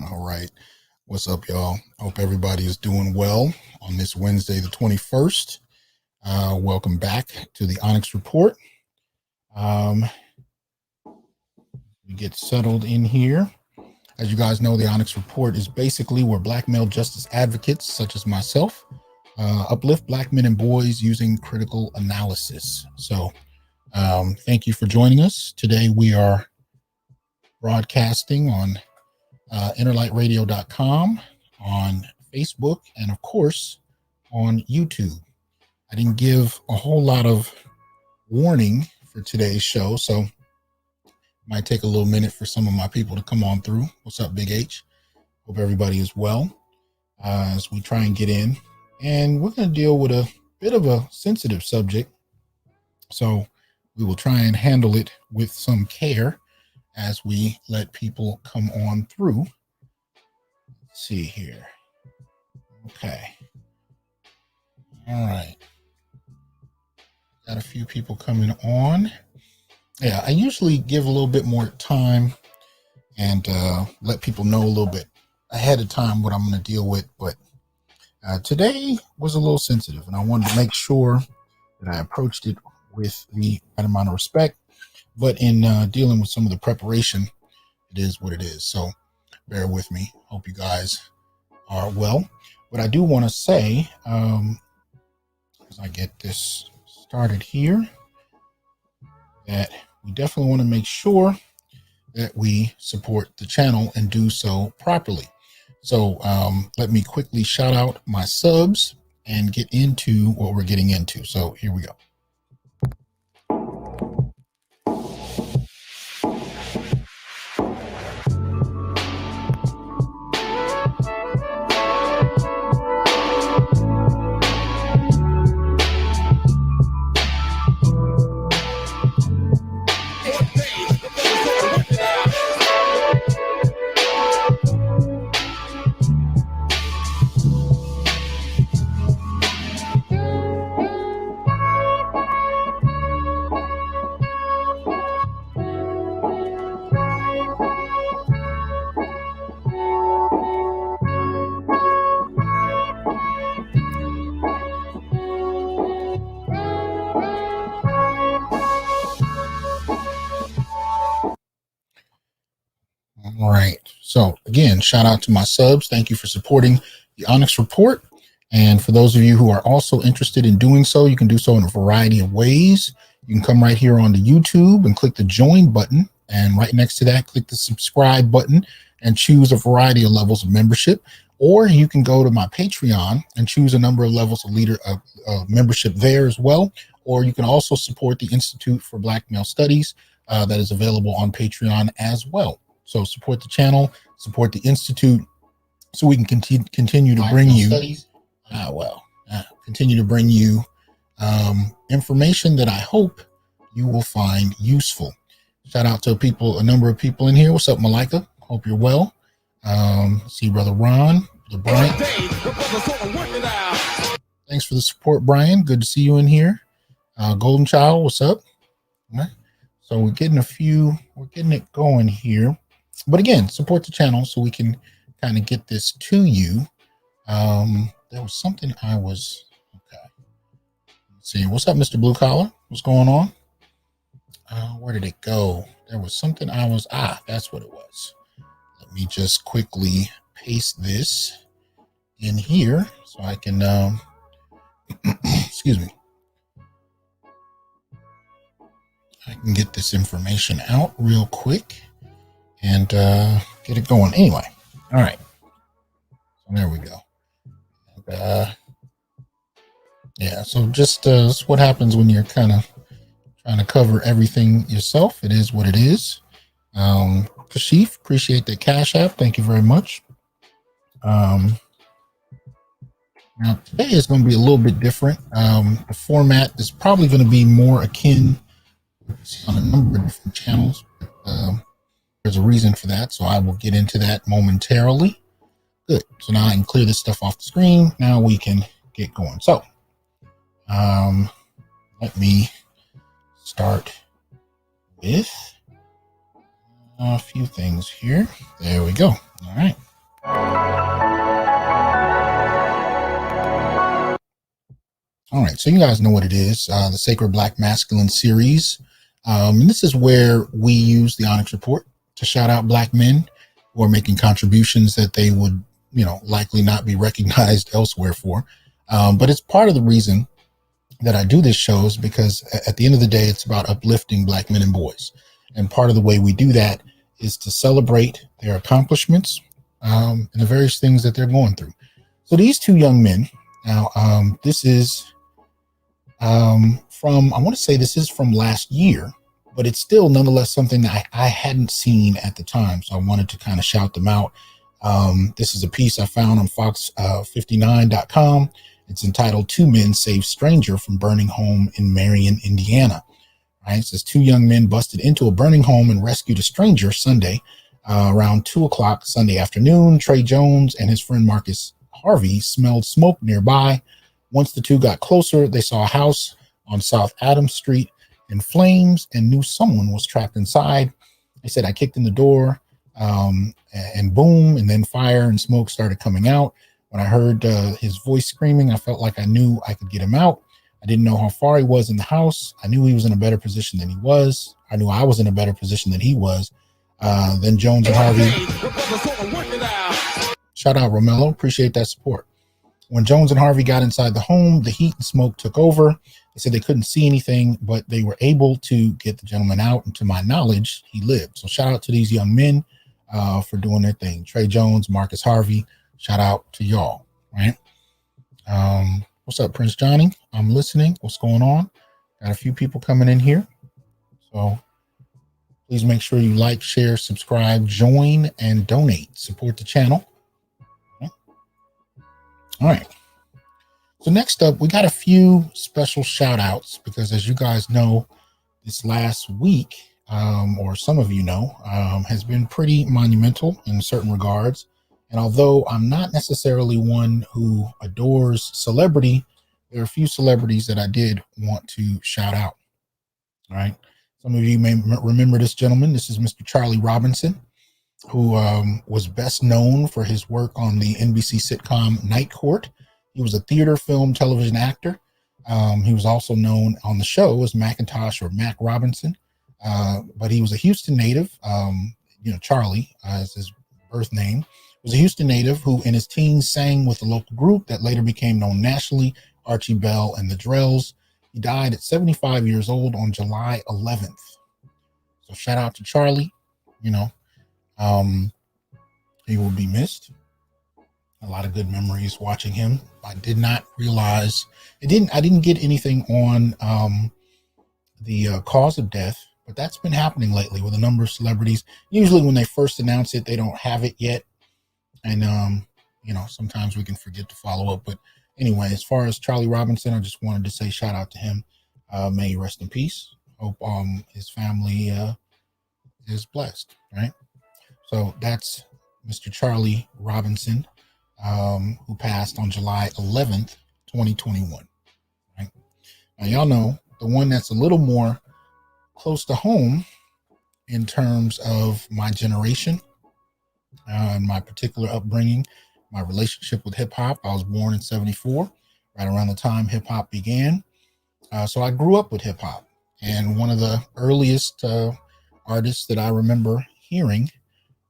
All right. What's up, y'all? Hope everybody is doing well on this Wednesday, the 21st. Welcome back to the Onyx Report. We get settled in here. As you guys know, the Onyx Report is basically where black male justice advocates, such as myself, uplift black men and boys using critical analysis. So thank you for joining us. Today we are broadcasting on innerlightradio.com, on Facebook, and of course on YouTube. I didn't give a whole lot of warning for today's show, so it might take a little minute for some of my people to come on through. What's up, Big H? Hope everybody is well as we try and get in. And we're going to deal with a bit of a sensitive subject, so we will try and handle it with some care as we let people come on through. Let's see here. Okay. All right. Got a few people coming on. Yeah, I usually give a little bit more time and let people know a little bit ahead of time what I'm going to deal with. But today was a little sensitive, and I wanted to make sure that I approached it with the right amount of respect. But in dealing with some of the preparation, it is what it is. So bear with me. Hope you guys are well. But I do want to say, as I get this started here, that we definitely want to make sure that we support the channel and do so properly. So let me quickly shout out my subs and get into what we're getting into. So here we go. All right. So again, shout out to my subs. Thank you for supporting the Onyx Report. And for those of you who are also interested in doing so, you can do so in a variety of ways. You can come right here on the YouTube and click the join button. And right next to that, click the subscribe button and choose a variety of levels of membership. Or you can go to my Patreon and choose a number of levels of membership there as well. Or you can also support the Institute for Blackmail Studies that is available on Patreon as well. So support the channel, support the Institute, so we can continue to bring you, continue to bring you information that I hope you will find useful. Shout out to a number of people in here. What's up, Malika? Hope you're well. See Brother Ron, Brother Brian. Thanks for the support, Brian. Good to see you in here. Golden Child, what's up? All right. So we're getting it going here. But again, support the channel so we can kind of get this to you. There was something okay. Let's see. What's up, Mr. Blue Collar? What's going on? Where did it go? There was something that's what it was. Let me just quickly paste this in here so I can, excuse me. I can get this information out real quick and get it going. Anyway, all right. So there we go. And, yeah, so just that's what happens when you're kind of trying to cover everything yourself. It is what it is. Kashif, appreciate the Cash App. Thank you very much. Now, today is going to be a little bit different. The format is probably going to be more akin on a number of different channels. There's a reason for that, so I will get into that momentarily. Good. So now I can clear this stuff off the screen. Now we can get going. So let me start with a few things here. There we go. All right. right, so you guys know what it is, the Sacred Black Masculine series. And this is where we use the Onyx Report to shout out Black men who are making contributions that they would, likely not be recognized elsewhere for. But it's part of the reason that I do this show is because at the end of the day, it's about uplifting Black men and boys. And part of the way we do that is to celebrate their accomplishments and the various things that they're going through. So these two young men, now this is I want to say this is from last year, but it's still nonetheless something that I hadn't seen at the time. So I wanted to kind of shout them out. This is a piece I found on fox59.com. It's entitled "Two Men Save Stranger from Burning Home in Marion, Indiana." Right? It says 2 young men busted into a burning home and rescued a stranger Sunday around 2:00 Sunday afternoon. Trey Jones and his friend Marcus Harvey smelled smoke nearby. Once the two got closer, they saw a house on South Adams Street in flames and knew someone was trapped inside. They said, "I kicked in the door and boom, and then fire and smoke started coming out. When I heard his voice screaming, I felt like I knew I could get him out. I didn't know how far he was in the house. I knew he was in a better position than he was. I knew I was in a better position than he was." Then Jones and Harvey. Shout out Romello. Appreciate that support. When Jones and Harvey got inside the home, the heat and smoke took over. They said they couldn't see anything, but they were able to get the gentleman out. And to my knowledge, he lived. So shout out to these young men for doing their thing. Trey Jones, Marcus Harvey, shout out to y'all, right? What's up, Prince Johnny? I'm listening. What's going on? Got a few people coming in here. So please make sure you like, share, subscribe, join, and donate. Support the channel. All right. So next up, we got a few special shout outs because, as you guys know, this last week, or some of you know, has been pretty monumental in certain regards. And although I'm not necessarily one who adores celebrity, there are a few celebrities that I did want to shout out. All right. Some of you may remember this gentleman. This is Mr. Charlie Robinson, who was best known for his work on the NBC sitcom Night Court. He was a theater, film, television actor. He was also known on the show as Macintosh or Mac Robinson, but he was a Houston native. Charlie, as his birth name, was a Houston native who in his teens sang with a local group that later became known nationally, Archie Bell and the Drells. He died at 75 years old on July 11th. So shout out to Charlie. He will be missed. A lot of good memories watching him. I did not realize I didn't get anything on the cause of death, but that's been happening lately with a number of celebrities. Usually when they first announce it, they don't have it yet. And sometimes we can forget to follow up. But anyway, as far as Charlie Robinson, I just wanted to say shout out to him. May he rest in peace. Hope his family is blessed, right? So that's Mr. Charlie Robinson, who passed on July 11th, 2021. Right? Now, y'all know the one that's a little more close to home in terms of my generation and my particular upbringing, my relationship with hip hop. I was born in 74, right around the time hip hop began. So I grew up with hip hop, and one of the earliest artists that I remember hearing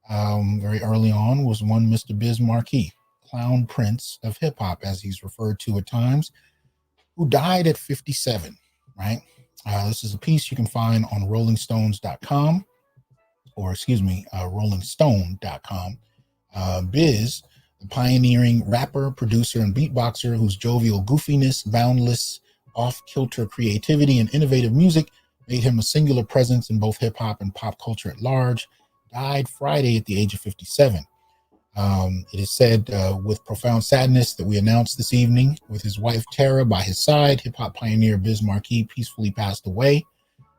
very early on was one Mr. Biz Markie, Clown Prince of hip hop, as he's referred to at times, who died at 57, right? This is a piece you can find on rollingstone.com. Biz, the pioneering rapper, producer, and beatboxer whose jovial goofiness, boundless, off-kilter creativity, and innovative music made him a singular presence in both hip-hop and pop culture at large, died Friday at the age of 57. It is said with profound sadness that we announced this evening, with his wife Tara by his side, hip-hop pioneer Biz Markie peacefully passed away.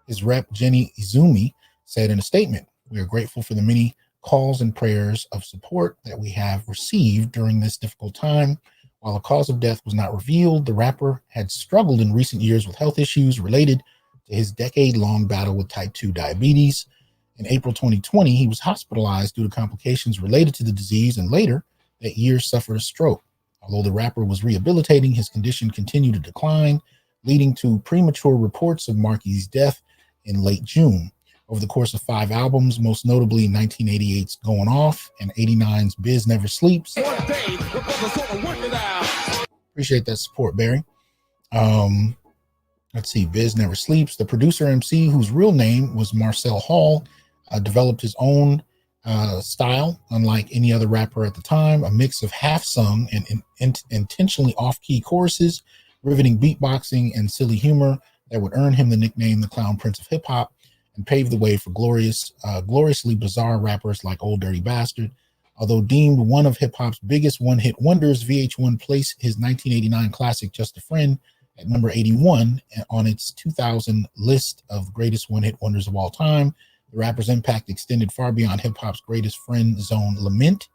His rep Jenny Izumi said in a statement, "We are grateful for the many calls and prayers of support that we have received during this difficult time. While the cause of death was not revealed, the rapper had struggled in recent years with health issues related to his decade-long battle with type 2 diabetes. In April 2020, he was hospitalized due to complications related to the disease, and later that year suffered a stroke. Although the rapper was rehabilitating, his condition continued to decline, leading to premature reports of Markey's death in late June. Over the course of 5 albums, most notably 1988's Going Off and 89's Biz Never Sleeps. Appreciate that support, Barry. Let's see, Biz Never Sleeps. The producer MC, whose real name was Marcel Hall, developed his own style, unlike any other rapper at the time, a mix of half-sung and intentionally off-key choruses, riveting beatboxing, and silly humor that would earn him the nickname the Clown Prince of Hip-Hop and pave the way for gloriously bizarre rappers like Old Dirty Bastard. Although deemed one of hip-hop's biggest one-hit wonders, VH1 placed his 1989 classic Just a Friend at number 81 on its 2000 list of greatest one-hit wonders of all time. The rapper's impact extended far beyond hip-hop's greatest friend zone lament.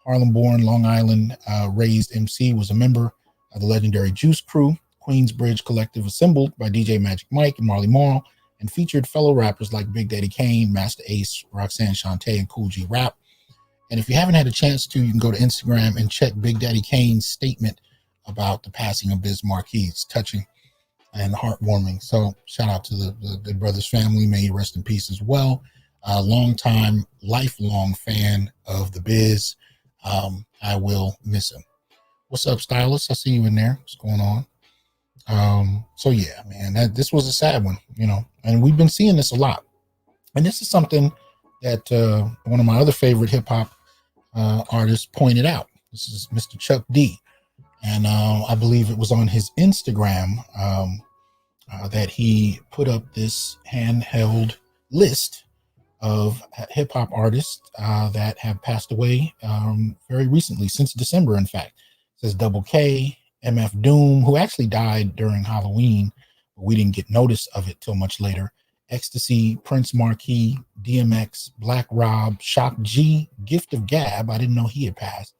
Harlem-born, Long Island raised MC, was a member of the legendary Juice Crew, Queensbridge collective assembled by DJ Magic Mike and Marley Marl, and featured fellow rappers like Big Daddy Kane, Master Ace, Roxanne Shante, and Cool G Rap. And if you haven't had a chance to, you can go to Instagram and check Big Daddy Kane's statement about the passing of Biz Markie. It's touching and heartwarming. So shout out to the Good Brothers family. May you rest in peace as well. Long-time, lifelong fan of the Biz. I will miss him. What's up, Stylist? I see you in there. What's going on? So yeah, man, this was a sad one, you know, and we've been seeing this a lot. And this is something that one of my other favorite hip hop artists pointed out. This is Mr. Chuck D. And I believe it was on his Instagram that he put up this handheld list of hip hop artists that have passed away very recently, since December, in fact. It says Double K, MF Doom, who actually died during Halloween, but we didn't get notice of it till much later. Ecstasy, Prince Marquis, DMX, Black Rob, Shock G, Gift of Gab, I didn't know he had passed,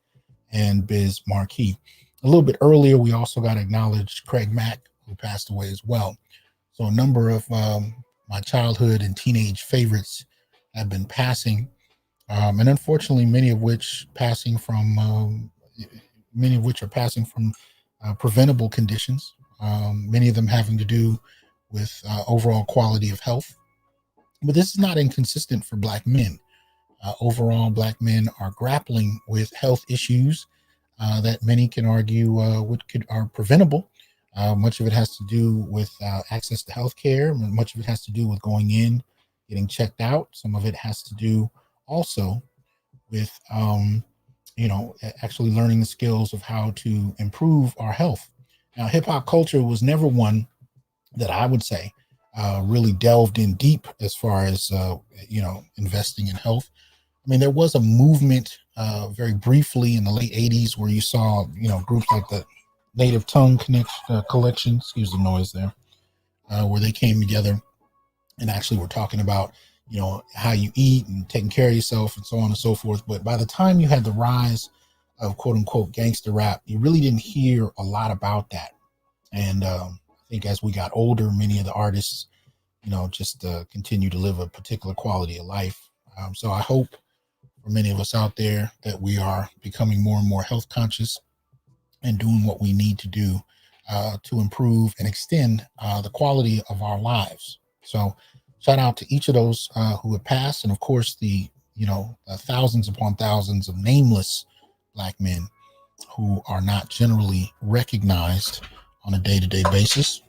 and Biz Markie. A little bit earlier, we also got acknowledged Craig Mack, who passed away as well. So a number of my childhood and teenage favorites have been passing, and unfortunately, many of which are passing from preventable conditions. Many of them having to do with overall quality of health. But this is not inconsistent for Black men. Overall, Black men are grappling with health issues that many can argue are preventable. Much of it has to do with access to health care. Much of it has to do with going in, getting checked out. Some of it has to do also with, actually learning the skills of how to improve our health. Now, hip hop culture was never one that I would say really delved in deep as far as, investing in health. I mean, there was a movement very briefly in the late 80s where you saw, groups like the Native Tongue Collection, excuse the noise there, where they came together and actually were talking about, how you eat and taking care of yourself and so on and so forth. But by the time you had the rise of quote unquote gangster rap, you really didn't hear a lot about that. And I think as we got older, many of the artists, just continue to live a particular quality of life. So I hope for many of us out there that we are becoming more and more health conscious and doing what we need to do to improve and extend the quality of our lives. So shout out to each of those who have passed. And of course, the thousands upon thousands of nameless Black men who are not generally recognized on a day-to-day basis.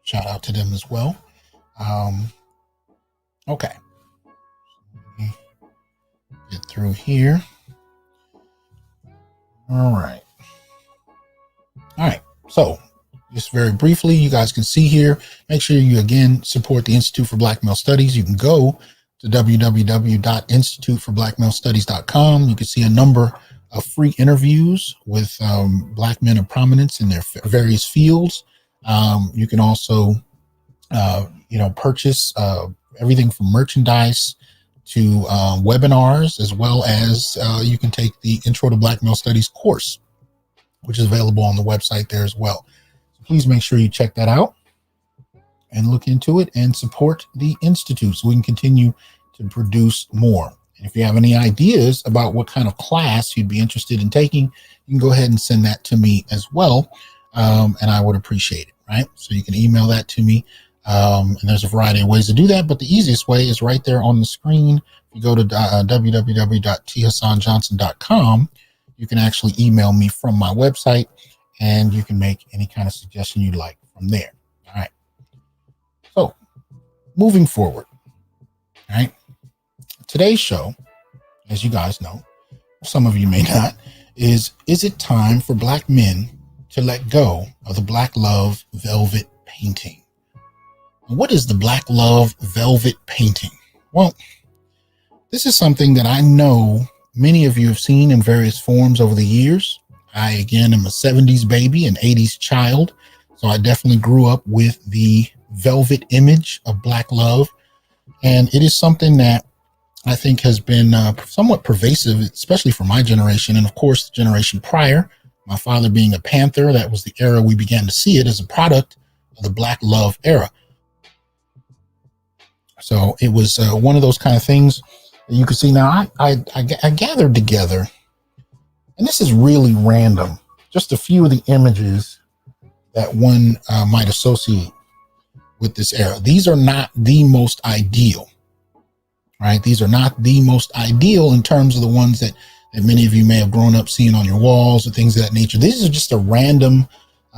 Shout out to them as well. Okay. Get through here. All right. So just very briefly, you guys can see here, make sure you again support the Institute for Blackmail Studies. You can go to www.instituteforblackmailstudies.com. You can see a number of free interviews with Black men of prominence in their various fields. You can also, purchase everything from merchandise to webinars, as well as you can take the Intro to Blackmail Studies course, which is available on the website there as well. So please make sure you check that out and look into it and support the Institute so we can continue to produce more. And if you have any ideas about what kind of class you'd be interested in taking, you can go ahead and send that to me as well. And I would appreciate it, right? So you can email that to me. And there's a variety of ways to do that, but the easiest way is right there on the screen. If you go to www.thasanjohnson.com, you can actually email me from my website, and you can make any kind of suggestion you'd like from there. All right. So moving forward, all right. Today's show, as you guys know, some of you may not, is it time for Black men to let go of the Black love velvet painting? What is the Black love velvet painting? Well, this is something that I know many of you have seen in various forms over the years. I, again, am a 70s baby, an 80s child. So I definitely grew up with the velvet image of Black love. And it is something that I think has been somewhat pervasive, especially for my generation. And of course, the generation prior, my father being a Panther, that was the era we began to see it as a product of the Black love era. So it was one of those kind of things that you can see. Now, I gathered together, and this is really random, just a few of the images that one might associate with this era. These are not the most ideal, right? These are not the most ideal in terms of the ones that many of you may have grown up seeing on your walls or things of that nature. These are just a random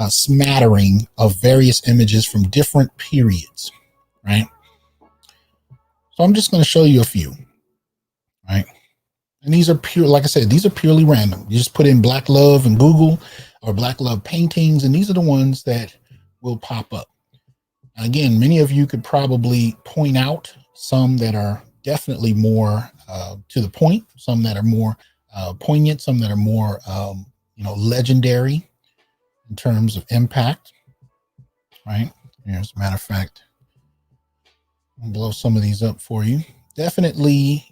smattering of various images from different periods, right? So I'm just going to show you a few, right? And these are pure, like I said, these are purely random. You just put in Black love in Google or Black love paintings, and these are the ones that will pop up. Again, many of you could probably point out some that are definitely more to the point, some that are more poignant, some that are more, legendary in terms of impact, right? Here, as a matter of fact, I'll blow some of these up for you. Definitely,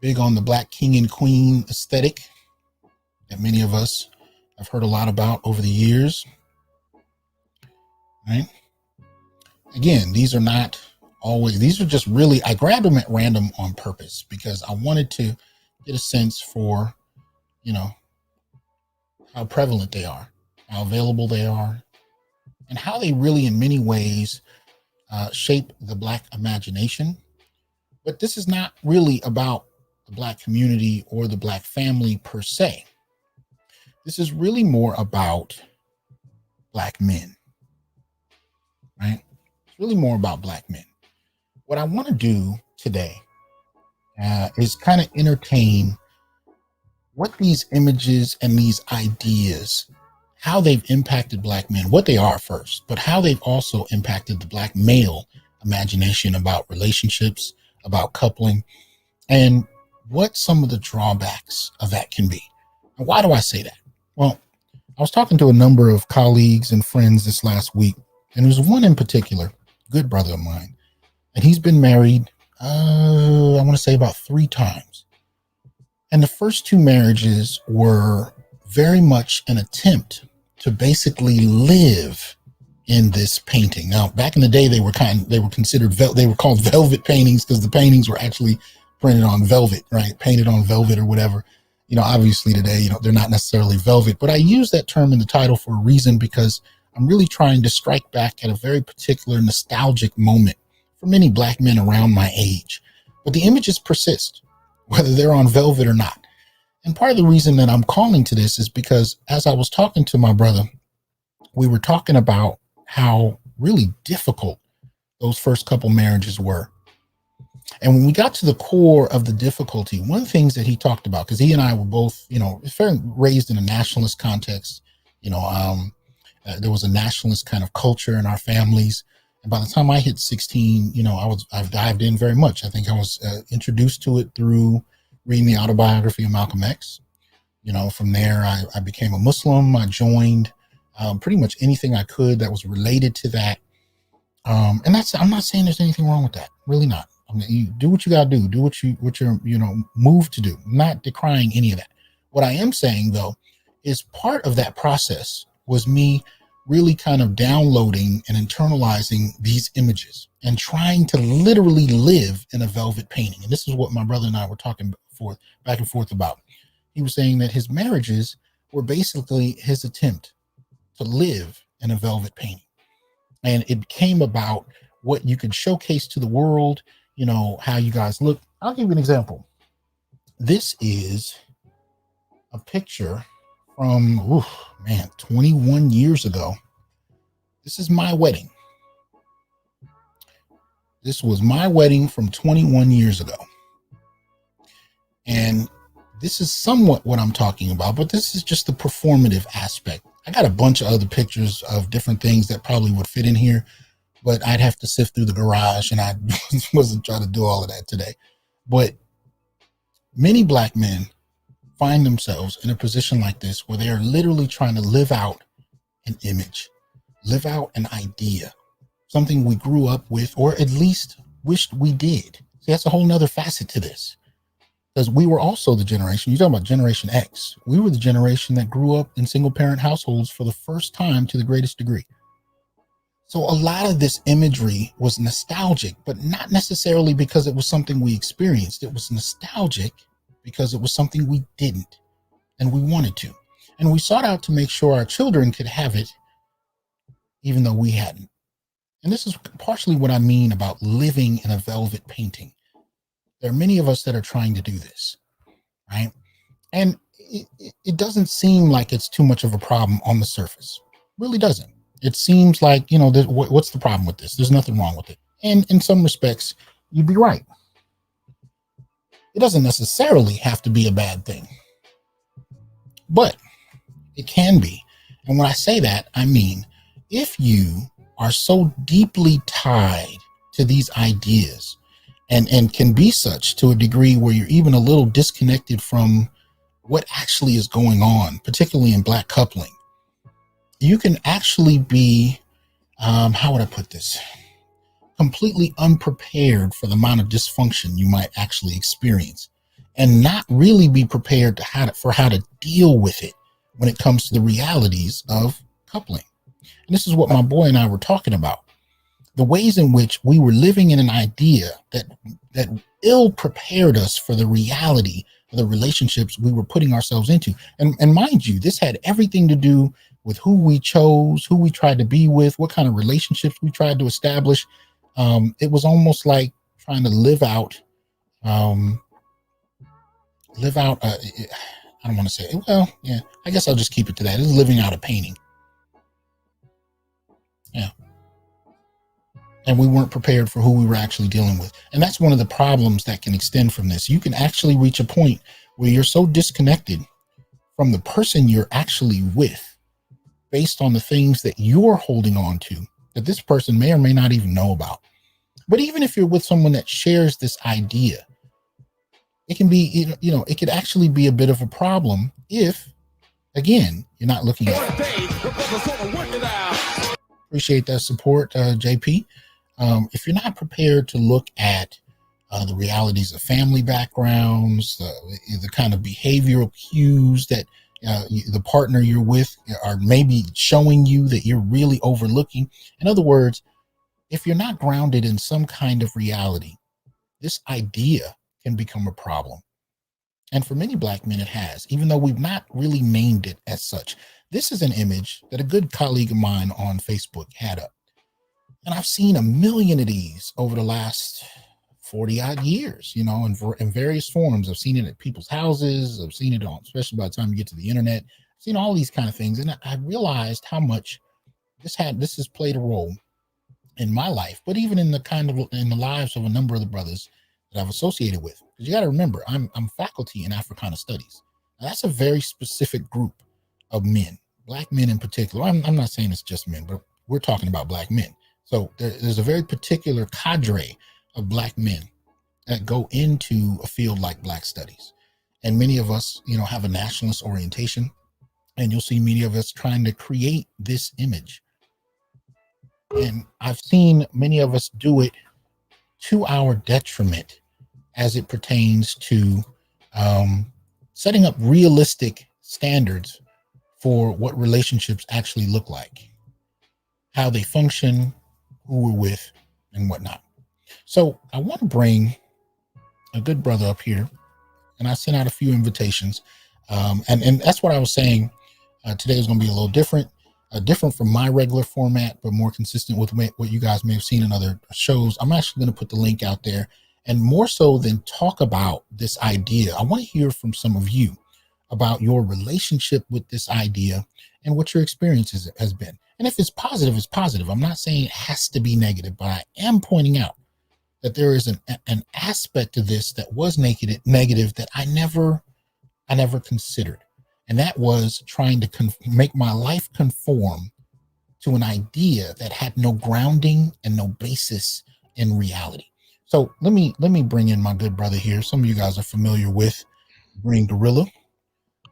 big on the Black king and queen aesthetic that many of us have heard a lot about over the years, right? Again, these are not always, these are just really, I grabbed them at random on purpose because I wanted to get a sense for, how prevalent they are, how available they are, and how they really in many ways shape the Black imagination. But this is not really about the Black community or the Black family per se. This is really more about Black men, right? It's really more about Black men. What I want to do today is kind of entertain what these images and these ideas, how they've impacted Black men, what they are first, but how they've also impacted the Black male imagination about relationships, about coupling, and what some of the drawbacks of that can be. And why do I say that? Well, I was talking to a number of colleagues and friends this last week, and there was one in particular, good brother of mine, and he's been married, I want to say about 3 times. And the first 2 marriages were very much an attempt to basically live in this painting. Now, back in the day, they were called velvet paintings because the paintings were actually printed on velvet, right? Painted on velvet or whatever. Obviously today, they're not necessarily velvet, but I use that term in the title for a reason because I'm really trying to strike back at a very particular nostalgic moment for many Black men around my age. But the images persist, whether they're on velvet or not. And part of the reason that I'm calling to this is because as I was talking to my brother, we were talking about how really difficult those first couple marriages were. And when we got to the core of the difficulty, one of the things that he talked about, because he and I were both, raised in a nationalist context, there was a nationalist kind of culture in our families. And by the time I hit 16, I've dived in very much. I think I was introduced to it through reading the autobiography of Malcolm X. From there, I became a Muslim. I joined pretty much anything I could that was related to that. And I'm not saying there's anything wrong with that. Really not. I mean, you do what you got to do. Do what you're moved to do. I'm not decrying any of that. What I am saying, though, is part of that process was me really kind of downloading and internalizing these images and trying to literally live in a velvet painting. And this is what my brother and I were talking back and forth about. He was saying that his marriages were basically his attempt to live in a velvet painting. And it became about what you could showcase to the world, you know, how you guys look. I'll give you an example. This is a picture from, 21 years ago. This is my wedding. This was my wedding from 21 years ago. And this is somewhat what I'm talking about, but this is just the performative aspect. I got a bunch of other pictures of different things that probably would fit in here, but I'd have to sift through the garage, and I wasn't trying to do all of that today. But many Black men find themselves in a position like this where they are literally trying to live out an image, live out an idea, something we grew up with, or at least wished we did. See, that's a whole nother facet to this. Because we were also the generation, you're talking about Generation X. We were the generation that grew up in single parent households for the first time to the greatest degree. So a lot of this imagery was nostalgic, but not necessarily because it was something we experienced. It was nostalgic because it was something we didn't and we wanted to. And we sought out to make sure our children could have it, even though we hadn't. And this is partially what I mean about living in a velvet painting. There are many of us that are trying to do this, right? And it doesn't seem like it's too much of a problem on the surface. It really doesn't. It seems like, you know, what's the problem with this? There's nothing wrong with it. And in some respects, you'd be right. It doesn't necessarily have to be a bad thing, but it can be. And when I say that, I mean, if you are so deeply tied to these ideas and can be such to a degree where you're even a little disconnected from what actually is going on, particularly in Black coupling, you can actually be, how would I put this? Completely unprepared for the amount of dysfunction you might actually experience, and not really be prepared for how to deal with it when it comes to the realities of coupling. And this is what my boy and I were talking about. The ways in which we were living in an idea that ill prepared us for the reality of the relationships we were putting ourselves into. And mind you, this had everything to do with who we chose, who we tried to be with, what kind of relationships we tried to establish. It was almost like trying to live out, I don't want to say it. Well, yeah, I guess I'll just keep it to that. It's living out a painting. Yeah. And we weren't prepared for who we were actually dealing with. And that's one of the problems that can extend from this. You can actually reach a point where you're so disconnected from the person you're actually with based on the things that you're holding on to that this person may or may not even know about. But even if you're with someone that shares this idea, it can be, you know, it could actually be a bit of a problem if, again, you're not looking at it. Appreciate that support, JP. If you're not prepared to look at the realities of family backgrounds, the kind of behavioral cues that the partner you're with are maybe showing you that you're really overlooking. In other words, if you're not grounded in some kind of reality, this idea can become a problem. And for many Black men, it has, even though we've not really named it as such. This is an image that a good colleague of mine on Facebook had up. And I've seen a million of these over the last 40 odd years, you know, in various forms. I've seen it at people's houses. I've seen it on, especially by the time you get to the internet, I've seen all these kind of things. And I realized how much this has played a role in my life, but even in the lives of a number of the brothers that I've associated with. Because you got to remember, I'm faculty in Africana Studies. Now, that's a very specific group of men, Black men in particular. I'm not saying it's just men, but we're talking about Black men. So there's a very particular cadre of Black men that go into a field like Black studies. And many of us, you know, have a nationalist orientation, and you'll see many of us trying to create this image. And I've seen many of us do it to our detriment as it pertains to setting up realistic standards for what relationships actually look like. how they function, who we're with, and whatnot. So I want to bring a good brother up here, and I sent out a few invitations. And that's what I was saying. Today is going to be a little different, different from my regular format, but more consistent with what you guys may have seen in other shows. I'm actually going to put the link out there, and more so than talk about this idea, I want to hear from some of you about your relationship with this idea and what your experience has been. And if it's positive, it's positive. I'm not saying it has to be negative, but I am pointing out that there is an aspect to this that was negative that I never considered. And that was trying to make my life conform to an idea that had no grounding and no basis in reality. So let me bring in my good brother here. Some of you guys are familiar with Green Gorilla.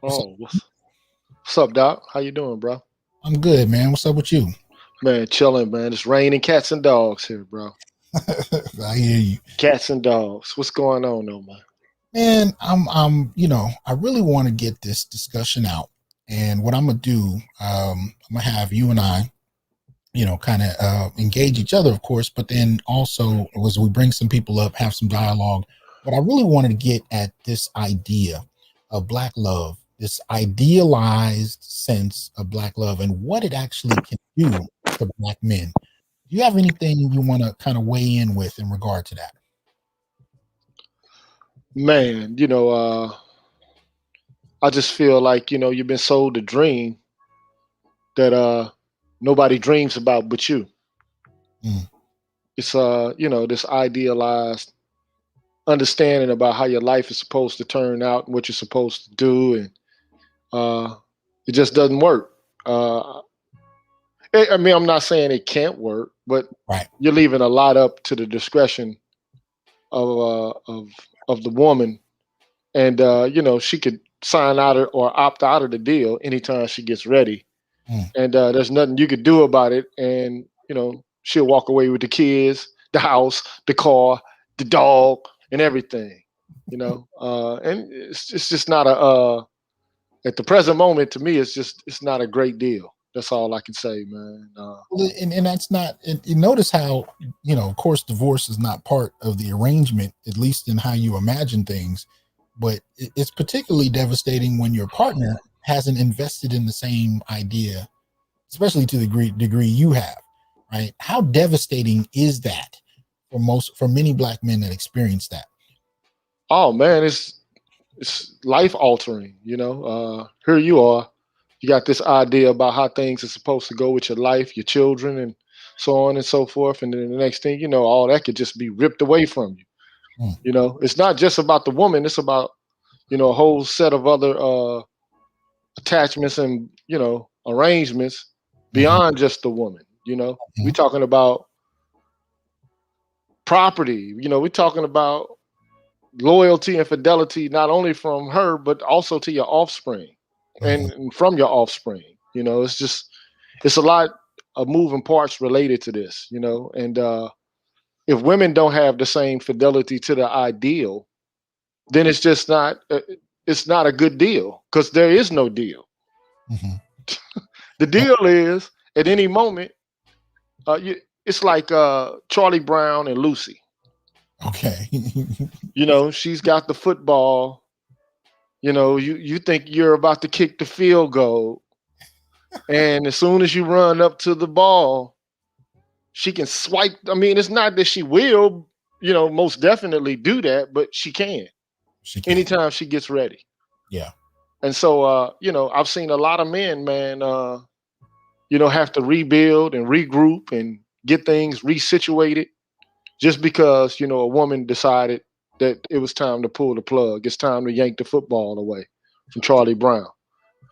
What's up, Doc? How you doing, bro? I'm good, man. What's up with you? Man, chilling, man. It's raining cats and dogs here, bro. I hear you. Cats and dogs. What's going on, though, man? Man, I really want to get this discussion out. And what I'm gonna do, I'm gonna have you and I, kind of engage each other, of course, but then also as we bring some people up, have some dialogue. But I really wanted to get at this idea of Black love, this idealized sense of Black love, and what it actually can do to Black men. Do you have anything you want to kind of weigh in with in regard to that? Man, I just feel like, you've been sold a dream that nobody dreams about but you. Mm. It's this idealized understanding about how your life is supposed to turn out and what you're supposed to do, and it just doesn't work. I mean, I'm not saying it can't work, but Right. you're leaving a lot up to the discretion of the woman, and she could sign out or opt out of the deal anytime she gets ready, and there's nothing you could do about it, and she'll walk away with the kids, the house, the car, the dog, and everything, and it's just not a at the present moment, to me, it's not a great deal. That's all I can say, man. And that's not. You notice how of course, divorce is not part of the arrangement, at least in how you imagine things. But it's particularly devastating when your partner hasn't invested in the same idea, especially to the degree you have. Right? How devastating is that for many Black men that experience that? Oh man, it's life altering. Here you are. You got this idea about how things are supposed to go with your life, your children, and so on and so forth. And then the next thing you know, all that could just be ripped away from you. It's not just about the woman. It's about, a whole set of other attachments and, arrangements beyond just the woman. We're talking about property. We're talking about loyalty and fidelity, not only from her, but also to your offspring. And from your offspring. It's a lot of moving parts related to this, and if women don't have the same fidelity to the ideal, then it's just not it's not a good deal, because there is no deal. The deal is, at any moment, it's like Charlie Brown and Lucy. Okay. She's got the football. You think you're about to kick the field goal, and as soon as you run up to the ball, she can swipe. I mean, it's not that she will, most definitely do that, but she can. Anytime she gets ready. Yeah. And so, I've seen a lot of men, man, have to rebuild and regroup and get things resituated just because, a woman decided that it was time to pull the plug. It's time to yank the football away from Charlie Brown.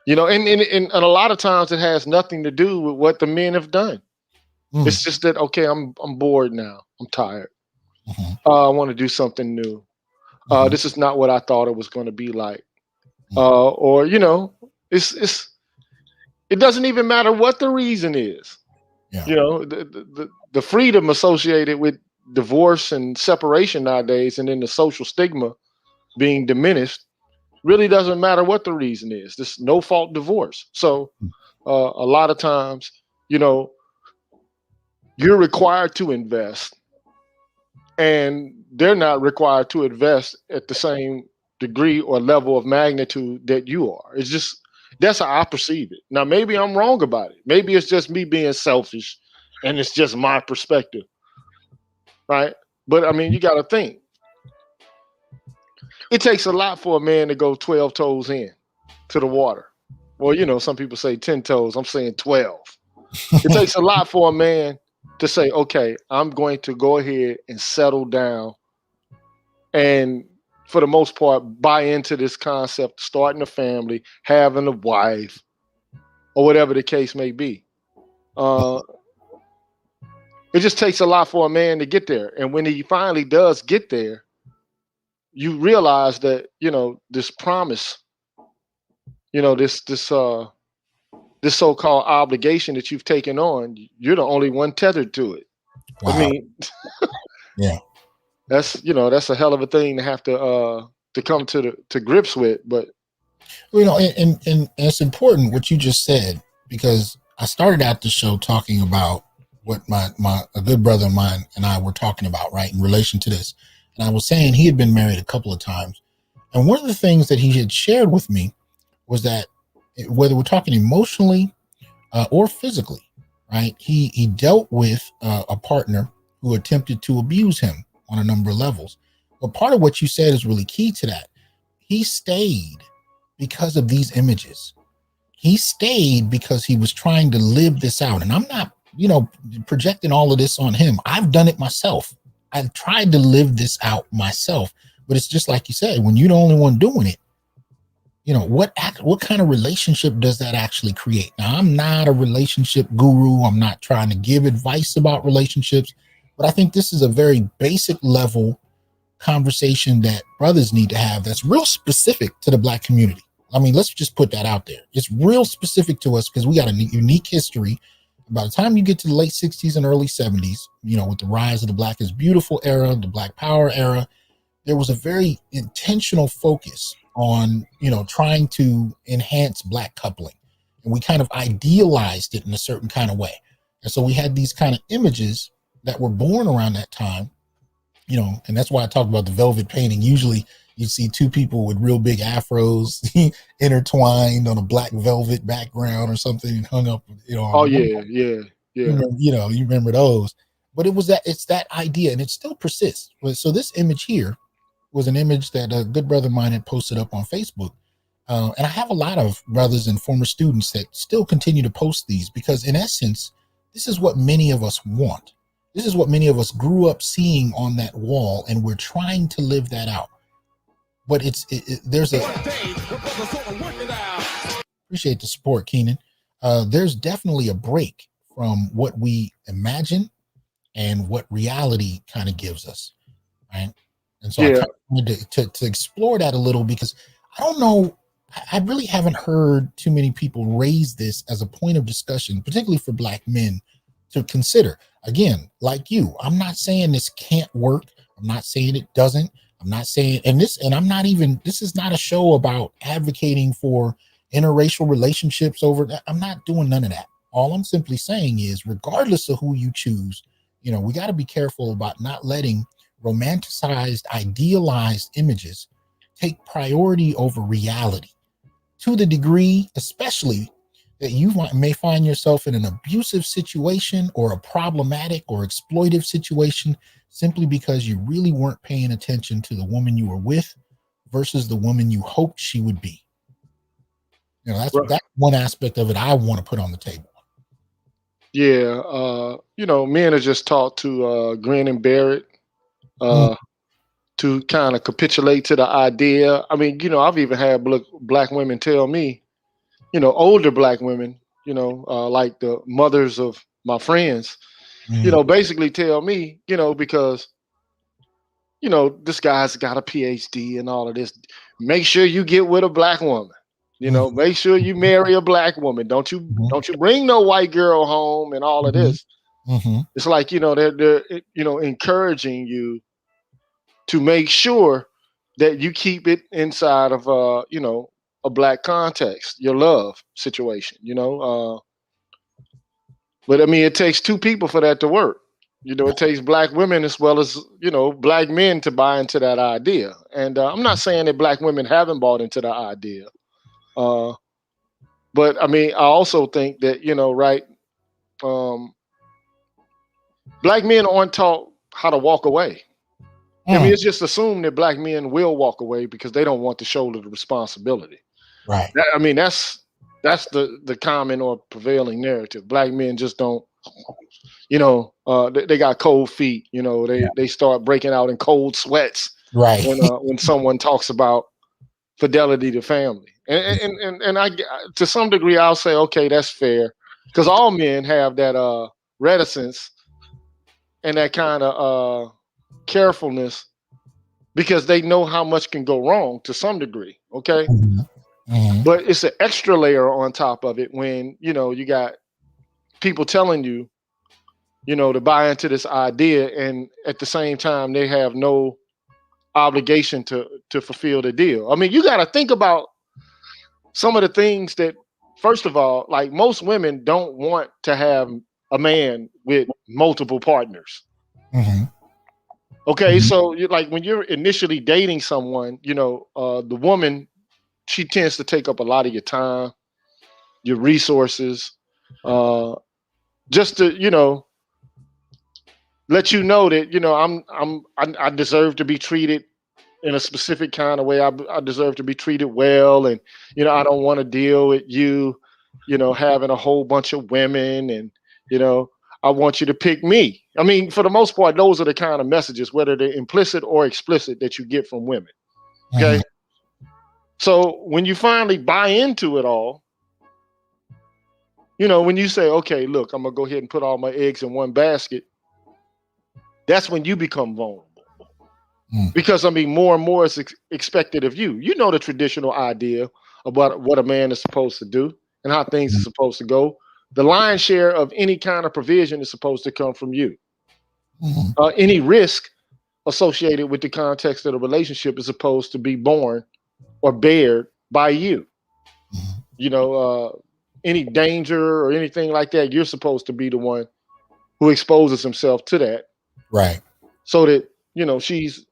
And a lot of times it has nothing to do with what the men have done. It's just that, okay, I'm bored now. I'm tired. I want to do something new. This is not what I thought it was going to be like. Or it doesn't even matter what the reason is. Yeah. The freedom associated with divorce and separation nowadays, and then the social stigma being diminished, really doesn't matter what the reason is. This no fault divorce. So a lot of times, you're required to invest, and they're not required to invest at the same degree or level of magnitude that you are. It's just that's how I perceive it. Now, maybe I'm wrong about it. Maybe it's just me being selfish, and it's just my perspective, right? But I mean, you got to think. It takes a lot for a man to go 12 toes in to the water. Well, some people say 10 toes. I'm saying 12. It takes a lot for a man to say, okay, I'm going to go ahead and settle down and, for the most part, buy into this concept of starting a family, having a wife, or whatever the case may be. It just takes a lot for a man to get there. And when he finally does get there, you realize that, this promise, this so-called obligation that you've taken on, you're the only one tethered to it. Wow. I mean, yeah, that's a hell of a thing to have to come to grips with. But and it's important what you just said, because I started out the show talking about what a good brother of mine and I were talking about, right, in relation to this. And I was saying he had been married a couple of times. And one of the things that he had shared with me was that whether we're talking emotionally or physically, right, he dealt with a partner who attempted to abuse him on a number of levels. But part of what you said is really key to that. He stayed because of these images. He stayed because he was trying to live this out. And I'm not, projecting all of this on him. I've done it myself. I've tried to live this out myself. But it's just like you said, when you're the only one doing it, what kind of relationship does that actually create? Now, I'm not a relationship guru. I'm not trying to give advice about relationships, but I think this is a very basic level conversation that brothers need to have that's real specific to the Black community. I mean, let's just put that out there. It's real specific to us because we got a unique history. By the time you get to the late 60s and early 70s, with the rise of the Black is Beautiful era, the Black Power era, there was a very intentional focus on, trying to enhance Black coupling. And we kind of idealized it in a certain kind of way. And so we had these kind of images that were born around that time, and that's why I talked about the velvet painting. Usually you see two people with real big afros intertwined on a black velvet background or something and hung up, oh yeah. You remember those. But it's that idea, and it still persists. So this image here was an image that a good brother of mine had posted up on Facebook. And I have a lot of brothers and former students that still continue to post these because, in essence, this is what many of us want. This is what many of us grew up seeing on that wall, and we're trying to live that out. But there's appreciate the support, Keenan. There's definitely a break from what we imagine and what reality kind of gives us, right? And so I kind of wanted to explore that a little because I don't know, I really haven't heard too many people raise this as a point of discussion, particularly for Black men to consider. Again, like you, I'm not saying this can't work. I'm not saying it doesn't. I'm not saying, this is not a show about advocating for interracial relationships I'm not doing none of that. All I'm simply saying is, regardless of who you choose, we got to be careful about not letting romanticized, idealized images take priority over reality, to the degree, especially, that you may find yourself in an abusive situation or a problematic or exploitive situation simply because you really weren't paying attention to the woman you were with versus the woman you hoped she would be. That's one aspect of it I want to put on the table. Yeah, men are just taught to grin and bear it, to kind of capitulate to the idea. I mean, I've even had Black women tell me, older Black women, like the mothers of my friends, basically tell me, because, this guy's got a PhD and all of this. Make sure you get with a Black woman. Make sure you marry a Black woman. Don't you bring no white girl home and all of this. It's like, they're encouraging you to make sure that you keep it inside of a Black context, your love situation. But I mean, it takes two people for that to work. It takes black women as well as, black men to buy into that idea. And I'm not saying that black women haven't bought into the idea. But I mean, I also think that, right, black men aren't taught how to walk away. I mean, it's just assumed that black men will walk away because they don't want to shoulder the responsibility. Right. I mean, that's the common or prevailing narrative. Black men just don't, they got cold feet. They start breaking out in cold sweats Right. when someone talks about fidelity to family. And I, to some degree, I'll say, okay, that's fair, because all men have that reticence and that kind of carefulness, because they know how much can go wrong to some degree. Okay. But it's an extra layer on top of it when, you got people telling you, to buy into this idea, and at the same time, they have no obligation to fulfill the deal. I mean, you got to think about some of the things that, first of all, like, most women don't want to have a man with multiple partners. Okay, so like, when you're initially dating someone, the woman, she tends to take up a lot of your time, your resources, just to, let you know that, I deserve to be treated in a specific kind of way. I deserve to be treated well, and I don't want to deal with you, having a whole bunch of women, and I want you to pick me. I mean, for the most part, those are the kind of messages, whether they're implicit or explicit, that you get from women. Okay. So when you finally buy into it all, when you say, okay, look, I'm gonna go ahead and put all my eggs in one basket, that's when you become vulnerable. Because, I mean, more and more is expected of you. The traditional idea about what a man is supposed to do and how things are supposed to go. The lion's share of any kind of provision is supposed to come from you. Any risk associated with the context of the relationship is supposed to be borne or bared by you. Any danger or anything like that, you're supposed to be the one who exposes himself to that. Right. So that, she's,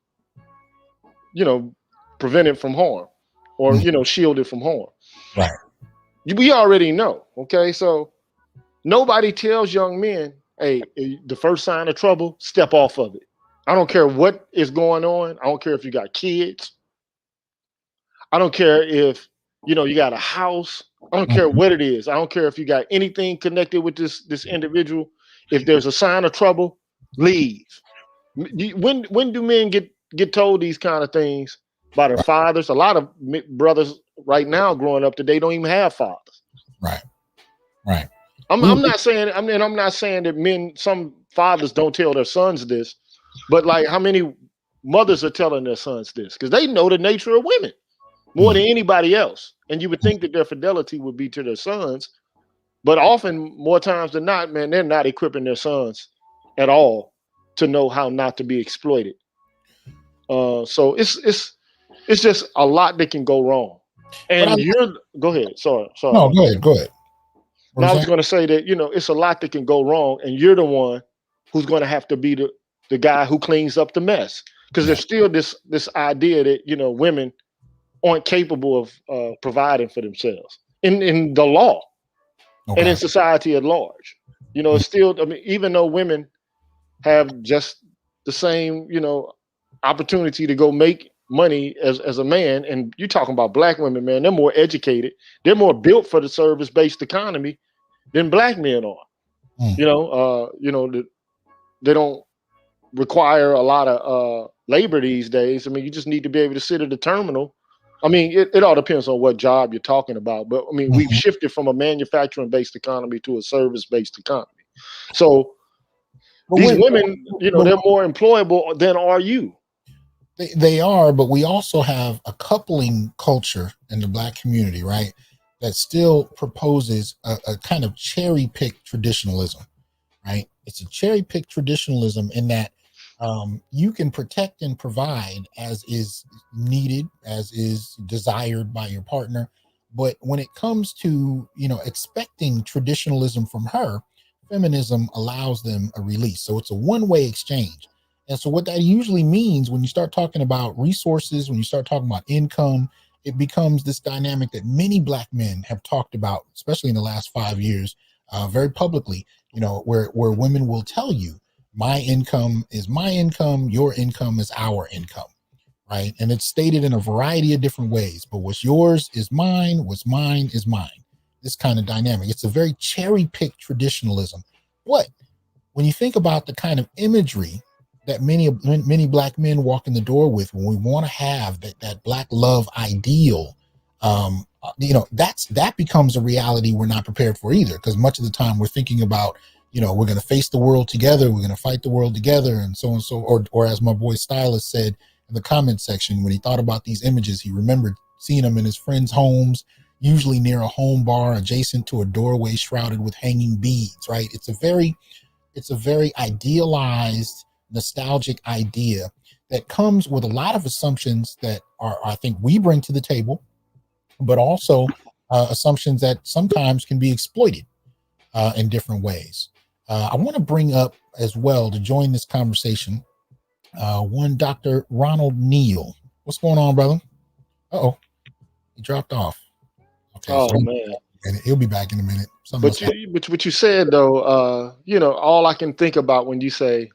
prevented from harm, or, shielded from harm. Right. We already know. Okay. So nobody tells young men, hey, the first sign of trouble, step off of it. I don't care what is going on. I don't care if you got kids. I don't care if, you got a house. I don't care what it is. I don't care if you got anything connected with this individual. If there's a sign of trouble, leave. When do men get told these kind of things by their fathers? A lot of brothers right now growing up today don't even have fathers. Right. Right. I'm not saying, I'm not saying that some fathers don't tell their sons this, but like, how many mothers are telling their sons this? Because they know the nature of women more than anybody else. And you would think that their fidelity would be to their sons, but often, more times than not, man, they're not equipping their sons at all to know how not to be exploited. So it's just a lot that can go wrong. And go ahead. Sorry. No, go ahead. Now, I was going to say that, it's a lot that can go wrong, and you're the one who's going to have to be the guy who cleans up the mess. Because there's still this idea that, women aren't capable of providing for themselves in the law and in society at large. It's still, I mean, even though women have just the same, opportunity to go make money as a man, and you're talking about black women, man, they're more educated, they're more built for the service-based economy than black men are. They don't require a lot of labor these days. I mean, you just need to be able to sit at the terminal. I mean, it all depends on what job you're talking about, but I mean, we've shifted from a manufacturing-based economy to a service-based economy. So these women, they're more employable than are you. They are, but we also have a coupling culture in the black community, right? That still proposes a kind of cherry-picked traditionalism, right? It's a cherry-picked traditionalism in that you can protect and provide as is needed, as is desired by your partner. But when it comes to, expecting traditionalism from her, feminism allows them a release. So it's a one-way exchange. And so what that usually means when you start talking about resources, when you start talking about income, it becomes this dynamic that many Black men have talked about, especially in the last 5 years, very publicly, where women will tell you, my income is my income, your income is our income, right? And it's stated in a variety of different ways, but what's yours is mine, what's mine is mine. This kind of dynamic. It's a very cherry-picked traditionalism. But when you think about the kind of imagery that many Black men walk in the door with, when we want to have that Black love ideal, that becomes a reality we're not prepared for either, because much of the time we're thinking about, we're going to face the world together, we're going to fight the world together, and so on. Or as my boy Stylist said in the comment section, when he thought about these images, he remembered seeing them in his friends' homes, usually near a home bar adjacent to a doorway shrouded with hanging beads, right? It's a very idealized, nostalgic idea that comes with a lot of assumptions that I think we bring to the table, but also assumptions that sometimes can be exploited in different ways. I want to bring up as well, to join this conversation, one Dr. Ronald Neal. What's going on, brother? Uh-oh, he dropped off. Okay, Oh so man, he'll be back in a minute. but what you said though, all I can think about when you say,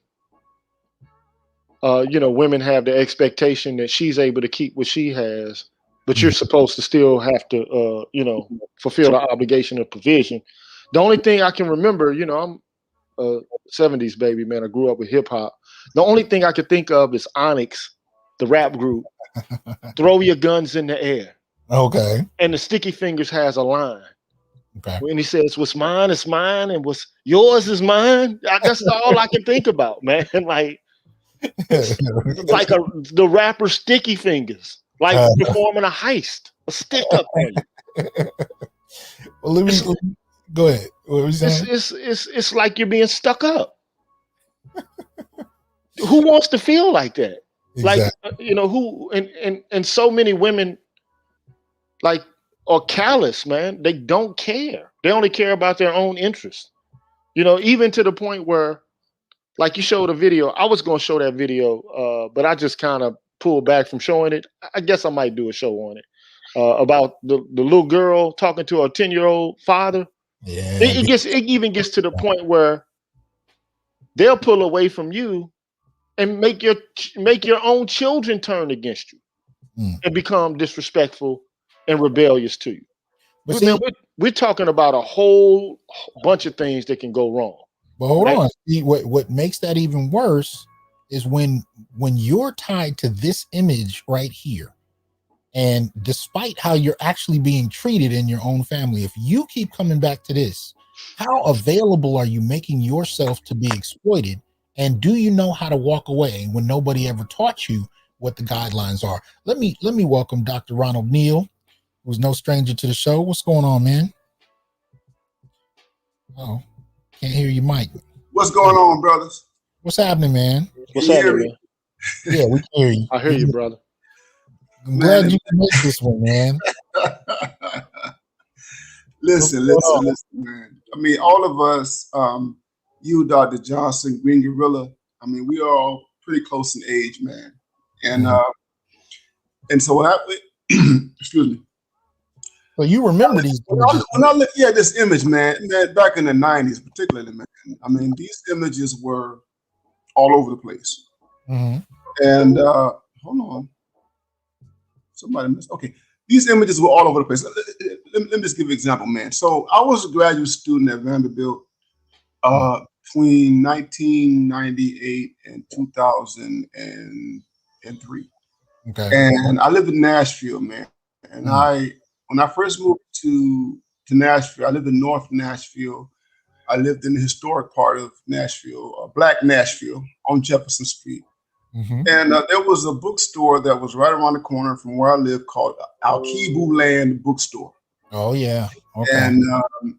women have the expectation that she's able to keep what she has, but you're supposed to still have to, fulfill the obligation of provision. The only thing I can remember, I'm a 70s baby, man. I grew up with hip hop. The only thing I could think of is Onyx, the rap group. Throw your guns in the air. Okay. And the Sticky Fingers has a line. Okay. When he says, what's mine is mine and what's yours is mine. That's all I can think about, man. Like, like the rapper Sticky Fingers, like performing a heist, a stick up on you. Well, let me go ahead. What were you saying? It's like you're being stuck up. Who wants to feel like that? Exactly. Like, who and so many women like are callous, man. They don't care. They only care about their own interests. Even to the point where, like, you showed a video. I was going to show that video, but I just kind of pulled back from showing it. I guess I might do a show on it about the little girl talking to her 10-year-old father. Yeah, it even gets to the point where they'll pull away from you and make your own children turn against you and become disrespectful and rebellious to you. But see, we're talking about a whole bunch of things that can go wrong. But hold on. See, what makes that even worse is when you're tied to this image right here, and despite how you're actually being treated in your own family, if you keep coming back to this, how available are you making yourself to be exploited? And do you know how to walk away when nobody ever taught you what the guidelines are? Let me welcome Dr. Ronald Neal, who's no stranger to the show. What's going on, man? Oh, can't hear you, Mike. What's going on, brothers? What's happening, man? What's happening, man? Yeah, we can hear you. I hear you, brother. I'm glad you can make this one, man. Listen, man. I mean, all of us, you, Dr. Johnson, Green Gorilla, I mean, we are all pretty close in age, man. And so what happened, excuse me. Well, you remember these images. When I look at this image, man, back in the 90s, particularly, man, I mean, these images were all over the place. Mm-hmm. And hold on. Somebody missed. Okay. These images were all over the place. Let me just give you an example, man. So I was a graduate student at Vanderbilt between 1998 and 2003. Okay. And I lived in Nashville, man. And when I first moved to Nashville, I lived in North Nashville. I lived in the historic part of Nashville, Black Nashville on Jefferson Street. Mm-hmm. And there was a bookstore that was right around the corner from where I live called Alkibu Land Bookstore. Oh, yeah. Okay. And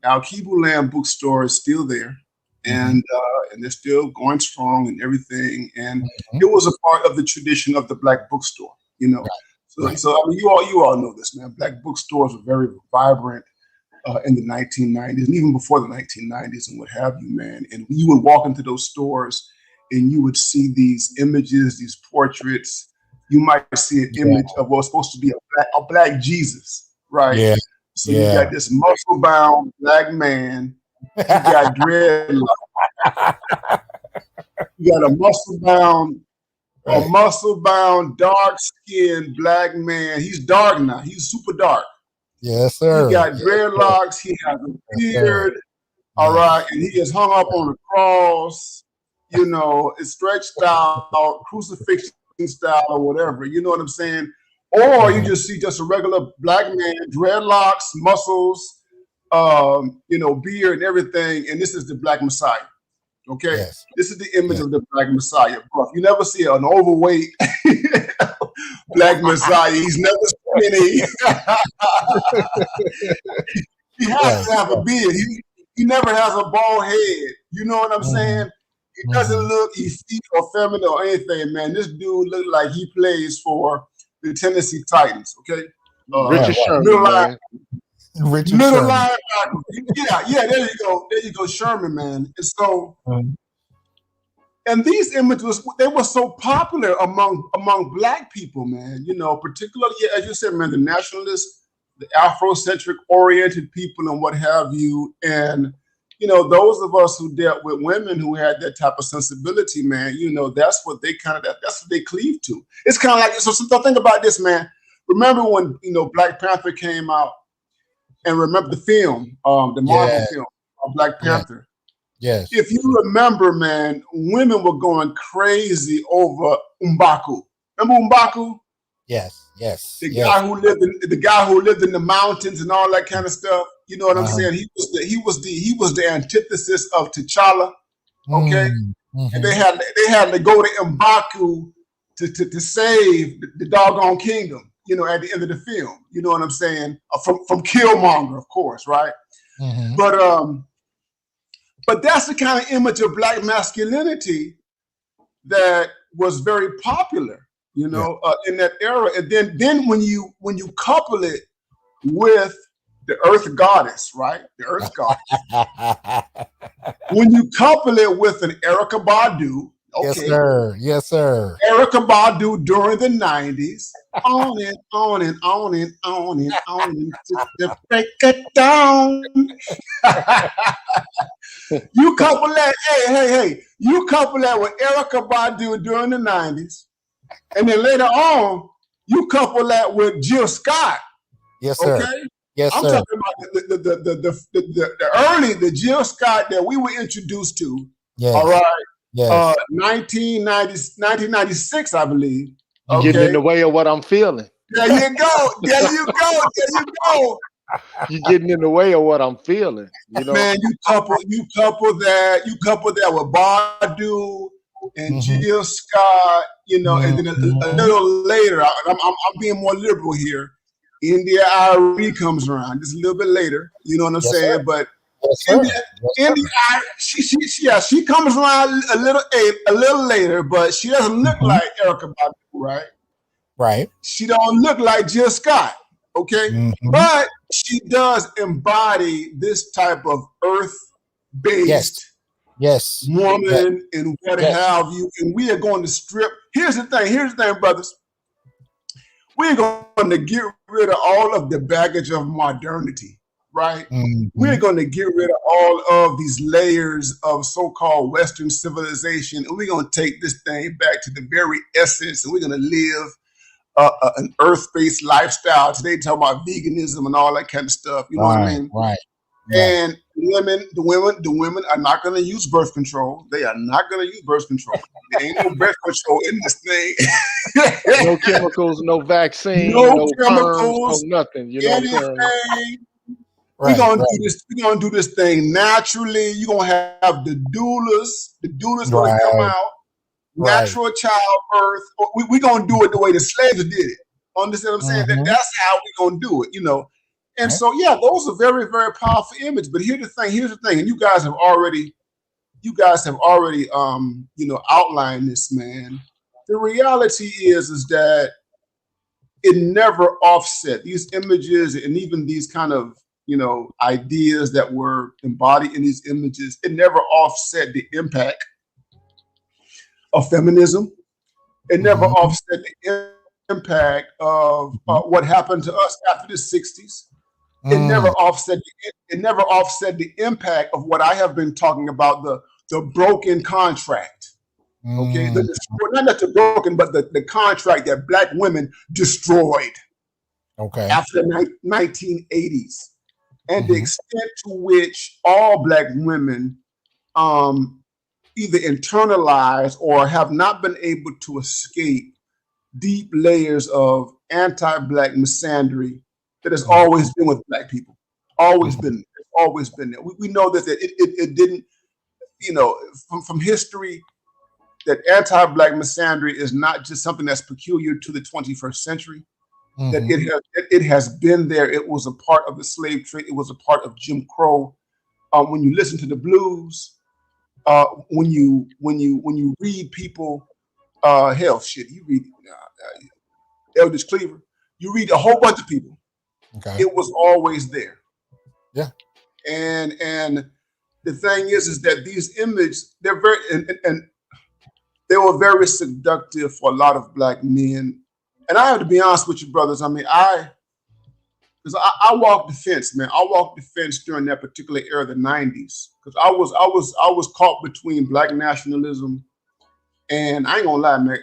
Alkibu Land Bookstore is still there. And they're still going strong and everything. And it was a part of the tradition of the Black bookstore, you know. Right. So I mean, you all know this, man. Black bookstores are very vibrant. in the 1990s and even before the 1990s and what have you, man. And you would walk into those stores and you would see these images, these portraits. You might see an image of what's supposed to be a black Jesus, right? Yeah. So you got this muscle-bound black man. You got dreadlocks. You got a muscle-bound, dark-skinned black man. He's dark now. He's super dark. Yes, sir. He got dreadlocks. He has a beard. All right, and he is hung up on a cross. You know, it's stretched out, crucifixion style or whatever. You know what I'm saying? Or you just see just a regular black man, dreadlocks, muscles, you know, beard and everything. And this is the Black Messiah. Okay, this is the image of the Black Messiah. Bro, you never see an overweight Black Messiah. He's never skinny. He has to have a beard. He never has a bald head. You know what I'm saying? He doesn't look effete or feminine or anything, man. This dude look like he plays for the Tennessee Titans. Okay, Richard Sherman, Richard Sherman. Yeah. There you go, Sherman, man. And so, and these images, they were so popular among black people, man. You know, particularly as you said, man, the nationalists, the Afrocentric oriented people, and what have you, and you know, those of us who dealt with women who had that type of sensibility, man, you know, that's what they cleave to. It's kind of like, so think about this, man. Remember when, you know, Black Panther came out, and remember the film, the Marvel film, Black Panther. Yes. If you remember, man, women were going crazy over M'Baku. Remember M'Baku? Yes. The guy who lived in the mountains and all that kind of stuff. You know what I'm saying? He was the antithesis of T'Challa. Okay, and they had to go to M'Baku to save the doggone kingdom. You know, at the end of the film. You know what I'm saying? From Killmonger, of course, right? But that's the kind of image of black masculinity that was very popular. You know, in that era, and then when you couple it with the Earth Goddess, right? The Earth Goddess. When you couple it with an Erykah Badu, okay, yes, sir. Erykah Badu during the 90s, on it, to break it down. You couple that, hey, you couple that with Erykah Badu during the 90s. And then later on, you couple that with Jill Scott. Yes, sir. Okay? Yes, I'm sir. talking about the Jill Scott that we were introduced to. Yes. All right. Yes. 1996, I believe. Okay? Getting in the way of what I'm feeling. There you go. You're getting in the way of what I'm feeling. You know, man. You couple that with Badu and Jill Scott, you know, and then a little later, I'm being more liberal here. India Ari comes around just a little bit later, you know what I'm saying? Sir. But India, she comes around a little later, but she doesn't look like Erykah Badu, right? Right. She don't look like Jill Scott, okay? But she does embody this type of earth-based. Yes. Woman and what have you, and we are going to strip. Here's the thing, brothers. We're going to get rid of all of the baggage of modernity, right? We're going to get rid of all of these layers of so-called Western civilization, and we're going to take this thing back to the very essence, and we're going to live an earth-based lifestyle. Today, talking about veganism and all that kind of stuff. You know what I mean? Right. And the women are not going to use birth control. They are not going to use birth control. There ain't no birth control in this thing. No chemicals, no vaccine, no chemicals, no nothing. You know what I'm saying? We're gonna do this. We're gonna do this thing naturally. You're gonna have the doulas. The doulas gonna come out. Natural childbirth. We're gonna do it the way the slaves did it. Understand what I'm saying? That's how we're gonna do it. You know. And so, yeah, those are very, very powerful images. But here's the thing, and you guys have already, you know, outlined this, man. The reality is that it never offset these images and even these kind of ideas that were embodied in these images. It never offset the impact of feminism. It never offset the impact of what happened to us after the 60s. It never offset. It never offset the impact of what I have been talking about, the broken contract. Okay, not the broken, but the contract that Black women destroyed. Okay. After the 1980s, and the extent to which all Black women either internalize or have not been able to escape deep layers of anti-Black misandry that has always been with Black people. Always been there. Always been there. We know that it didn't, from history, that anti-Black misandry is not just something that's peculiar to the 21st century. That it has been there. It was a part of the slave trade. It was a part of Jim Crow. When you listen to the blues, when you read people, you read Eldridge Cleaver, you read a whole bunch of people. Okay. It was always there. Yeah. And the thing is that these images, they're very and they were very seductive for a lot of Black men. And I have to be honest with you, brothers. I mean, I walked the fence, man. I walked the fence during that particular era of the 90s, because I was caught between Black nationalism and, I ain't gonna lie, man,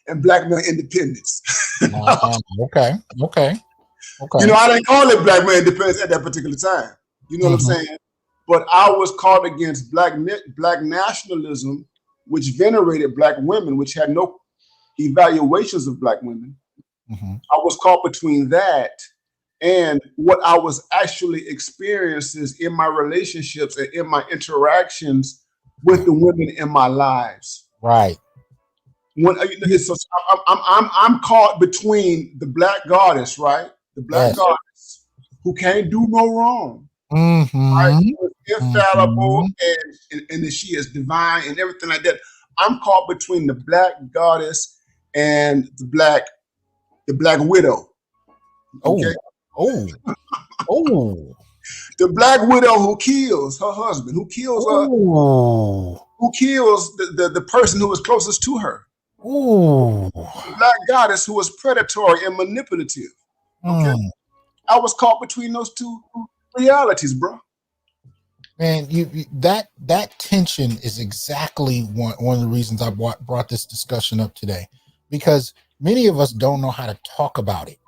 and Black male independence. Okay. I didn't call it Black male independence at that particular time. You know what I'm saying? But I was caught against Black nationalism, which venerated Black women, which had no evaluations of Black women. I was caught between that and what I was actually experiencing in my relationships and in my interactions with the women in my lives. Right. So I'm caught between the Black goddess, right? The Black goddess who can't do no wrong. Right? She is infallible and that she is divine and everything like that. I'm caught between the Black goddess and the Black widow. Okay? The Black widow who kills her husband, who kills her, who kills the person who is closest to her. The Black goddess who is predatory and manipulative. Okay? I was caught between those two realities, bro. Man, that tension is exactly one of the reasons I brought this discussion up today, because many of us don't know how to talk about it.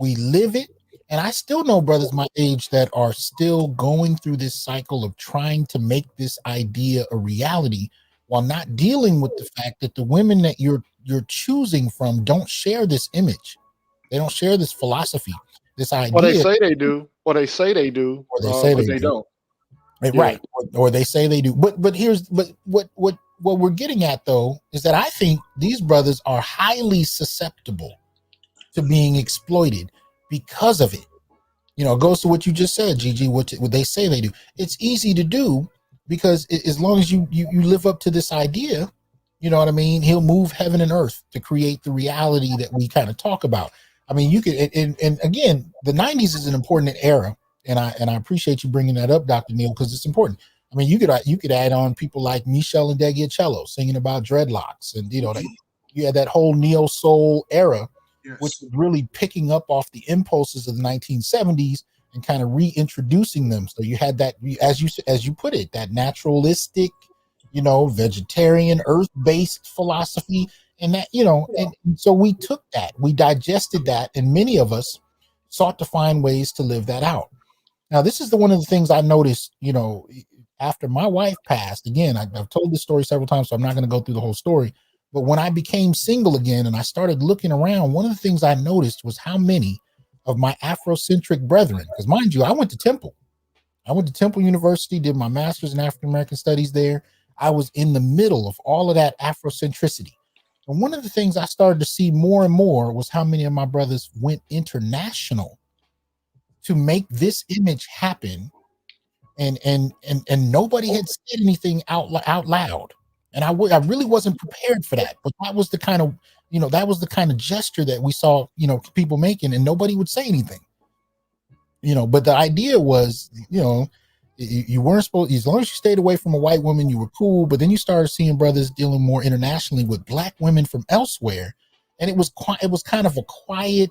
We live it, and I still know brothers my age that are still going through this cycle of trying to make this idea a reality while not dealing with the fact that the women that you're choosing from don't share this image. They don't share this philosophy, this idea. Well, they say they do. Or they say they do. Or they say they don't. Right. Or they say they do. But what we're getting at, though, is that I think these brothers are highly susceptible to being exploited because of it. It goes to what you just said, Gigi, what they say they do. It's easy to do because as long as you live up to this idea, you know what I mean? He'll move heaven and earth to create the reality that we kind of talk about. I mean, you could, and again, the 90s is an important era. And I appreciate you bringing that up, Dr. Neil, because it's important. I mean, you could add on people like Michelle and Degiacello singing about dreadlocks, and you had that whole neo soul era, which was really picking up off the impulses of the 1970s and kind of reintroducing them. So you had that, as you put it, that naturalistic, vegetarian, earth-based philosophy, and that and so we took that, we digested that, and many of us sought to find ways to live that out. Now, this is one of the things I noticed, after my wife passed. Again, I've told this story several times, so I'm not going to go through the whole story. But when I became single again and I started looking around, one of the things I noticed was how many of my Afrocentric brethren, because mind you, I went to Temple. I went to Temple University, did my master's in African American studies there. I was in the middle of all of that Afrocentricity. And one of the things I started to see more and more was how many of my brothers went international to make this image happen, and nobody had said anything out loud, and I really wasn't prepared for that. But that was the kind of gesture that we saw people making, and nobody would say anything. You know, but the idea was, you know, you weren't supposed, as long as you stayed away from a white woman, you were cool. But then you started seeing brothers dealing more internationally with black women from elsewhere, and it was kind of a quiet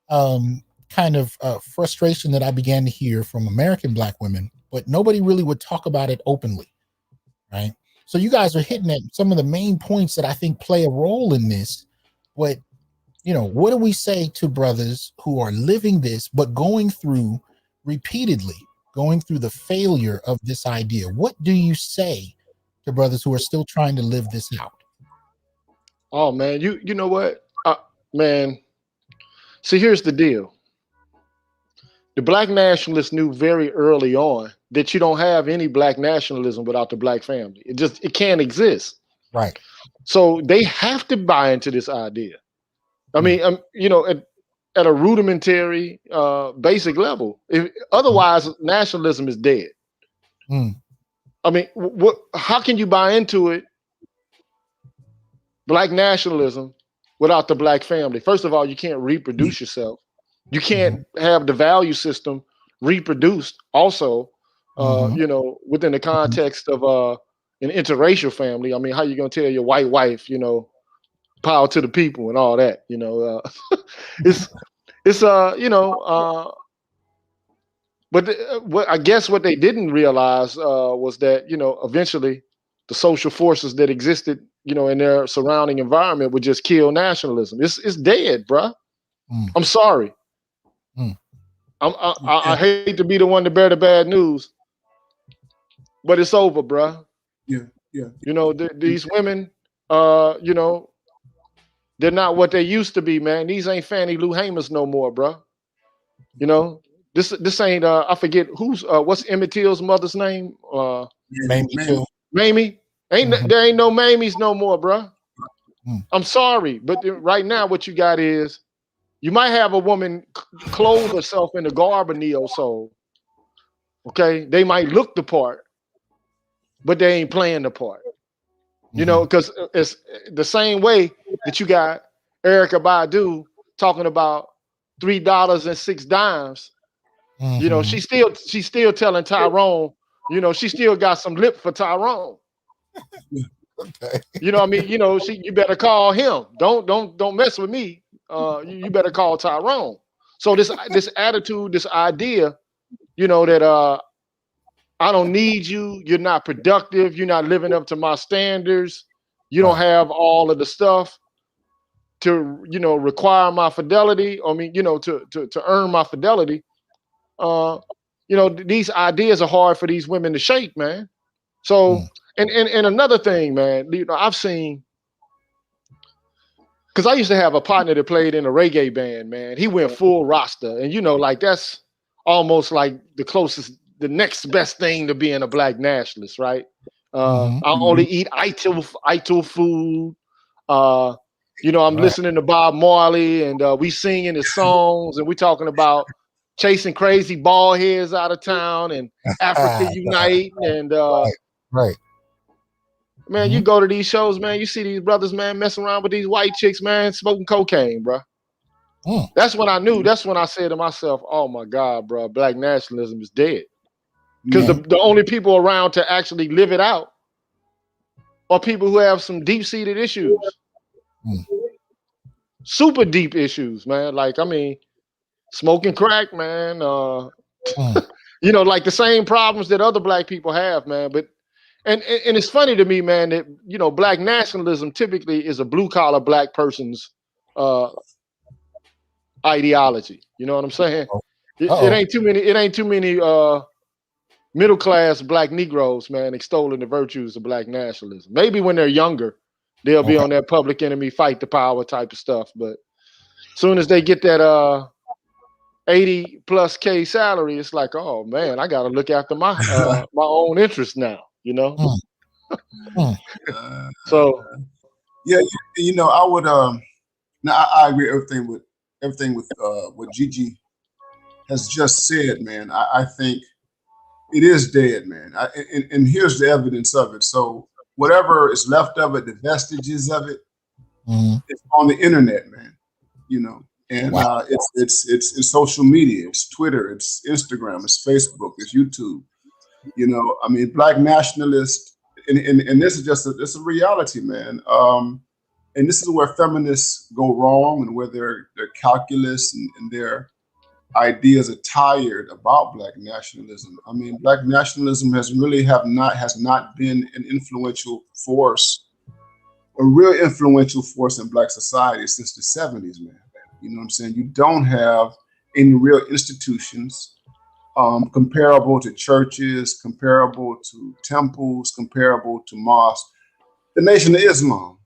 kind of frustration that I began to hear from American black women, but nobody really would talk about it openly, right? So you guys are hitting at some of the main points that I think play a role in this. But, you know, what do we say to brothers who are living this, but going through the failure of this idea? What do you say to brothers who are still trying to live this out? Oh man, you know what, man. See, here's the deal. The black nationalists knew very early on that you don't have any black nationalism without the black family. It can't exist. Right. So they have to buy into this idea. I mean, you know, at a rudimentary, basic level. Otherwise, nationalism is dead. I mean, how can you buy into it, black nationalism, without the black family? First of all, you can't reproduce yourself. You can't have the value system reproduced also, you know, within the context of an interracial family. I mean, how you going to tell your white wife, you know, power to the people and all that, you know? It's you know, but what I guess what they didn't realize was that, you know, eventually the social forces that existed, you know, in their surrounding environment would just kill nationalism. It's dead, bruh. I'm sorry. I hate to be the one to bear the bad news, but it's over, bruh. Yeah. You know, these women, you know, they're not what they used to be, man. These ain't Fannie Lou Hamers no more, bruh. You know, this ain't I forget what's Emmett Till's mother's name? Mamie. There ain't no Mamies no more, bruh. I'm sorry, but right now what you got is, you might have a woman clothe herself in the garb of neo-soul. Okay, they might look the part, but they ain't playing the part. You know, because it's the same way that you got Erykah Badu talking about $3.06. You know, she's still telling Tyrone, you know, she still got some lip for Tyrone. Okay. You know what I mean? You know, you better call him. Don't mess with me. You better call Tyrone. So this attitude, this idea, you know, that I don't need you. You're not productive. You're not living up to my standards. You don't have all of the stuff to, you know, require my fidelity. I mean, you know, to earn my fidelity. You know, these ideas are hard for these women to shake, man. So, and another thing, man, you know, I've seen, because I used to have a partner that played in a reggae band, man. He went full roster, and you know, like that's almost like the next best thing to being a black nationalist, right? I only eat Ital food. You know, I'm listening to Bob Marley, and we singing his songs, and we talking about chasing crazy bald heads out of town and Africa Unite, and right. Man, you go to these shows, man, you see these brothers, man, messing around with these white chicks, man, smoking cocaine, bro. That's when I knew. That's when I said to myself, oh my God, bro, black nationalism is dead. Because the only people around to actually live it out are people who have some deep-seated issues. Super deep issues, man. Like, I mean, smoking crack, man. You know, like the same problems that other black people have, man. But and it's funny to me, man, that, you know, black nationalism typically is a blue-collar black person's ideology. You know what I'm saying? It ain't too many middle-class black Negroes, man, extolling the virtues of black nationalism. Maybe when they're younger, they'll be on that Public Enemy, Fight the Power type of stuff. But as soon as they get that 80+ K salary, it's like, oh man, I got to look after my my own interests now, you know? So yeah, you know, I would now I agree everything with what Gigi has just said, man. I think it is dead, man. And here's the evidence of it. So whatever is left of it, the vestiges of it, it's on the internet, man. You know, And Wow. it's social media, it's Twitter, it's Instagram, it's Facebook, it's YouTube. You know, I mean, black nationalists, and this is just it's a reality, man. And this is where feminists go wrong, and where their calculus and their ideas are tired about black nationalism. I mean, black nationalism has not been an influential force, a real influential force in black society since the 70s, man. You know what I'm saying? You don't have any real institutions comparable to churches, comparable to temples, comparable to mosques. The Nation of Islam.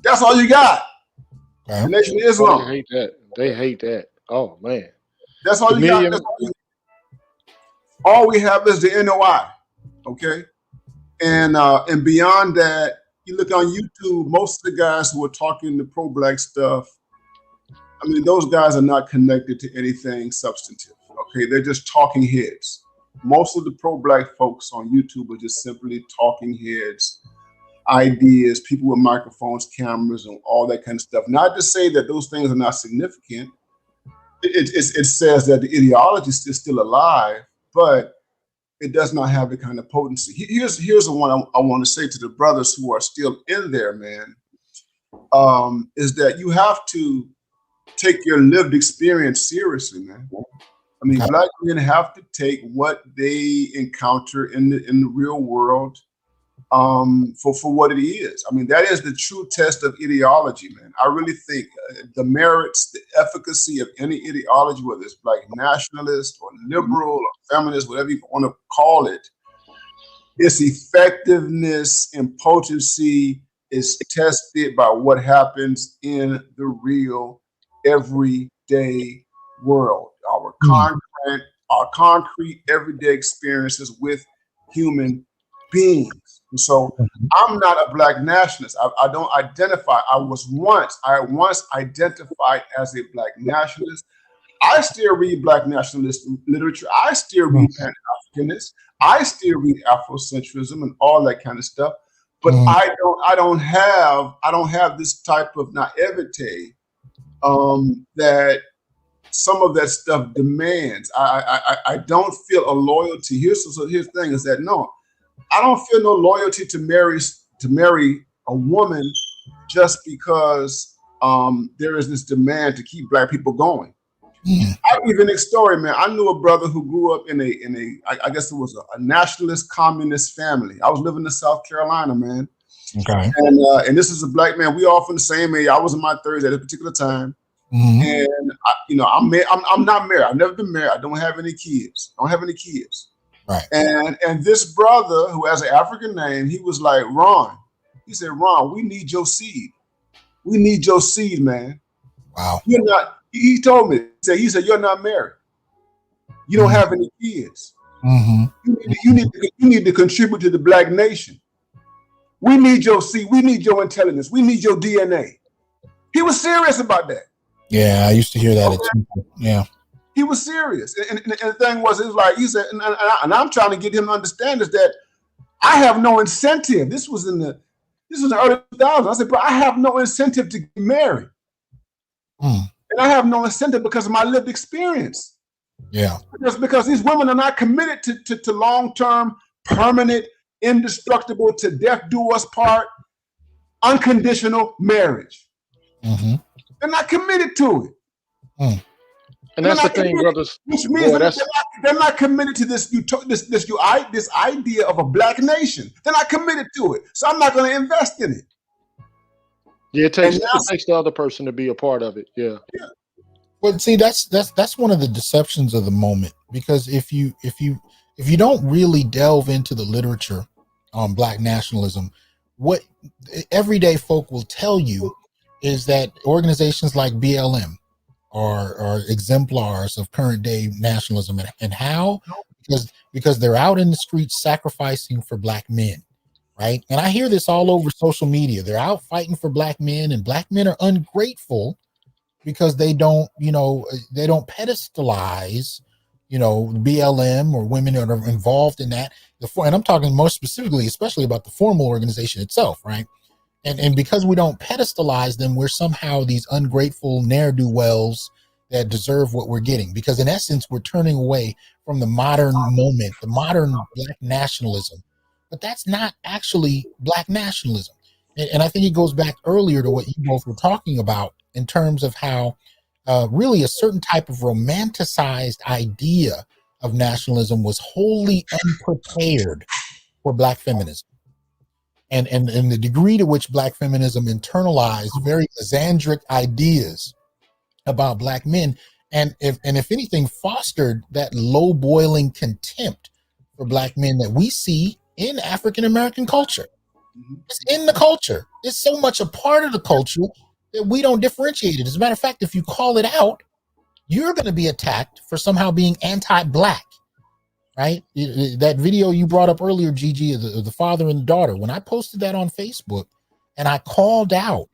That's all you got. The Nation of Islam. They hate that. They hate that. Oh man. That's all you got. All we have is the NOI. Okay. And beyond that, you look on YouTube, most of the guys who are talking the pro-black stuff, I mean, those guys are not connected to anything substantive. Okay, they're just talking heads. Most of the pro-black folks on YouTube are just simply talking heads, ideas, people with microphones, cameras, and all that kind of stuff. Not to say that those things are not significant. It says that the ideology is still alive, but it does not have the kind of potency. Here's the one I want to say to the brothers who are still in there, man, is that you have to take your lived experience seriously, man. I mean, black men have to take what they encounter in the real world for what it is. I mean, that is the true test of ideology, man. I really think the merits, the efficacy of any ideology, whether it's black nationalist or liberal or feminist, whatever you want to call it, its effectiveness and potency is tested by what happens in the real everyday world, our concrete everyday experiences with human beings. And so I'm not a black nationalist. I don't identify. I once identified as a black nationalist. I still read black nationalist literature. I still read Pan-Africanist. I still read Afrocentrism and all that kind of stuff. But I don't have this type of naivete that some of that stuff demands. I don't feel a loyalty. Here's the thing is that no, I don't feel no loyalty to marry a woman just because there is this demand to keep black people going. I'll give you an story, man. I knew a brother who grew up in I guess it was a nationalist communist family. I was living in South Carolina, man. Okay. And this is a black man. We all from the same age. I was in my 30s at a particular time. And I'm not married. I've never been married. I don't have any kids. Right. And this brother who has an African name, he was like, Ron. He said, Ron, we need your seed. We need your seed, man. Wow. You're not. He told me. He said, you're not married. You don't have any kids. You need to contribute to the black nation. We need your seed. We need your intelligence. We need your DNA. He was serious about that. Yeah, I used to hear that. Yeah. He was serious. And the thing was, it was like, he said, and I'm trying to get him to understand is that I have no incentive. This was in the early 2000s. I said, bro, I have no incentive to get married. And I have no incentive because of my lived experience. Yeah. Because these women are not committed to long-term, permanent, indestructible, to death do us part, unconditional marriage. They're not committed to it. And that's the thing, brothers. Which means they're not committed to this idea of a black nation. They're not committed to it. So I'm not going to invest in it. Yeah, it takes the other person to be a part of it. Yeah. Well, see, that's one of the deceptions of the moment, because if you don't really delve into the literature on black nationalism, what everyday folk will tell you is that organizations like BLM are exemplars of current day nationalism, and how? Because they're out in the streets sacrificing for black men. Right. And I hear this all over social media. They're out fighting for black men, and black men are ungrateful because they don't pedestalize, BLM or women that are involved in that. And I'm talking more specifically, especially about the formal organization itself. Right. And because we don't pedestalize them, we're somehow these ungrateful ne'er-do-wells that deserve what we're getting. Because in essence, we're turning away from the modern moment, the modern Black nationalism. But that's not actually Black nationalism. And I think it goes back earlier to what you both were talking about in terms of how really a certain type of romanticized idea of nationalism was wholly unprepared for Black feminism. And the degree to which Black feminism internalized very misandric ideas about Black men, and if anything, fostered that low boiling contempt for Black men that we see in African American culture. It's in the culture. It's so much a part of the culture that we don't differentiate it. As a matter of fact, if you call it out, you're going to be attacked for somehow being anti-Black. Right? That video you brought up earlier, Gigi, of the father and the daughter, when I posted that on Facebook and I called out,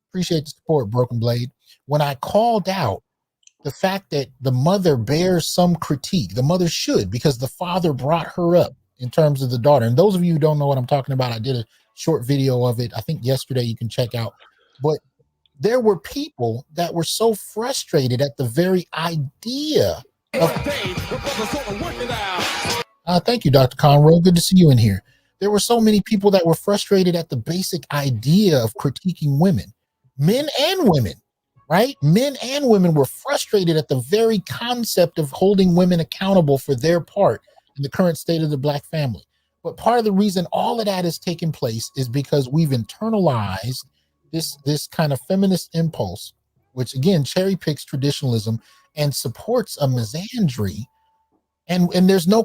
appreciate the support, Broken Blade. When I called out the fact that the mother bears some critique, the mother should, because the father brought her up in terms of the daughter. And those of you who don't know what I'm talking about, I did a short video of it, I think yesterday, you can check out. But there were people that were so frustrated at the very idea. Thank you, Dr. Conroe. Good to see you in here. There were so many people that were frustrated at the basic idea of critiquing women, men and women, right? Men and women were frustrated at the very concept of holding women accountable for their part in the current state of the Black family. But part of the reason all of that is taking place is because we've internalized this kind of feminist impulse, which again cherry picks traditionalism and supports a misandry, and there's no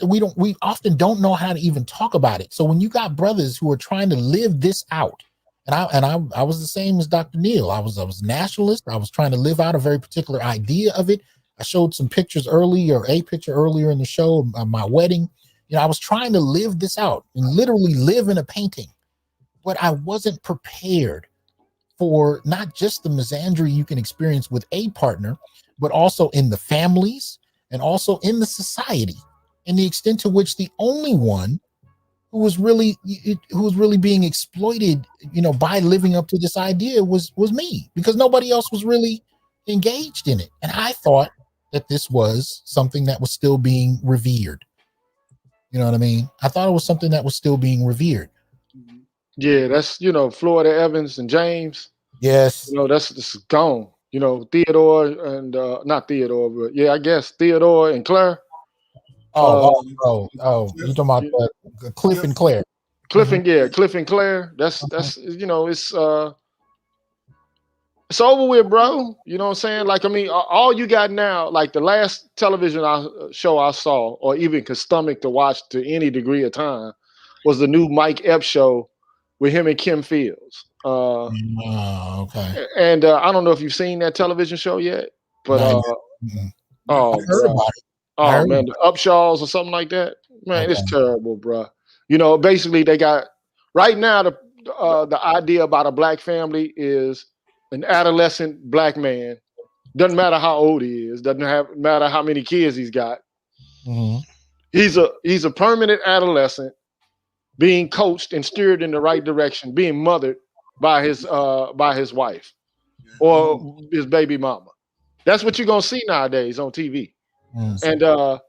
we often don't know how to even talk about it. So when you got brothers who are trying to live this out, and I was the same as Dr. Neal. I was nationalist. I was trying to live out a very particular idea of it. I showed some pictures earlier, a picture earlier in the show of my wedding. You know, I was trying to live this out and literally live in a painting, but I wasn't prepared for not just the misandry you can experience with a partner, but also in the families and also in the society, and the extent to which the only one who was really being exploited, you know, by living up to this idea was me, because nobody else was really engaged in it. And I thought that this was something that was still being revered. You know what I mean? I thought it was something that was still being revered. Yeah, that's, you know, Florida Evans and James. Yes. You know, that's gone. You know, Theodore and not Theodore, but yeah, I guess Theodore and Claire. You talking about Cliff and Claire? Cliff and Cliff and Claire. That's you know, it's over with, bro. You know what I'm saying? Like, I mean, all you got now, like the last television show I saw, or even could stomach to watch to any degree of time, was the new Mike Epps show with him and Kim Fields. Okay. And I don't know if you've seen that television show yet, but I heard about it. Oh man, the Upshaws or something like that. Man, okay. It's terrible, bro. You know, basically they got right now the idea about a Black family is an adolescent Black man. Doesn't matter how old he is. Doesn't matter how many kids he's got. Mm-hmm. He's a permanent adolescent being coached and steered in the right direction, being mothered by his wife or his baby mama. That's what you're gonna see nowadays on TV. Mm-hmm. And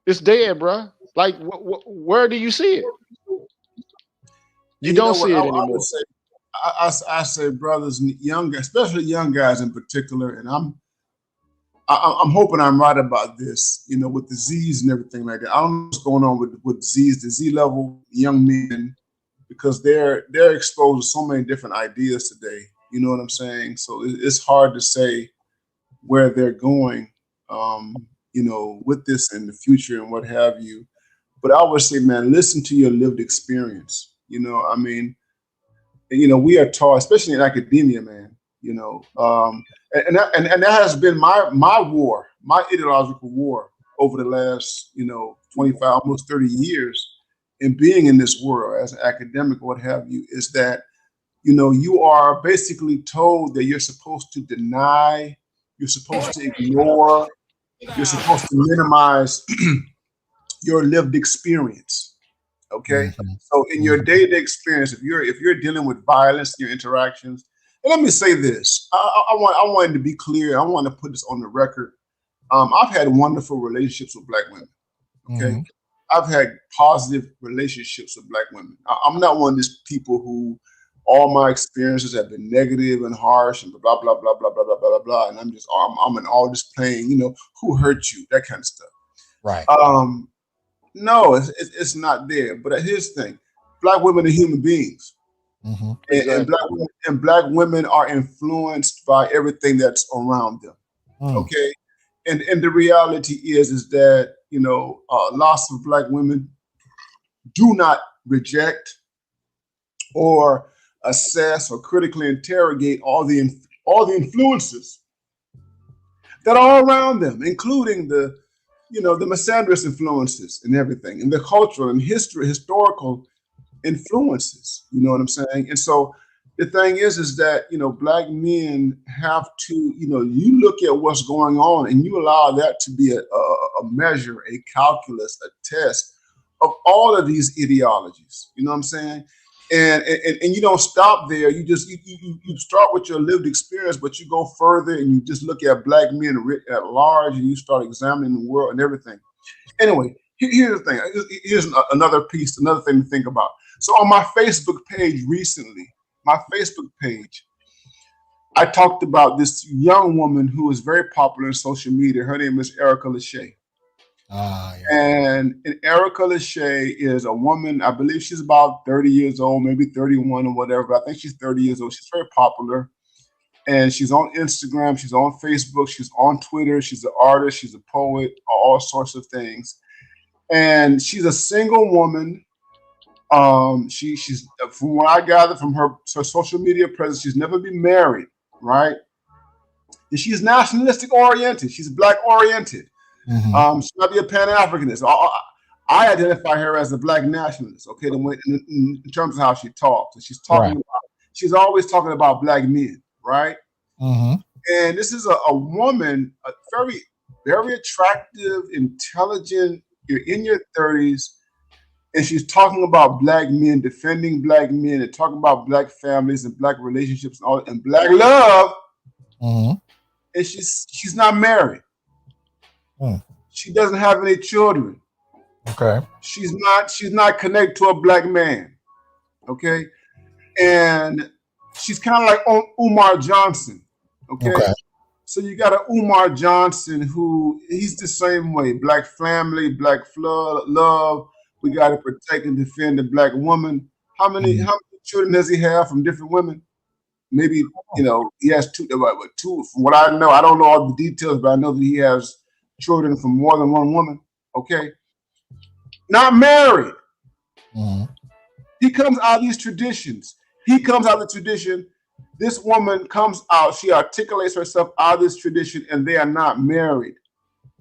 it's dead, bro. Like, where do you see it? You don't see it anymore. I say, brothers, especially young guys in particular, and I'm hoping I'm right about this. You know, with disease and everything like that. I don't know what's going on with disease, the Z level young men, because they're exposed to so many different ideas today. You know what I'm saying? So it's hard to say where they're going, you know, with this in the future and what have you. But I would say, man, listen to your lived experience. You know, I mean, you know, we are taught, especially in academia, man. You know, and that has been my war, my ideological war over the last, you know, 25, almost 30 years in being in this world as an academic, what have you, is that, you know, you are basically told that you're supposed to deny, you're supposed to ignore, you're supposed to minimize your lived experience. Okay, so in your day-to-day experience, if you're dealing with violence in your interactions, and let me say this, I wanted to be clear. I want to put this on the record. I've had wonderful relationships with Black women. Okay, I've had positive relationships with Black women. I'm not one of these people who all my experiences have been negative and harsh and blah blah blah blah blah blah blah blah. And I'm in all this pain. Who hurt you? That kind of stuff. Right. No, it's not there. But here's the thing: Black women are human beings, and Black women are influenced by everything that's around them. Okay, and the reality is that lots of Black women do not reject or assess or critically interrogate all the influences that are around them, including the misandrous influences and everything, and the cultural and historical influences. You know what I'm saying? And so the thing is that Black men have to, you look at what's going on and you allow that to be a measure, a calculus, a test of all of these ideologies. You know what I'm saying? And you don't stop there. You start with your lived experience, but you go further and you just look at Black men at large, and you start examining the world and everything. Anyway, here's the thing. Here's another thing to think about. So on my Facebook page recently, I talked about this young woman who is very popular in social media. Her name is Erica Lachey. And Erica Lachey is a woman, I believe she's about 30 years old, maybe 31 or whatever, but I think she's 30 years old. She's very popular. And she's on Instagram, she's on Facebook, she's on Twitter, she's an artist, she's a poet, all sorts of things. And she's a single woman. She's from what I gather from her social media presence, she's never been married, right? And she's nationalistic oriented, she's Black oriented. She might be a Pan-Africanist. I identify her as a Black nationalist, okay, in terms of how she talks. And she's always talking about Black men, right? And this is a woman, a very, very attractive, intelligent, you're in your 30s, and she's talking about Black men, defending Black men, and talking about Black families and Black relationships and all, and Black love. And she's not married. She doesn't have any children. Okay. She's not connected to a Black man. Okay. And she's kind of like Umar Johnson. Okay. So you got a Umar Johnson who he's the same way. Black family, Black love. We got to protect and defend the Black woman. How many children does he have from different women? Maybe he has two. From what I know, I don't know all the details, but I know that he has children from more than one woman. Okay, not married. He comes out of these traditions. He comes out of the tradition. This woman comes out. She articulates herself out of this tradition, and they are not married.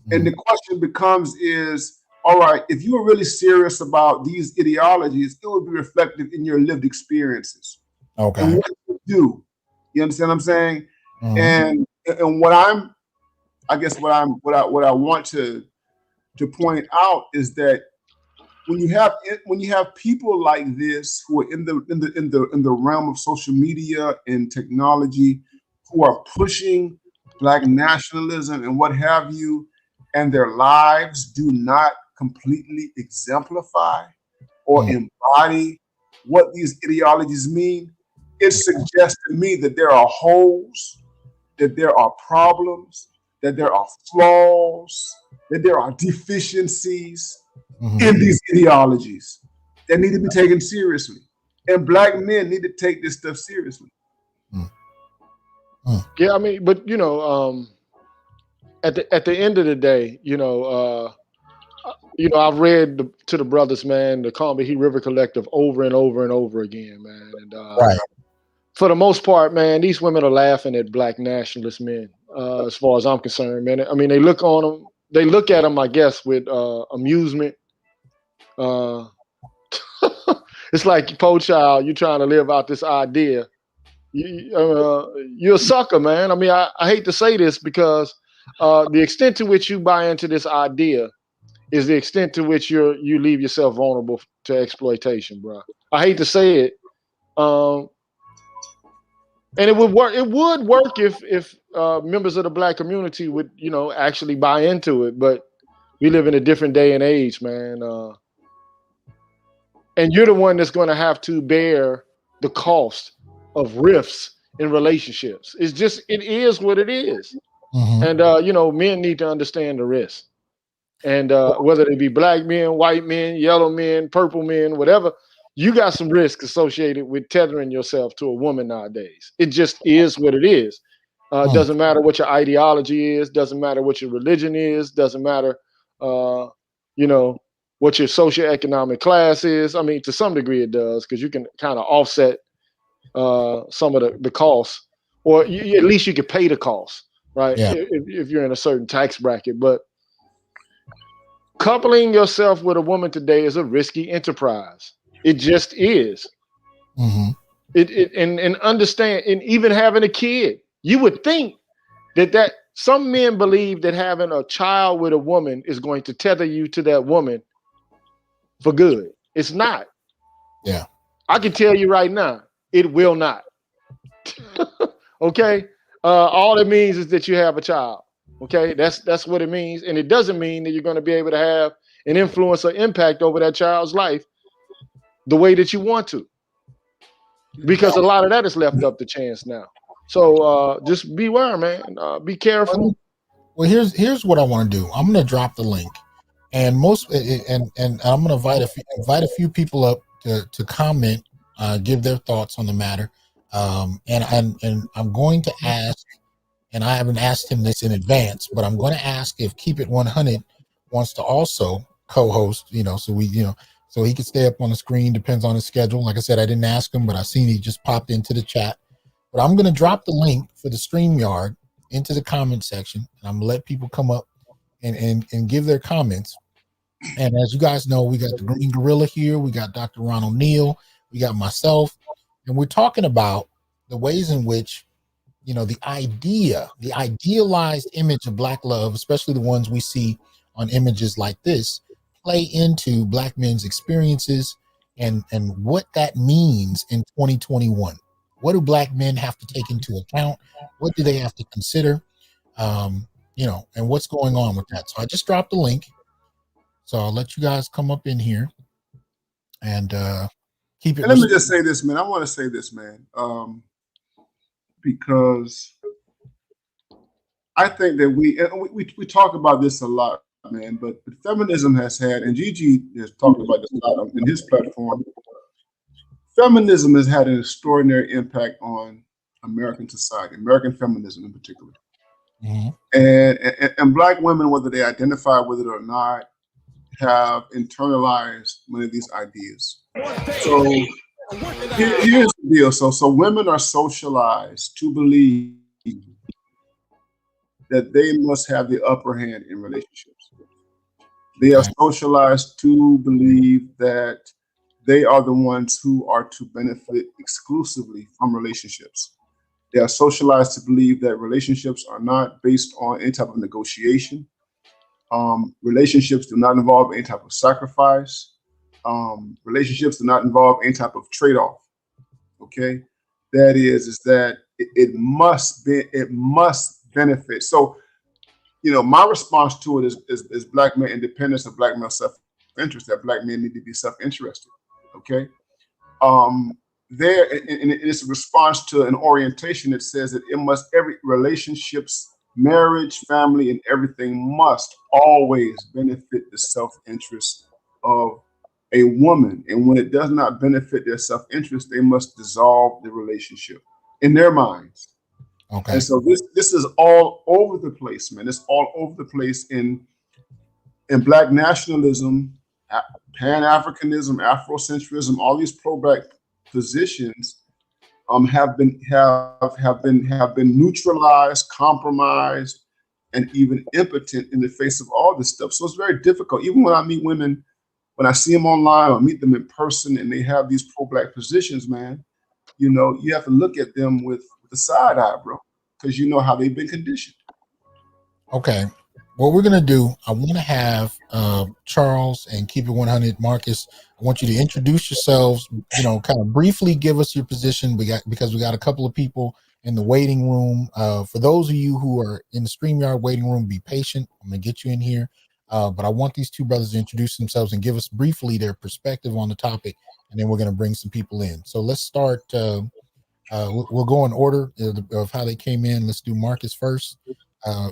And the question becomes is, all right, if you were really serious about these ideologies, it would be reflected in your lived experiences. Okay. And what you do. You understand what I'm saying? And what I want to point out is that when you have people like this who are in the realm of social media and technology, who are pushing Black nationalism and what have you, and their lives do not completely exemplify or embody what these ideologies mean, it suggests to me that there are holes, that there are problems, that there are flaws, that there are deficiencies in these ideologies that need to be taken seriously. And Black men need to take this stuff seriously. Yeah, I mean, but at the end of the day, I've read to the brothers, man, the Combahee River Collective over and over and over again, man. And for the most part, man, these women are laughing at Black nationalist men, as far as I'm concerned, man. I mean, they look at them, I guess, with amusement. It's like, po child, you're trying to live out this idea. You're a sucker, man. I mean, I hate to say this because the extent to which you buy into this idea is the extent to which you leave yourself vulnerable to exploitation, bro. I hate to say it, and it would work. It would work if members of the Black community would, actually buy into it. But we live in a different day and age, man. And you're the one that's going to have to bear the cost of rifts in relationships. It is what it is. Mm-hmm. And men need to understand the risk. And whether they be Black men, white men, yellow men, purple men, whatever, you got some risk associated with tethering yourself to a woman nowadays. It just is what it is. Doesn't matter what your ideology is, doesn't matter what your religion is, doesn't matter, what your socioeconomic class is. I mean, to some degree it does, because you can kind of offset some of the costs, or at least you can pay the costs, right? Yeah. If you're in a certain tax bracket. But coupling yourself with a woman today is a risky enterprise. It just is. Mm-hmm. And understand, and even having a kid, you would think that some men believe that having a child with a woman is going to tether you to that woman for good. It's not. Yeah. I can tell you right now, it will not. Okay? All it means is that you have a child. Okay? That's what it means. And it doesn't mean that you're going to be able to have an influence or impact over that child's life the way that you want to. Because a lot of that is left up to chance now. So just beware, man. Be careful. Well, here's what I want to do. I'm going to drop the link, and I'm going to invite a few people up to comment, give their thoughts on the matter, and I'm going to ask, and I haven't asked him this in advance, but I'm going to ask if Keep It 100 wants to also co-host. So he could stay up on the screen. Depends on his schedule. Like I said, I didn't ask him, but I seen he just popped into the chat. But I'm going to drop the link for the StreamYard into the comment section, and I'm going to let people come up and give their comments. And as you guys know, we got the Green Gorilla here. We got Dr. Ronald Neal. We got myself. And we're talking about the ways in which, the idealized image of Black love, especially the ones we see on images like this, play into Black men's experiences and what that means in 2021. What do Black men have to take into account? What do they have to consider? And what's going on with that? So I just dropped the link. So I'll let you guys come up in here and keep it. And let me just say this, man. I want to say this, man, because I think that we talk about this a lot, man, but feminism has had, and Gigi has talked about this a lot in his platform. Feminism has had an extraordinary impact on American society, American feminism in particular. Mm-hmm. And Black women, whether they identify with it or not, have internalized many of these ideas. So here's the deal. So women are socialized to believe that they must have the upper hand in relationships. They are socialized to believe that they are the ones who are to benefit exclusively from relationships. They are socialized to believe that relationships are not based on any type of negotiation. Relationships do not involve any type of sacrifice. Relationships do not involve any type of trade-off. Okay, that is that it must benefit. So, my response to it is Black male independence and Black male self-interest. That Black men need to be self-interested. Okay, it's a response to an orientation that says that every relationships, marriage, family, and everything must always benefit the self-interest of a woman. And when it does not benefit their self-interest, they must dissolve the relationship in their minds. Okay. And so this is all over the place, man. It's all over the place in Black nationalism, Pan-Africanism, Afrocentrism. All these pro-Black positions have been neutralized, compromised, and even impotent in the face of all this stuff. So it's very difficult. Even when I meet women, when I see them online or meet them in person, and they have these pro-Black positions, man, you have to look at them with the side eye, bro, because you know how they've been conditioned. Okay. what we're gonna do, I want to have Charles and Keep It 100 Marcus. I want you to introduce yourselves. You know, kind of briefly give us your position. Because we got a couple of people in the waiting room. For those of you who are in the StreamYard waiting room, be patient. I'm gonna get you in here. But I want these two brothers to introduce themselves and give us briefly their perspective on the topic, and then we're gonna bring some people in. So let's start. We'll go in order of how they came in. Let's do Marcus first.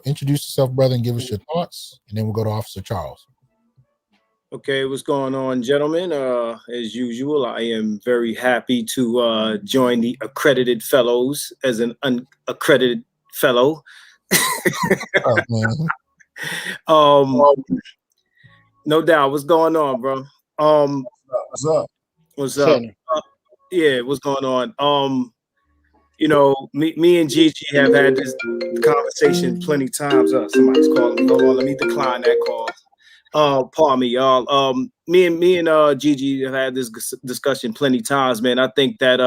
Introduce yourself, brother, and give us your thoughts, and then we'll go to Officer Charles. Okay, what's going on, gentlemen? As usual, I am very happy to join the accredited fellows as an unaccredited fellow. No doubt. What's going on, bro? What's up? What's up? Yeah, what's going on? You know, me and Gigi have had this conversation plenty times. Somebody's calling me. Hold on, let me decline that call. Pardon me, y'all. Me and Gigi have had this discussion plenty times, man. I think that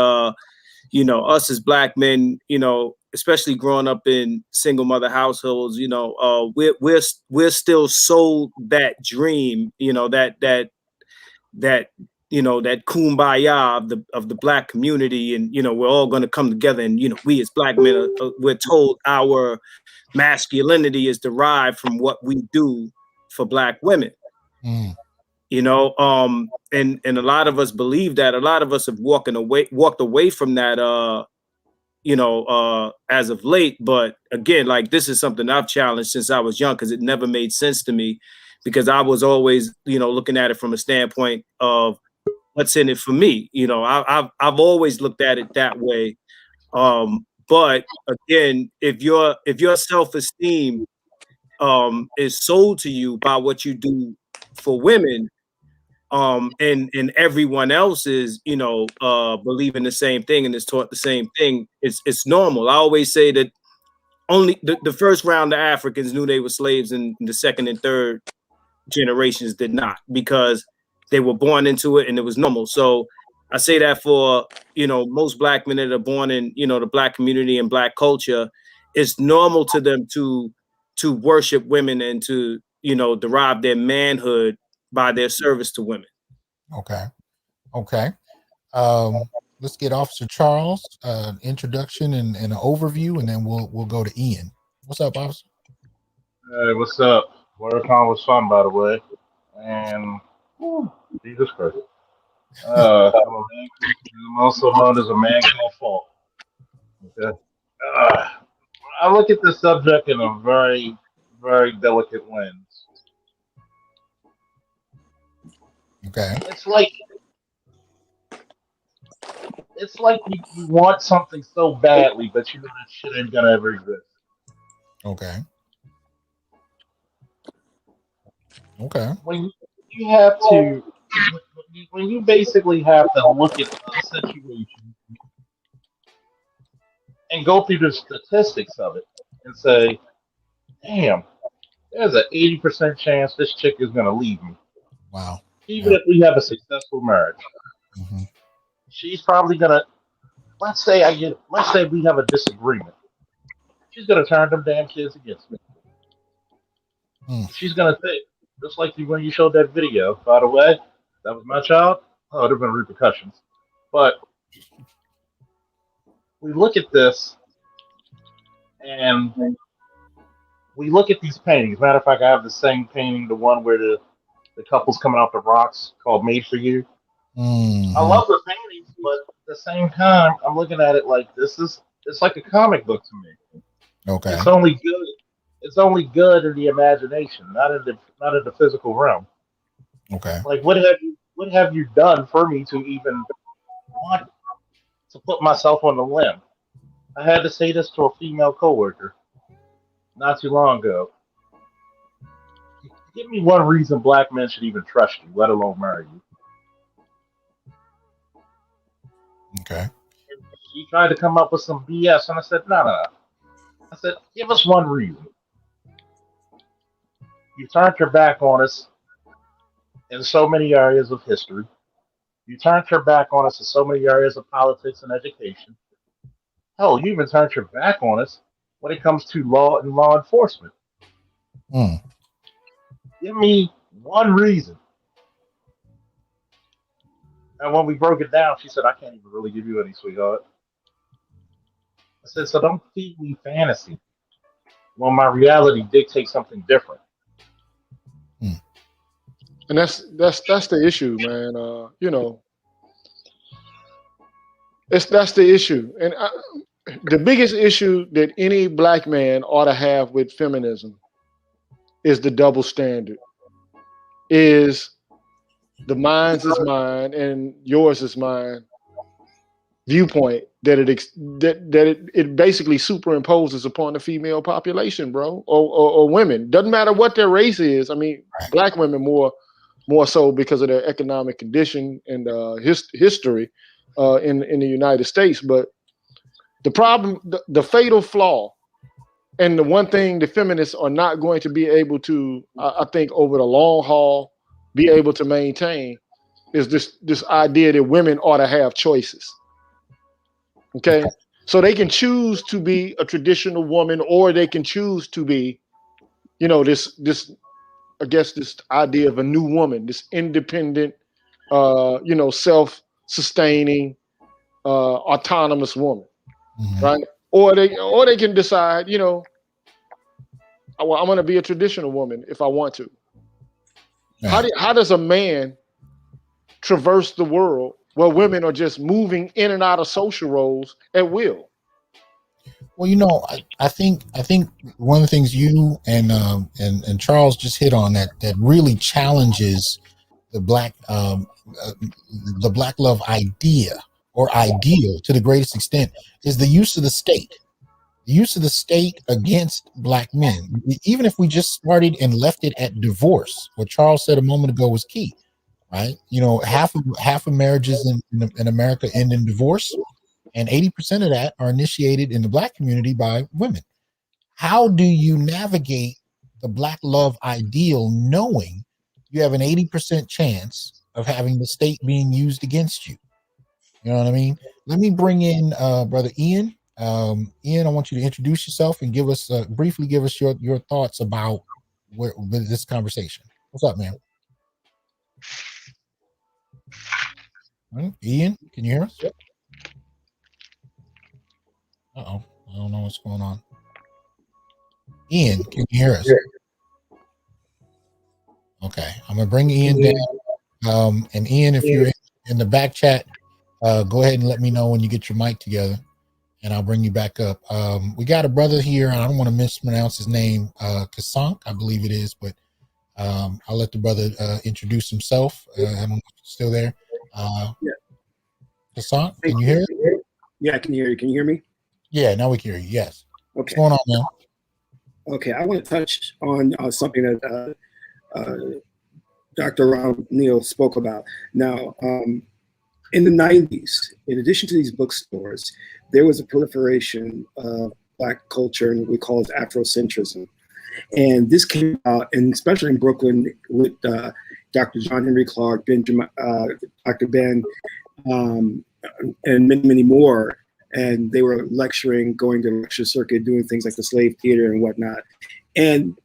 you know, us as black men, you know, especially growing up in single mother households, you know, we're still sold that dream, you know, that you know, that kumbaya of the black community, and you know, we're all going to come together, and you know, we as black men we're told our masculinity is derived from what we do for black women. You know, and a lot of us believe that. A lot of us have walked away from that you know, as of late. But again, like, this is something I've challenged since I was young, because it never made sense to me, because I was always, you know, looking at it from a standpoint of what's in it for me. You know, I've always looked at it that way. But again, if your self-esteem is sold to you by what you do for women, and everyone else is, you know, believing the same thing and is taught the same thing, it's normal. I always say that only the first round of Africans knew they were slaves, and the second and third generations did not, because they were born into it and it was normal. So I say that for, you know, most black men that are born in, you know, the black community and black culture, it's normal to them to worship women and to, you know, derive their manhood by their service to women. Okay. Let's get Officer Charles introduction and an overview, and then we'll go to Ian. What's up, Officer? Hey, what's up? WordCon was fun, by the way. And Jesus Christ. I'm also known as a man called Fall. Okay. I look at this subject in a very, very delicate lens. Okay. It's like you want something so badly, but you know that shit ain't gonna ever exist. Okay. When you basically have to look at a situation and go through the statistics of it and say, damn, there's an 80% chance this chick is going to leave me. Wow. Even if we have a successful marriage. Mm-hmm. She's probably going to, let's say we have a disagreement. She's going to turn them damn kids against me. She's going to say, just like when you showed that video, by the way, that was my child. Oh, there have been repercussions. But we look at this and we look at these paintings. Matter of fact, I have the same painting, the one where the couple's coming out the rocks, called Made for You. Mm-hmm. I love the paintings, but at the same time, I'm looking at it like it's like a comic book to me. Okay. It's only good. It's only good in the imagination, not in the physical realm. Okay. Like, what have you done for me to even want to put myself on the limb? I had to say this to a female coworker not too long ago. Give me one reason black men should even trust you, let alone marry you. Okay. She tried to come up with some BS, and I said, no. I said, give us one reason. You turned your back on us in so many areas of history. You turned your back on us in so many areas of politics and education. Hell, you even turned your back on us when it comes to law and law enforcement. Mm. Give me one reason. And when we broke it down, she said, I can't even really give you any, sweetheart. I said, so don't feed me fantasy when my reality dictates something different. Mm. And that's the issue, man. You know, that's the issue. And the biggest issue that any black man ought to have with feminism is the double standard. Is the mine's is mine and yours is mine viewpoint that it basically superimposes upon the female population, bro, or women. Doesn't matter what their race is. I mean, black women more so because of their economic condition and history in the United States. But the problem, the fatal flaw, and the one thing the feminists are not going to be able to, I think, over the long haul, be able to maintain is this idea that women ought to have choices. Okay, so they can choose to be a traditional woman, or they can choose to be, you know, this I guess this idea of a new woman, this independent, you know, self-sustaining, autonomous woman, right? Or they can decide, you know, well, I'm going to be a traditional woman if I want to. Right. How does a man traverse the world where women are just moving in and out of social roles at will? Well, you know, I think one of the things you and Charles just hit on that really challenges the black love idea or ideal to the greatest extent is the use of the state. The use of the state against black men. Even if we just started and left it at divorce, what Charles said a moment ago was key, right? You know, half of marriages in America end in divorce, and 80% of that are initiated in the black community by women. How do you navigate the black love ideal knowing you have an 80% chance of having the state being used against you? You know what I mean? Let me bring in Brother Ian. Ian, I want you to introduce yourself and give us briefly give us your thoughts about this conversation. What's up, man? Ian, can you hear us? Uh-oh, I don't know what's going on. Ian, can you hear us? Okay, I'm gonna bring Ian down. And Ian, if you're in the back chat, go ahead and let me know when you get your mic together, and I'll bring you back up. We got a brother here, and I don't want to mispronounce his name, Kasank, I believe it is, but I'll let the brother introduce himself. I don't know if he's still there. Kasank, can you hear us? Yeah, I can hear you. Can you hear me? Yeah, now we can hear you. Yes. Okay. What's going on now? Okay, I want to touch on something that Dr. Ron Neal spoke about. Now, in the 90s, in addition to these bookstores, there was a proliferation of Black culture, and we call it Afrocentrism. And this came out, and especially in Brooklyn, with Dr. John Henry Clark, Dr. Ben, and many, many more. And they were lecturing, going to the lecture circuit, doing things like the slave theater and whatnot. And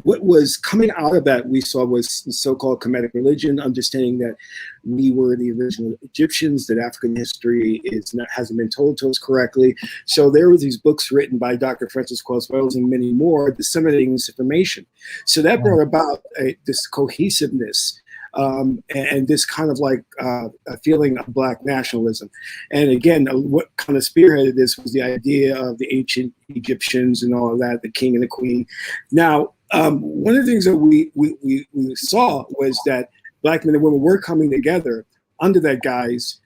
what was coming out of that we saw was the so-called Kemetic religion, understanding that we were the original Egyptians, that African history hasn't been told to us correctly. So there were these books written by Dr. Francis Cress Wells and many more disseminating this information. So that brought about this cohesiveness and this kind of like a feeling of Black nationalism. And again, what kind of spearheaded this was the idea of the ancient Egyptians and all of that, the king and the queen. Now, one of the things that we saw was that Black men and women were coming together under that guise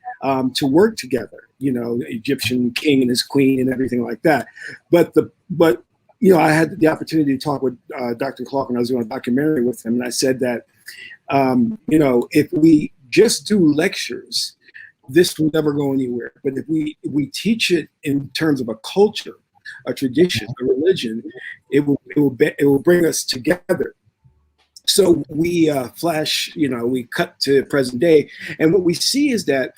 to work together, you know, the Egyptian king and his queen and everything like that. But you know, I had the opportunity to talk with Dr. Clark when I was doing a documentary with him, and I said that, you know, if we just do lectures, this will never go anywhere. But if we teach it in terms of a culture, a tradition, a religion, it will bring us together. So we flash, you know, we cut to present day, and what we see is that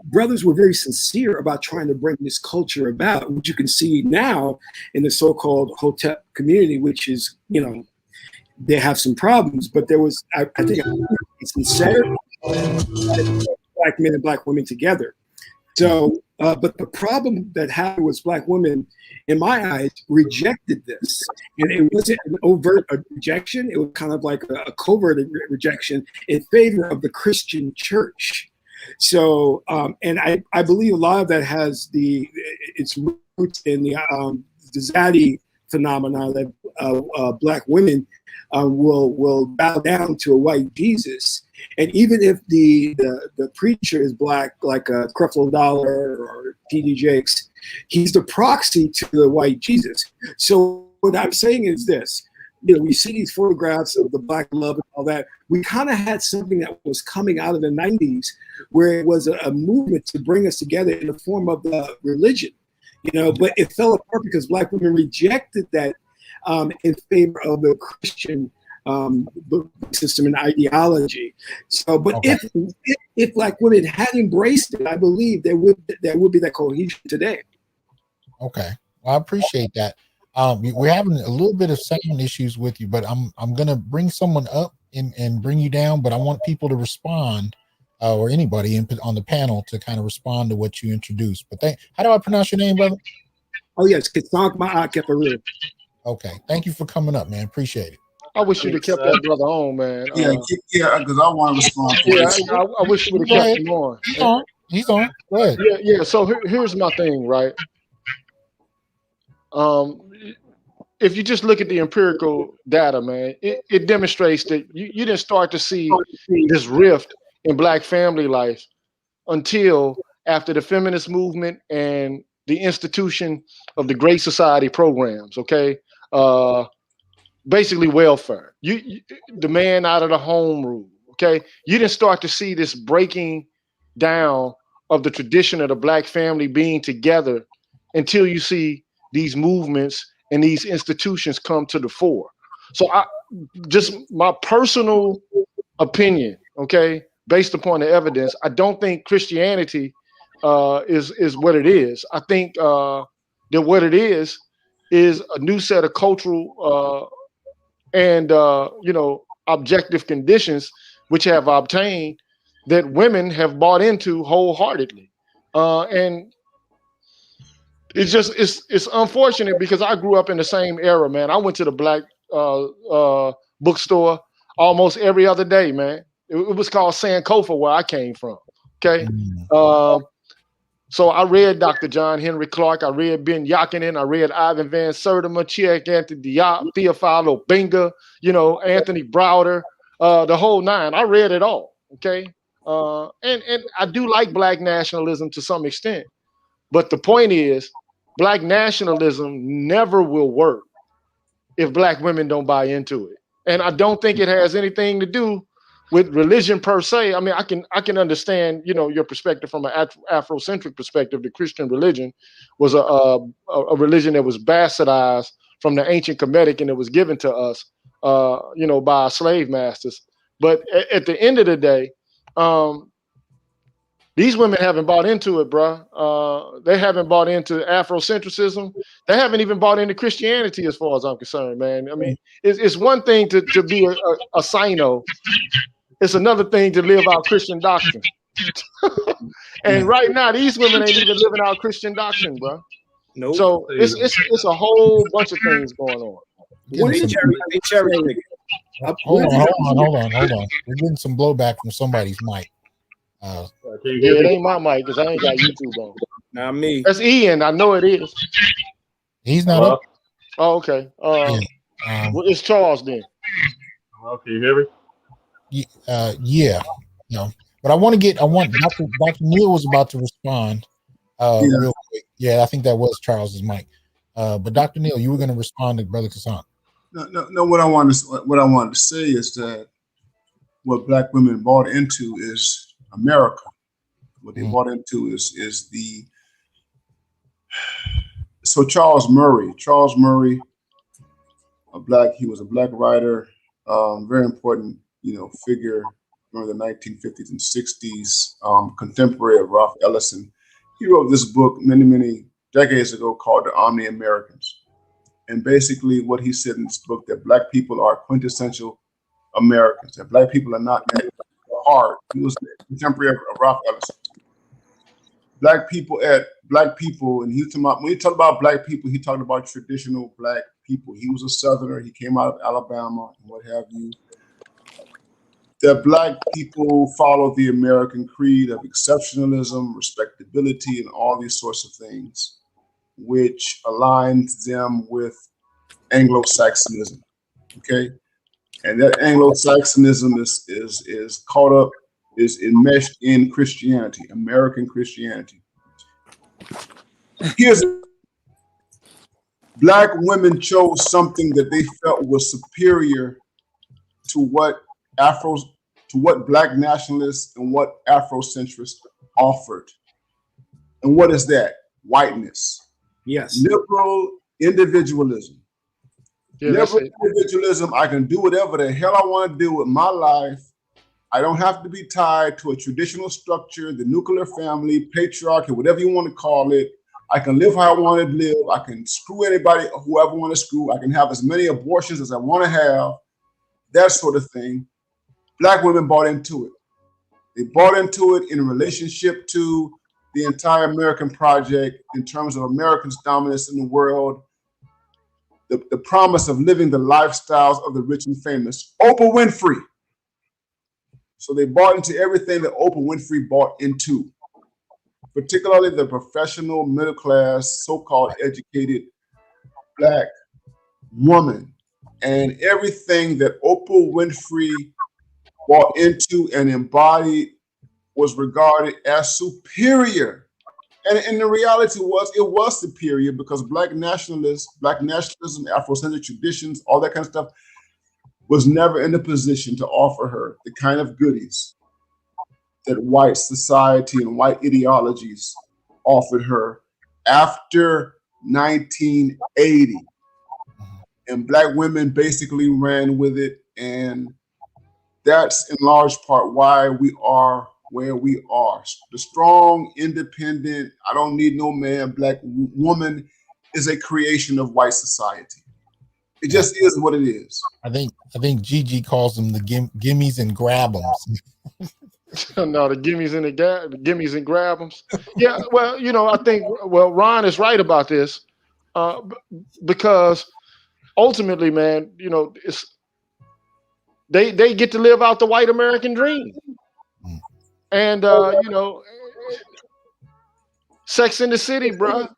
brothers were very sincere about trying to bring this culture about, which you can see now in the so-called Hotep community, which is, you know, they have some problems, but there was, I think, sincerity, black men and black women together. So, but the problem that happened was black women, in my eyes, rejected this. And it wasn't an overt rejection. It was kind of like a covert rejection in favor of the Christian church. So, and I believe a lot of that has its roots in the Zaddy phenomenon that black women will bow down to a white Jesus. And even if the preacher is black, like Creflo Dollar or T.D. Jakes, he's the proxy to the white Jesus. So what I'm saying is this: you know, we see these photographs of the black love and all that. We kind of had something that was coming out of the 90s, where it was a movement to bring us together in the form of the religion, you know. But it fell apart because black women rejected that in favor of the Christian system and ideology. So, but Okay. if black women had embraced it, I believe there would be that cohesion today. Okay, well, I appreciate that. We're having a little bit of sound issues with you, but I'm gonna bring someone up and bring you down. But I want people to respond, or anybody on the panel to kind of respond to what you introduced. But how do I pronounce your name, brother? Oh yes, Kisank Ma'akeparu. Okay, thank you for coming up, man. Appreciate it. I wish you'd have kept that brother on, man. Yeah, because I want to respond to Yeah, this. I wish you would have kept him on. He's on. Go ahead. Yeah. So here's my thing, right? If you just look at the empirical data, man, it demonstrates that you didn't start to see this rift in black family life until after the feminist movement and the institution of the Great Society programs. Okay. Basically welfare. You the man out of the home rule. Okay, you didn't start to see this breaking down of the tradition of the black family being together until you see these movements and these institutions come to the fore. So just my personal opinion, okay, based upon the evidence, I don't think Christianity is what it is. I think that what it is a new set of cultural and objective conditions which have obtained that women have bought into wholeheartedly, and it's unfortunate because I grew up in the same era, man. I went to the black bookstore almost every other day, man. It was called Sankofa where I came from. Okay. So I read Dr. John Henry Clark. I read Ben Yakinen. I read Ivan Van Sertima, Chiek Anthony Diop, Theophilo Benga, Anthony Browder, the whole nine. I read it all. Okay. And I do like black nationalism to some extent. But the point is, black nationalism never will work if black women don't buy into it. And I don't think it has anything to do with religion per se. I mean, I can understand, your perspective from an Afrocentric perspective. The Christian religion was a religion that was bastardized from the ancient Kemetic, and it was given to us, by our slave masters. But at the end of the day, these women haven't bought into it, bruh. They haven't bought into Afrocentrism. They haven't even bought into Christianity, as far as I'm concerned, man. I mean, it's one thing to be a Sino. It's another thing to live out Christian doctrine. And right now, these women ain't even living out Christian doctrine, bro. Nope. So it's a whole bunch of things going on. Hold on. We're getting some blowback from somebody's mic. Yeah, it ain't my mic because I ain't got YouTube on. Not me. That's Ian. I know it is. He's not up. Oh, okay. It's Charles then. Can you hear me? Yeah. But I want Dr. Neil was about to respond real quick. Yeah, I think that was Charles's mic. But Dr. Neil, you were going to respond to Brother Hasan. No. What I wanted to say is that what black women bought into is America. What they bought into is the. So Charles Murray, he was a black writer, very important, figure during the 1950s and 60s, contemporary of Ralph Ellison. He wrote this book many decades ago called The Omni Americans. And basically what he said in this book, that Black people are quintessential Americans, that Black people are not at heart. He was contemporary of Ralph Ellison. Black people, and he talking about, when he talked about Black people, he talked about traditional Black people. He was a Southerner. He came out of Alabama and what have you. That Black people follow the American creed of exceptionalism, respectability, and all these sorts of things, which aligns them with Anglo-Saxonism. Okay, and that Anglo-Saxonism is caught up, is enmeshed in Christianity, American Christianity. Here's Black women chose something that they felt was superior to what Black nationalists and what Afrocentrists offered. And what is that? Whiteness. Yes. Liberal individualism. Yeah, Liberal individualism, I can do whatever the hell I want to do with my life. I don't have to be tied to a traditional structure, the nuclear family, patriarchy, whatever you want to call it. I can live how I want to live. I can screw anybody, whoever I want to screw. I can have as many abortions as I want to have, that sort of thing. Black women bought into it. They bought into it in relationship to the entire American project in terms of Americans' dominance in the world, the promise of living the lifestyles of the rich and famous. Oprah Winfrey. So they bought into everything that Oprah Winfrey bought into, particularly the professional, middle class, so-called educated Black woman. And everything that Oprah Winfrey bought into and embodied was regarded as superior. And the reality was, it was superior because Black nationalism, Afrocentric traditions, all that kind of stuff, was never in a position to offer her the kind of goodies that white society and white ideologies offered her after 1980. And Black women basically ran with it. And that's in large part why we are where we are. The strong, independent, I don't need no man, Black woman is a creation of white society. It just is what it is. I think Gigi calls them the gimmies and grab'ems. No, the gimmies and grab'ems. Yeah, well, I think Ron is right about this, because ultimately, man, it's they get to live out the white American dream, and Sex in the City, bro.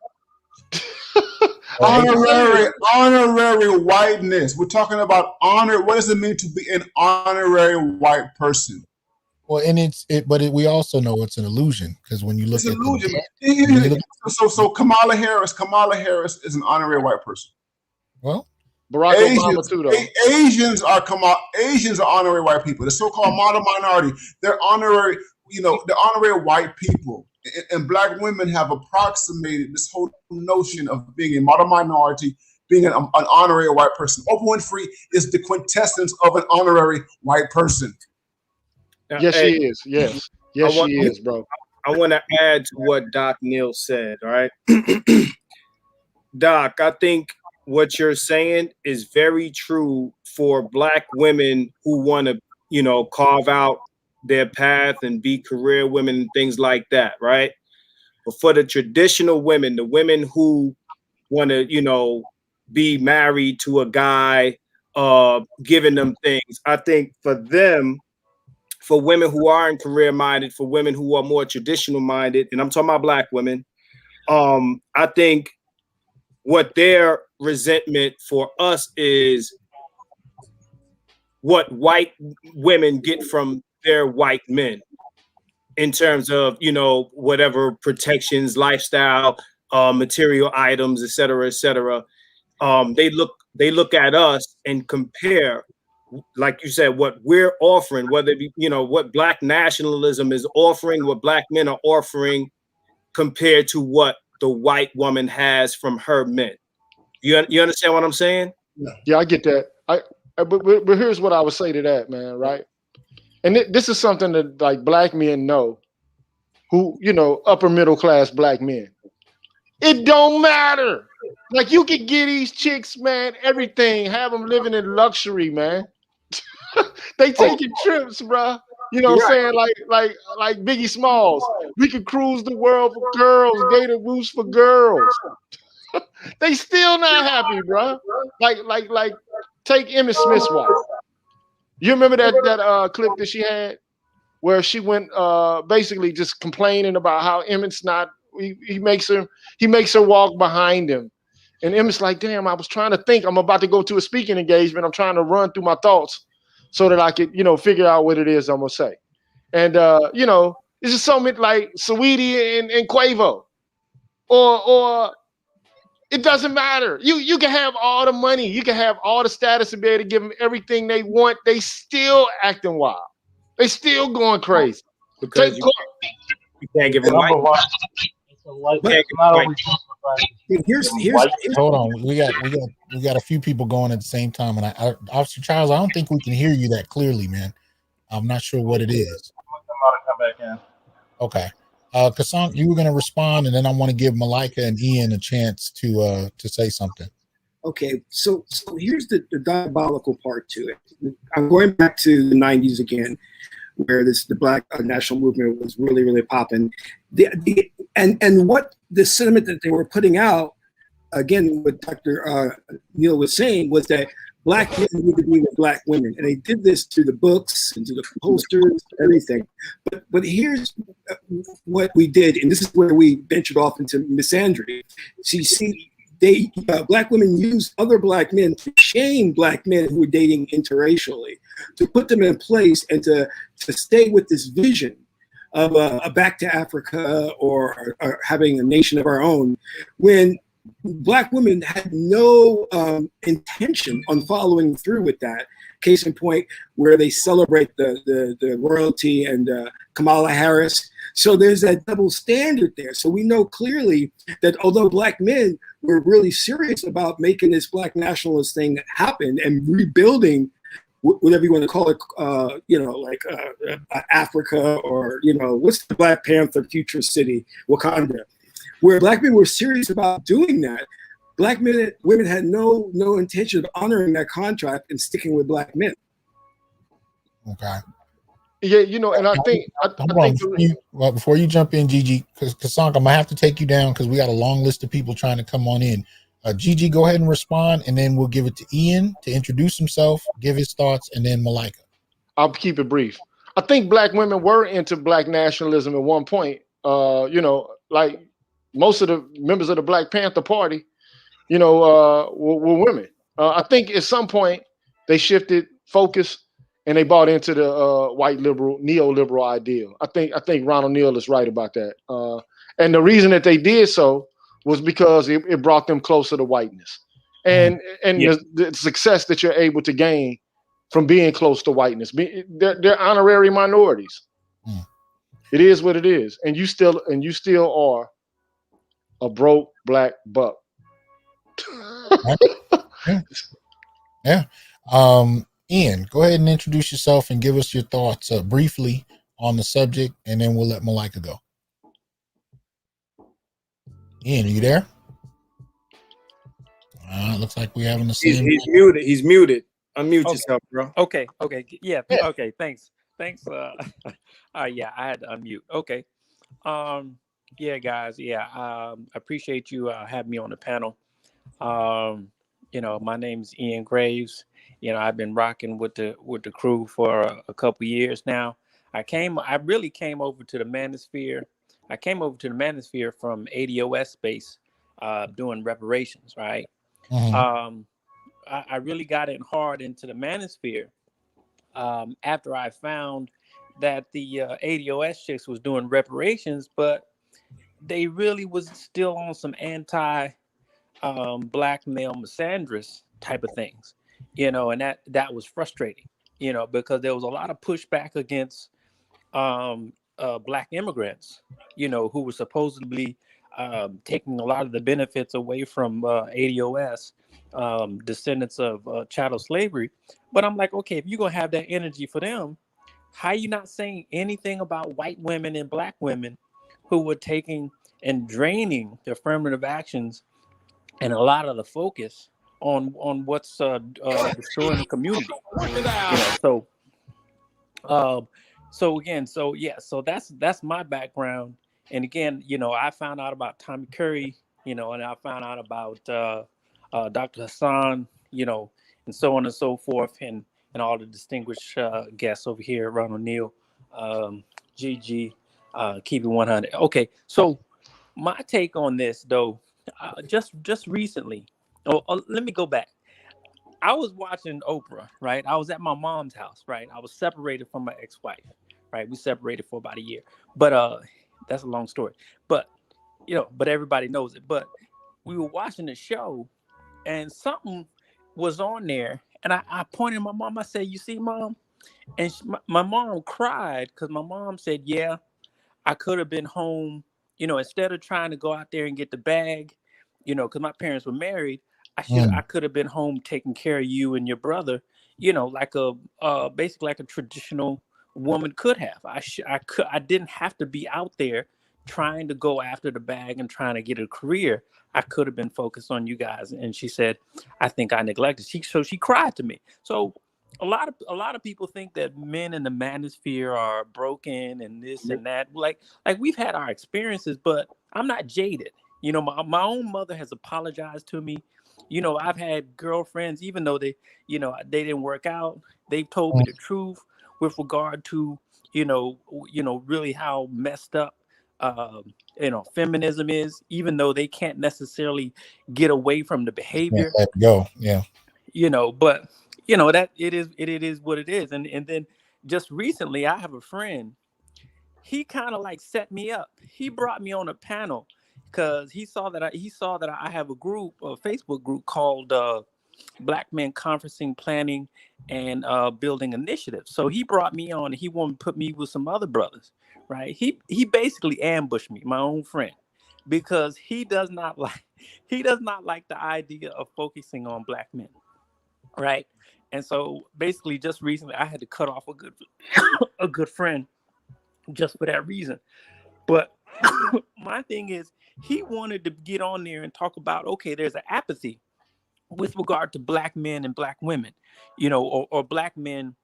Honorary whiteness. We're talking about honor. What does it mean to be an honorary white person? Well, and we also know it's an illusion, because when you look at illusion. So Kamala Harris is an honorary white person. Well, Barack Obama too, though. Asians are honorary white people. The so-called model minority, they're honorary. They're honorary white people. And Black women have approximated this whole notion of being a model minority, being an honorary white person. Oprah Winfrey is the quintessence of an honorary white person. Yes, she is. Yes, she is, bro. I want to add to what Doc Neal said. All right, Doc, I think what you're saying is very true for Black women who want to, carve out their path and be career women and things like that, right? But for the traditional women, the women who want to, be married to a guy, giving them things, I think for them, for women who aren't career minded, for women who are more traditional minded, and I'm talking about Black women, I think what their resentment for us is what white women get from their white men in terms of, whatever protections, lifestyle, material items, et cetera, et cetera. They look at us and compare, like you said, what we're offering, whether it be, what Black nationalism is offering, what Black men are offering compared to what the white woman has from her men. You understand what I'm saying? Yeah, I get that. But here's what I would say to that, man, right? and this is something that like black men know, who, you know, upper middle class black men. It don't matter. Like you can get these chicks, man, everything, have them living in luxury, man. They taking trips, bruh. You know what I'm saying? Like Biggie Smalls. We could cruise the world for girls, Gator Roost for girls. They still not happy, bruh. Like take Emmitt Smith's wife. You remember that clip that she had where she went basically just complaining about how Emmett's not, he makes her walk behind him. And Emmett's like, damn, I was trying to think. I'm about to go to a speaking engagement. I'm trying to run through my thoughts so that I could, you know, figure out what it is I'm gonna say. And you know, it's just so many like Saweetie and Quavo. Or it doesn't matter. You can have all the money, you can have all the status and be able to give them everything they want. They still acting wild. They still going crazy. Because you can't give them white. Here's hold on. We got a few people going at the same time, and Officer Charles, I don't think we can hear you that clearly, man. I'm not sure what it is. Come back in. Okay. Hasan, you were going to respond, and then I want to give Malika and Ian a chance to say something. Okay, so here's the diabolical part to it. I'm going back to the 90s again, where the Black national movement was really, really popping. And what the sentiment that they were putting out, again, what Dr. Neil was saying, was that Black men need to be with Black women. And they did this to the books and to the posters, everything. But here's what we did, and this is where we ventured off into misandry. So you see, Black women used other Black men to shame Black men who were dating interracially, to put them in place and to stay with this vision of a back to Africa or having a nation of our own, when Black women had no intention on following through with that. Case in point, where they celebrate the royalty and Kamala Harris. So there's that double standard there. So we know clearly that although Black men were really serious about making this Black nationalist thing happen and rebuilding whatever you want to call it, Africa, or, what's the Black Panther future city, Wakanda, where Black men were serious about doing that, Black women had no intention of honoring that contract and sticking with Black men. Okay. Yeah, and I think before you jump in, Gigi, because Kasanka, I'm gonna have to take you down because we got a long list of people trying to come on in. Gigi, go ahead and respond, and then we'll give it to Ian to introduce himself, give his thoughts, and then Malika. I'll keep it brief. I think Black women were into Black nationalism at one point. Like most of the members of the Black Panther Party, were women. I think at some point they shifted focus and they bought into the white liberal, neoliberal ideal. I think Ronald Neal is right about that. And the reason that they did so was because it brought them closer to whiteness, and the success that you're able to gain from being close to whiteness. They're honorary minorities. It is what it is, and you still are a broke Black buck. Yeah. Ian, go ahead and introduce yourself and give us your thoughts briefly on the subject, and then we'll let Malika go. Ian, are you there? Looks like we're having the same. He's muted. Unmute yourself, bro. Okay. Yeah. Okay. Thanks. Yeah, I had to unmute. Okay. Yeah, guys. Yeah. Appreciate you having me on the panel. My name's Ian Graves. I've been rocking with the crew for a couple years now. I really came over to the manosphere. I came over to the manosphere from ADOS space, doing reparations, right? Mm-hmm. I really got in hard into the manosphere after I found that the ADOS chicks was doing reparations, but they really was still on some anti blackmail misandrous type of things, and that was frustrating, because there was a lot of pushback against Black immigrants, who were supposedly taking a lot of the benefits away from ADOS, descendants of chattel slavery. But I'm like, okay, if you're gonna have that energy for them, How you not saying anything about white women and black women who were taking and draining the affirmative actions and a lot of the focus on what's destroying the community? So again, so that's my background. And again, I found out about Tommy Curry, and I found out about Dr. Hasan, and so on and so forth, and all the distinguished guests over here, Ron O'Neill, Gigi, Keep It 100. Okay, so my take on this, though, just recently. Let me go back. I was watching Oprah, right? I was at my mom's house, right? I was separated from my ex-wife, right? We separated for about a year, but that's a long story. But but everybody knows it. But we were watching the show, and something was on there, and I pointed at my mom. I said, "You see, Mom?" And my mom cried because my mom said, "Yeah, I could have been home. Instead of trying to go out there and get the bag, because my parents were married." I could have been home taking care of you and your brother, like basically like a traditional woman could have. I didn't have to be out there trying to go after the bag and trying to get a career. I could have been focused on you guys. And she said, "I think I neglected." So she cried to me. So a lot of people think that men in the manosphere are broken and this and that. Like we've had our experiences, but I'm not jaded. My own mother has apologized to me. I've had girlfriends, even though they didn't work out, they've told me the truth with regard to, really how messed up, feminism is, even though they can't necessarily get away from the behavior. Let it go. Yeah. But that it is what it is. And then just recently, I have a friend, he kind of like set me up. He brought me on a panel because he saw that I have a group, a Facebook group called Black Men Conferencing, Planning, and Building Initiatives. So he brought me on, and he wanted to put me with some other brothers, right? He basically ambushed me, my own friend, because he does not like the idea of focusing on black men, right? And so basically, just recently, I had to cut off a good friend just for that reason. But my thing is, he wanted to get on there and talk about, okay, there's an apathy with regard to black men and black women, or black men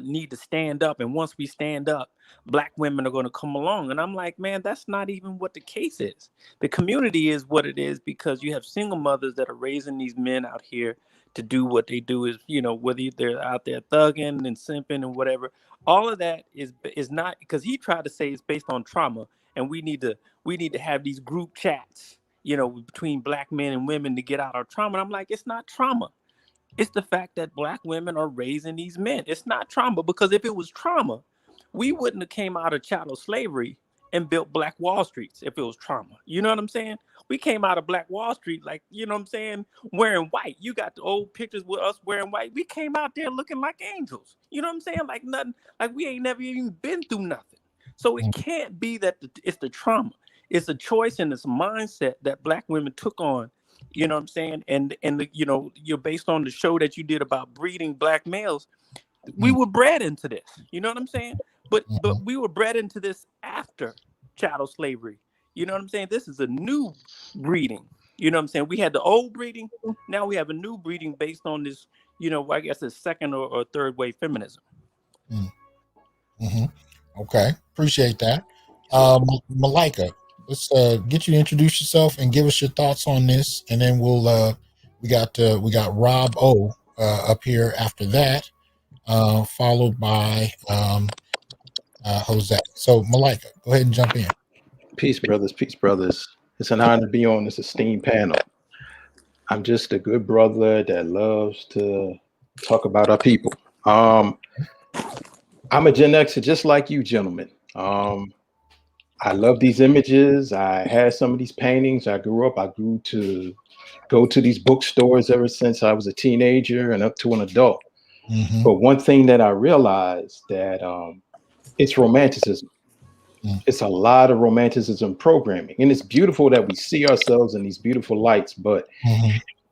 need to stand up. And once we stand up, black women are going to come along. And I'm like, man, that's not even what the case is. The community is what it is because you have single mothers that are raising these men out here to do what they do is, whether they're out there thugging and simping and whatever. All of that is not, because he tried to say it's based on trauma, and we need to have these group chats, between black men and women to get out our trauma. And I'm like, it's not trauma. It's the fact that black women are raising these men. It's not trauma, because if it was trauma, we wouldn't have came out of chattel slavery and built Black Wall Streets if it was trauma. You know what I'm saying? We came out of Black Wall Street, like, wearing white. You got the old pictures with us wearing white. We came out there looking like angels. You know what I'm saying? Like nothing, like we ain't never even been through nothing. So it can't be that it's the trauma. It's a choice and it's a mindset that black women took on. You know what I'm saying? And you're based on the show that you did about breeding black males. We were bred into this. You know what I'm saying? But we were bred into this after chattel slavery. You know what I'm saying? This is a new breeding. You know what I'm saying? We had the old breeding. Now we have a new breeding based on this, I guess it's second or third wave feminism. Mm-hmm. Okay. Appreciate that. Malika, let's get you to introduce yourself and give us your thoughts on this. And then we'll, we got Rob O up here after that, followed by Jose. So Malika, go ahead and jump in. Peace, brothers. Peace, brothers. It's an honor to be on this esteemed panel. I'm just a good brother that loves to talk about our people. I'm a Gen Xer just like you, gentlemen. I love these images. I had some of these paintings. I grew to go to these bookstores ever since I was a teenager and up to an adult. Mm-hmm. But one thing that I realized that it's romanticism. It's a lot of romanticism programming, and it's beautiful that we see ourselves in these beautiful lights, but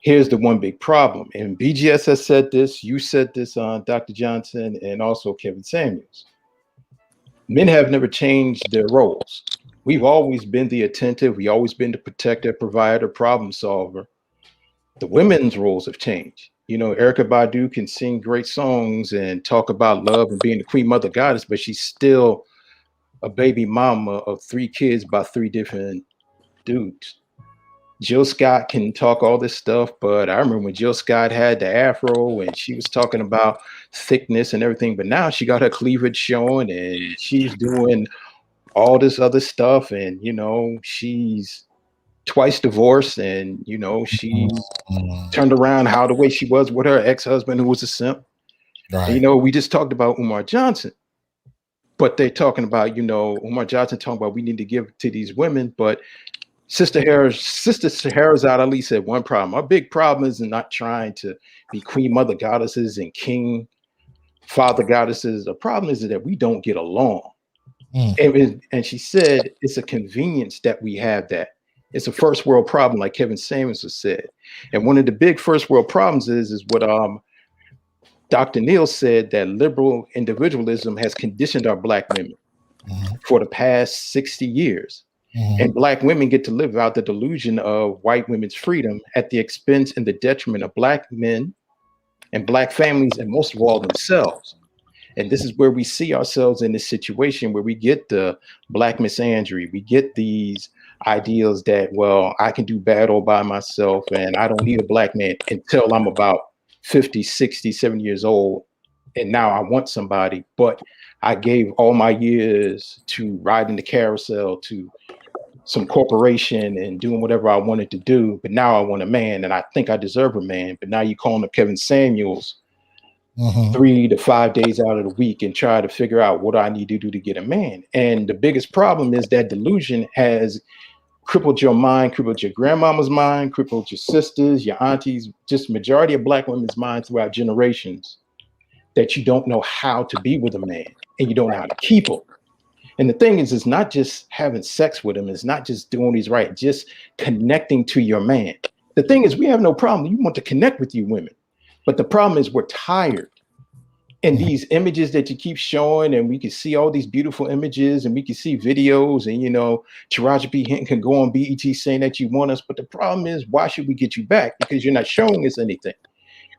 here's the one big problem. And BGS has said this, you said this on Dr. Johnson, and also Kevin Samuels. Men have never changed their roles. We've always been the attentive. We always been the protector, provider, problem solver. The women's roles have changed. You know, Erykah Badu can sing great songs and talk about love and being the queen mother goddess, but she's still a baby mama of 3 kids by 3 different dudes. Jill Scott can talk all this stuff, but I remember when Jill Scott had the afro and she was talking about thickness and everything, but now she got her cleavage showing and she's doing all this other stuff, and you know, she's twice divorced, and you know, she's turned around how the way she was with her ex-husband who was a simp. Right. And, you know, we just talked about Umar Johnson, but they're talking about, you know, Umar Johnson talking about we need to give to these women, but Sister Shahrazad Ali said one problem. Our big problem is not trying to be queen mother goddesses and king father goddesses. The problem is that we don't get along. And she said it's a convenience that we have that. It's a first world problem, like Kevin Samuels has said. And one of the big first world problems is what Dr. Neal said, that liberal individualism has conditioned our Black women for the past 60 years. And Black women get to live out the delusion of white women's freedom at the expense and the detriment of Black men and Black families, and most of all themselves. And this is where we see ourselves in this situation where we get the Black misandry. We get these ideals that, well, I can do battle by myself and I don't need a Black man until I'm about 50, 60, 70 years old. And now I want somebody, but I gave all my years to riding the carousel, to some corporation and doing whatever I wanted to do. But now I want a man and I think I deserve a man. But now you calling up Kevin Samuels 3 to 5 days out of the week and try to figure out what I need to do to get a man. And the biggest problem is that delusion has crippled your mind, crippled your grandmama's mind, crippled your sisters, your aunties, just majority of Black women's mind throughout generations, that you don't know how to be with a man and you don't know how to keep him. And the thing is, it's not just having sex with him. It's not just doing these right, just connecting to your man. The thing is, we have no problem. You want to connect with you women. But the problem is we're tired. And these images that you keep showing, and we can see all these beautiful images and we can see videos, and, you know, Taraji P. Henson can go on BET saying that you want us. But the problem is, why should we get you back? Because you're not showing us anything.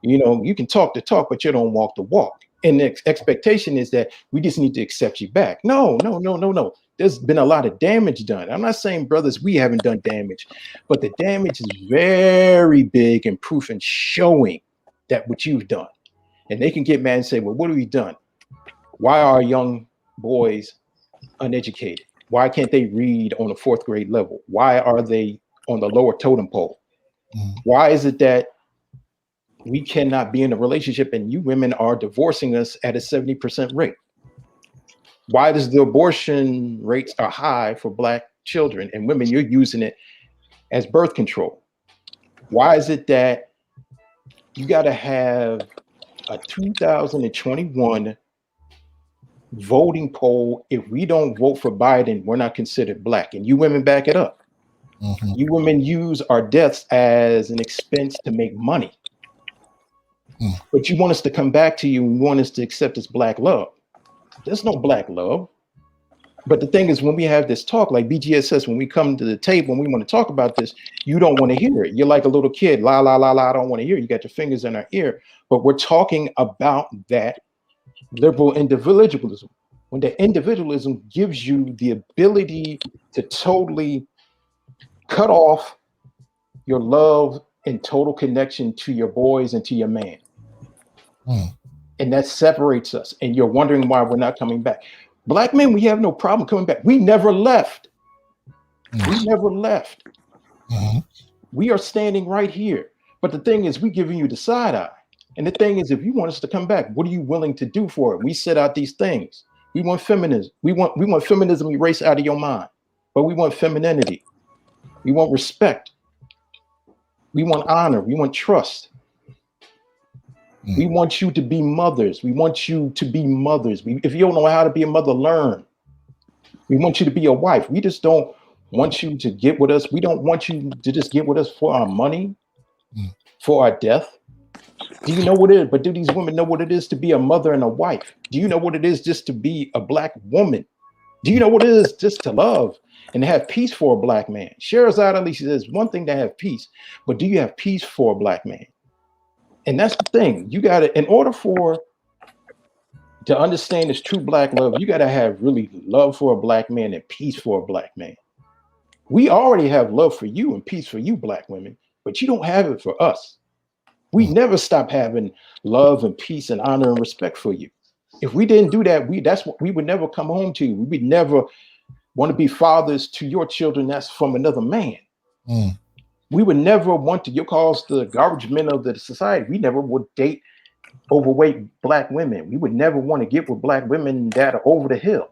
You know, you can talk the talk, but you don't walk the walk. And the expectation is that we just need to accept you back. No. There's been a lot of damage done. I'm not saying, brothers, we haven't done damage, but the damage is very big and proof and showing that what you've done. And they can get mad and say, well, what have we done? Why are young boys uneducated? Why can't they read on a 4th grade level? Why are they on the lower totem pole? Why is it that we cannot be in a relationship and you women are divorcing us at a 70% rate? Why does the abortion rates are high for Black children, and women, you're using it as birth control? Why is it that you got to have a 2021 voting poll? If we don't vote for Biden, we're not considered Black, and you women back it up. You women use our deaths as an expense to make money. But you want us to come back to you and want us to accept this Black love. There's no Black love. But the thing is, when we have this talk, like BGS says, when we come to the table and we want to talk about this, you don't want to hear it. You're like a little kid, la, la, la, la, I don't want to hear it. You got your fingers in our ear. But we're talking about that liberal individualism. When the individualism gives you the ability to totally cut off your love and total connection to your boys and to your man. And that separates us. And you're wondering why we're not coming back. Black men, we have no problem coming back. We never left. We never left. We are standing right here. But the thing is, we're giving you the side eye. And the thing is, if you want us to come back, what are you willing to do for it? We set out these things. We want feminism. We want feminism erased out of your mind. But we want femininity. We want respect. We want honor. We want trust. We want you to be mothers. We want you to be mothers. If you don't know how to be a mother, learn. We want you to be a wife. We just don't want you to get with us. We don't want you to just get with us for our money. for our death? Do you know what it is? But do these women know what it is to be a mother and a wife? Do you know what it is just to be a Black woman? Do you know what it is just to love and to have peace for a Black man? Sherazade Ali says one thing to have peace, but do you have peace for a Black man? And that's the thing. You got to, in order to understand this true Black love, you got to have really love for a Black man and peace for a Black man. We already have love for you and peace for you, Black women, but you don't have it for us. We never stop having love and peace and honor and respect for you. If we didn't do that, we would never come home to you. We would never want to be fathers to your children that's from another man. We would never want to, you call us the garbage men of the society. We never would date overweight Black women. We would never want to get with Black women that are over the hill.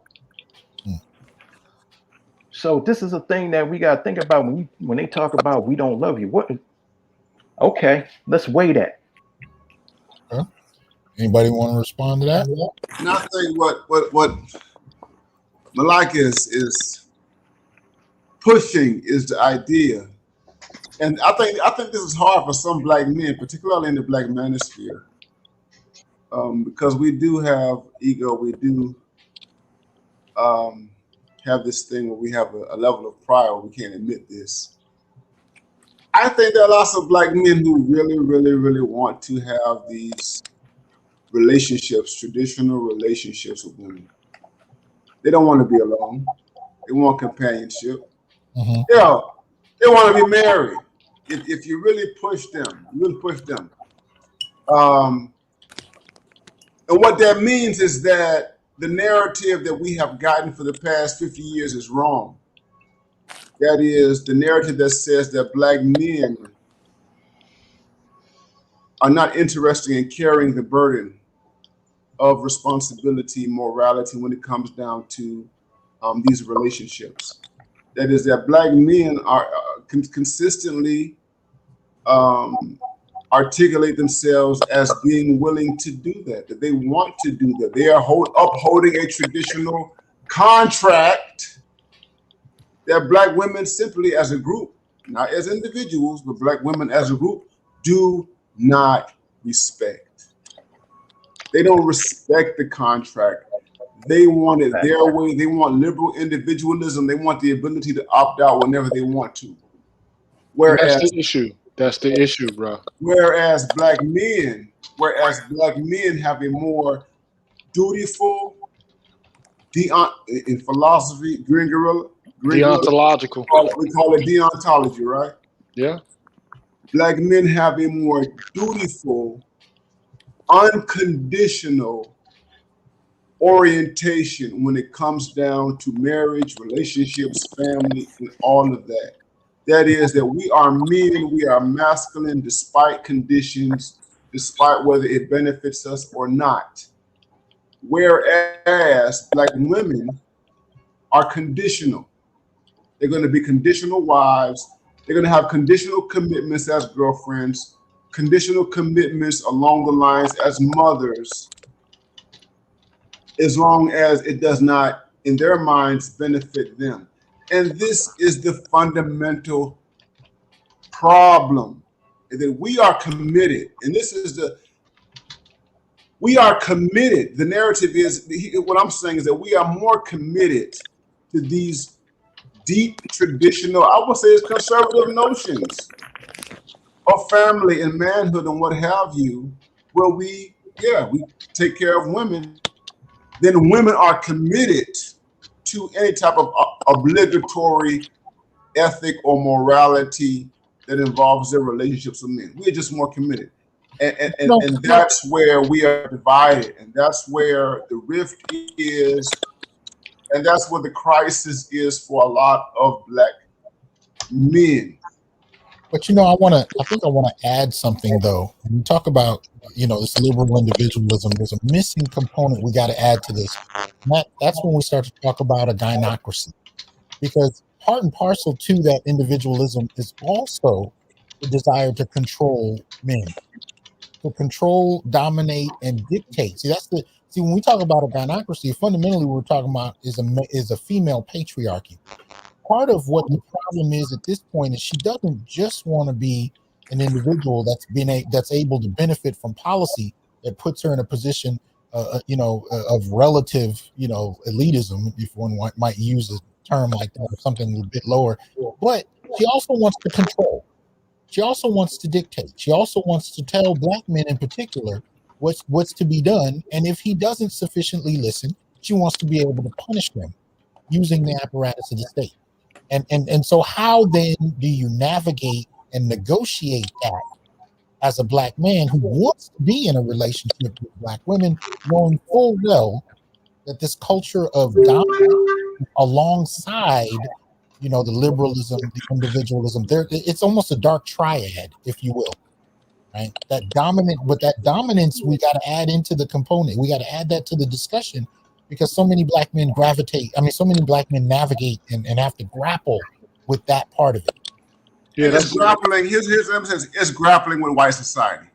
So this is a thing that we got to think about when they talk about we don't love you. What? Okay, let's weigh that. Okay. Anybody want to respond to that? And I think what Malak is pushing is the idea, and I think this is hard for some Black men, particularly in the Black manosphere, because we do have ego. We do have this thing where we have a level of pride where we can't admit this. I think there are lots of Black men who really, really, really want to have these relationships, traditional relationships with women. They don't want to be alone. They want companionship. Yeah, they want to be married. If you really push them, and what that means is that the narrative that we have gotten for the past 50 years is wrong. That is the narrative that says that Black men are not interested in carrying the burden of responsibility, morality when it comes down to these relationships. That is that Black men are consistently articulate themselves as being willing to do that they want to do that. They are upholding a traditional contract that Black women simply as a group, not as individuals, but Black women as a group do not respect. They don't respect the contract. They want it their way. They want liberal individualism. They want the ability to opt out whenever they want to. Whereas that's the issue. That's the issue, bro. Whereas black men have a more dutiful, in philosophy, Green Gorilla, deontological. We call it deontology, right? Yeah. Black men have a more dutiful, unconditional orientation when it comes down to marriage, relationships, family, and all of that. That is that we are men, we are masculine despite conditions, despite whether it benefits us or not. Whereas Black women are conditional. They're going to be conditional wives. They're going to have conditional commitments as girlfriends, conditional commitments along the lines as mothers, as long as it does not, in their minds, benefit them. And this is the fundamental problem, that we are committed. And this is we are committed. The narrative is, what I'm saying is that we are more committed to these deep traditional, I would say it's conservative notions of family and manhood and what have you, where we take care of women. Then women are committed to any type of obligatory ethic or morality that involves their relationships with men. We're just more committed. And that's where we are divided. And that's where the rift is. And that's where the crisis is for a lot of Black men. But I think I want to add something though. When we talk about, this liberal individualism, there's a missing component we got to add to this. And that's when we start to talk about a gynocracy. Because part and parcel to that individualism is also the desire to control men, to control, dominate, and dictate. See, when we talk about a gynocracy, fundamentally what we're talking about is a female patriarchy. Part of what the problem is at this point is she doesn't just want to be an individual that's able to benefit from policy that puts her in a position, of relative, elitism, if one might use a term like that, or something a bit lower. But she also wants to control. She also wants to dictate. She also wants to tell black men in particular what's to be done. And if he doesn't sufficiently listen, she wants to be able to punish them using the apparatus of the state. And so how then do you navigate and negotiate that as a black man who wants to be in a relationship with black women, knowing full well that this culture of dominance alongside, the liberalism, the individualism, it's almost a dark triad, if you will, right? That dominance, we got to add into the component. We got to add that to the discussion, because so many black men so many black men navigate and have to grapple with that part of it. Yeah, that's grappling. Here's emphasis: it's grappling with white society.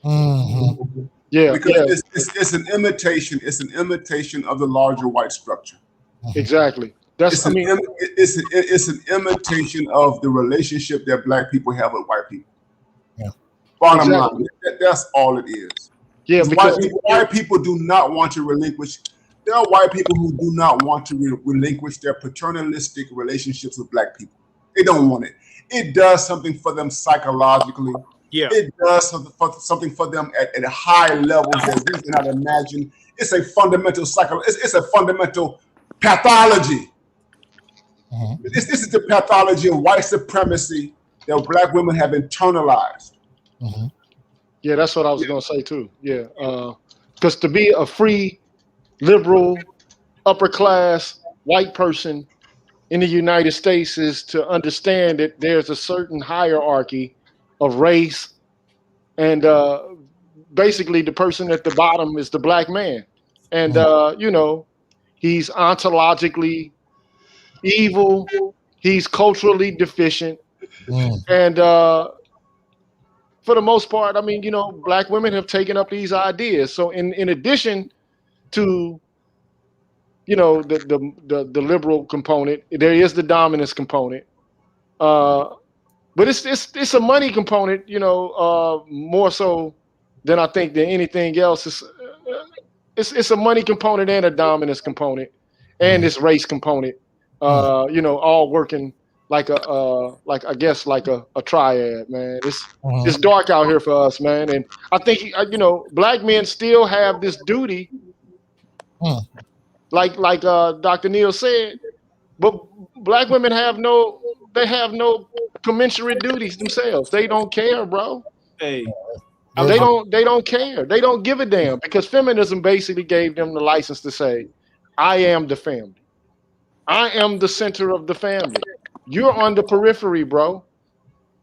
Mm-hmm. Yeah, because it's an imitation. It's an imitation of the larger white structure. Exactly. It's an imitation of the relationship that black people have with white people. Yeah. Bottom line, that's all it is. Yeah, because white people do not want to relinquish. There are white people who do not want to relinquish their paternalistic relationships with black people. They don't want it. It does something for them psychologically. Yeah. It does something for them at a high level that we cannot imagine. It's a fundamental it's a fundamental pathology. Mm-hmm. This is the pathology of white supremacy that black women have internalized. Mm-hmm. Yeah, that's what I was going to say too. Yeah, because to be a free, liberal, upper class white person in the United States is to understand that there's a certain hierarchy of race, and basically the person at the bottom is the black man, and he's ontologically evil, he's culturally deficient, and for the most part, black women have taken up these ideas. So in addition to the liberal component, there is the dominance component, but it's a money component, more so than I think than anything else. It's a money component and a dominance component, and this race component, all working like a triad, man. It's dark out here for us, man, and I think black men still have this duty. Like Dr. Neal said, but black women have no commensurate duties themselves. They don't care, bro. Hey, They don't care. They don't give a damn, because feminism basically gave them the license to say, I am the family. I am the center of the family. You're on the periphery, bro.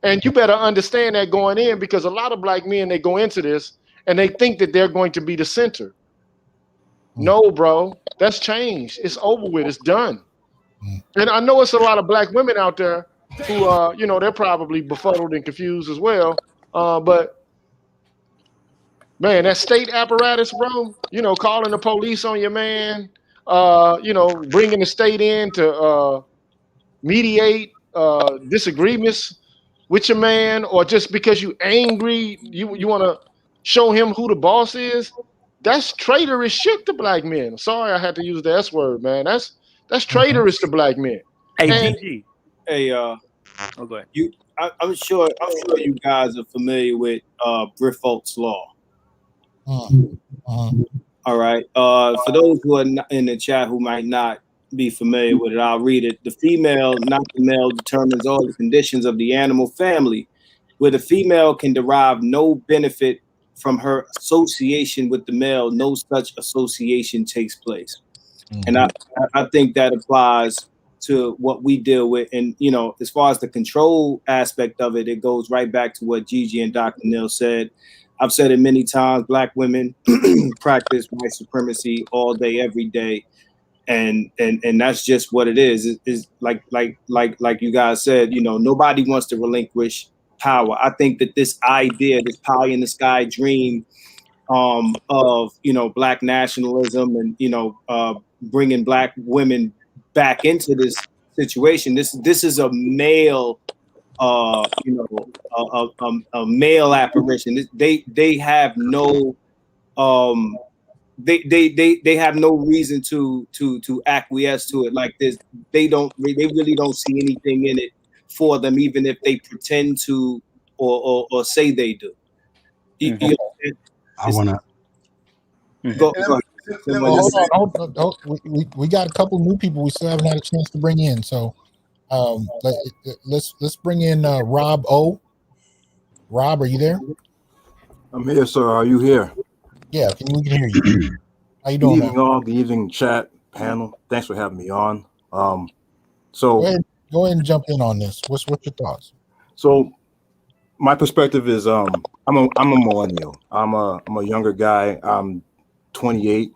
And you better understand that going in, because a lot of black men, they go into this and they think that they're going to be the center. No, bro, that's changed. It's over with. It's done. And I know it's a lot of black women out there who, they're probably befuddled and confused as well. But man, that state apparatus, bro, calling the police on your man, bringing the state in to mediate disagreements with your man, or just because you angry, you want to show him who the boss is. That's traitorous shit to black men. Sorry, I had to use the S word, man. That's traitorous to black men. Hey, And- GG. hey, Oh, go ahead. I'm sure you guys are familiar with Briffault's law. All right. For those who are not in the chat who might not be familiar with it, I'll read it. The female, not the male, determines all the conditions of the animal family, where the female can derive no benefit from her association with the male. No such association takes place. And I think that applies to what we deal with. And, as far as the control aspect of it, it goes right back to what Gigi and Dr. Neal said. I've said it many times, black women practice white supremacy all day, every day. And that's just what it is. It's like you guys said, nobody wants to relinquish power. I think that this idea, this pie in the sky dream of black nationalism and bringing black women back into this situation. This is a male you know, a male apparition. They have no they have no reason to acquiesce to it like this. They really don't see anything in it for them, even if they pretend to or say they do. Mm-hmm. You know, I want to. go. Hold on. We got a couple new people we still haven't had a chance to bring in. So let's bring in Rob O. Rob, are you there? I'm here, sir. Are you here? Yeah, we can hear you. How you Good doing, evening, man? all. Good evening, chat panel. Thanks for having me on. Go ahead and jump in on this. What's your thoughts? So my perspective is I'm a millennial. I'm a younger guy. I'm 28,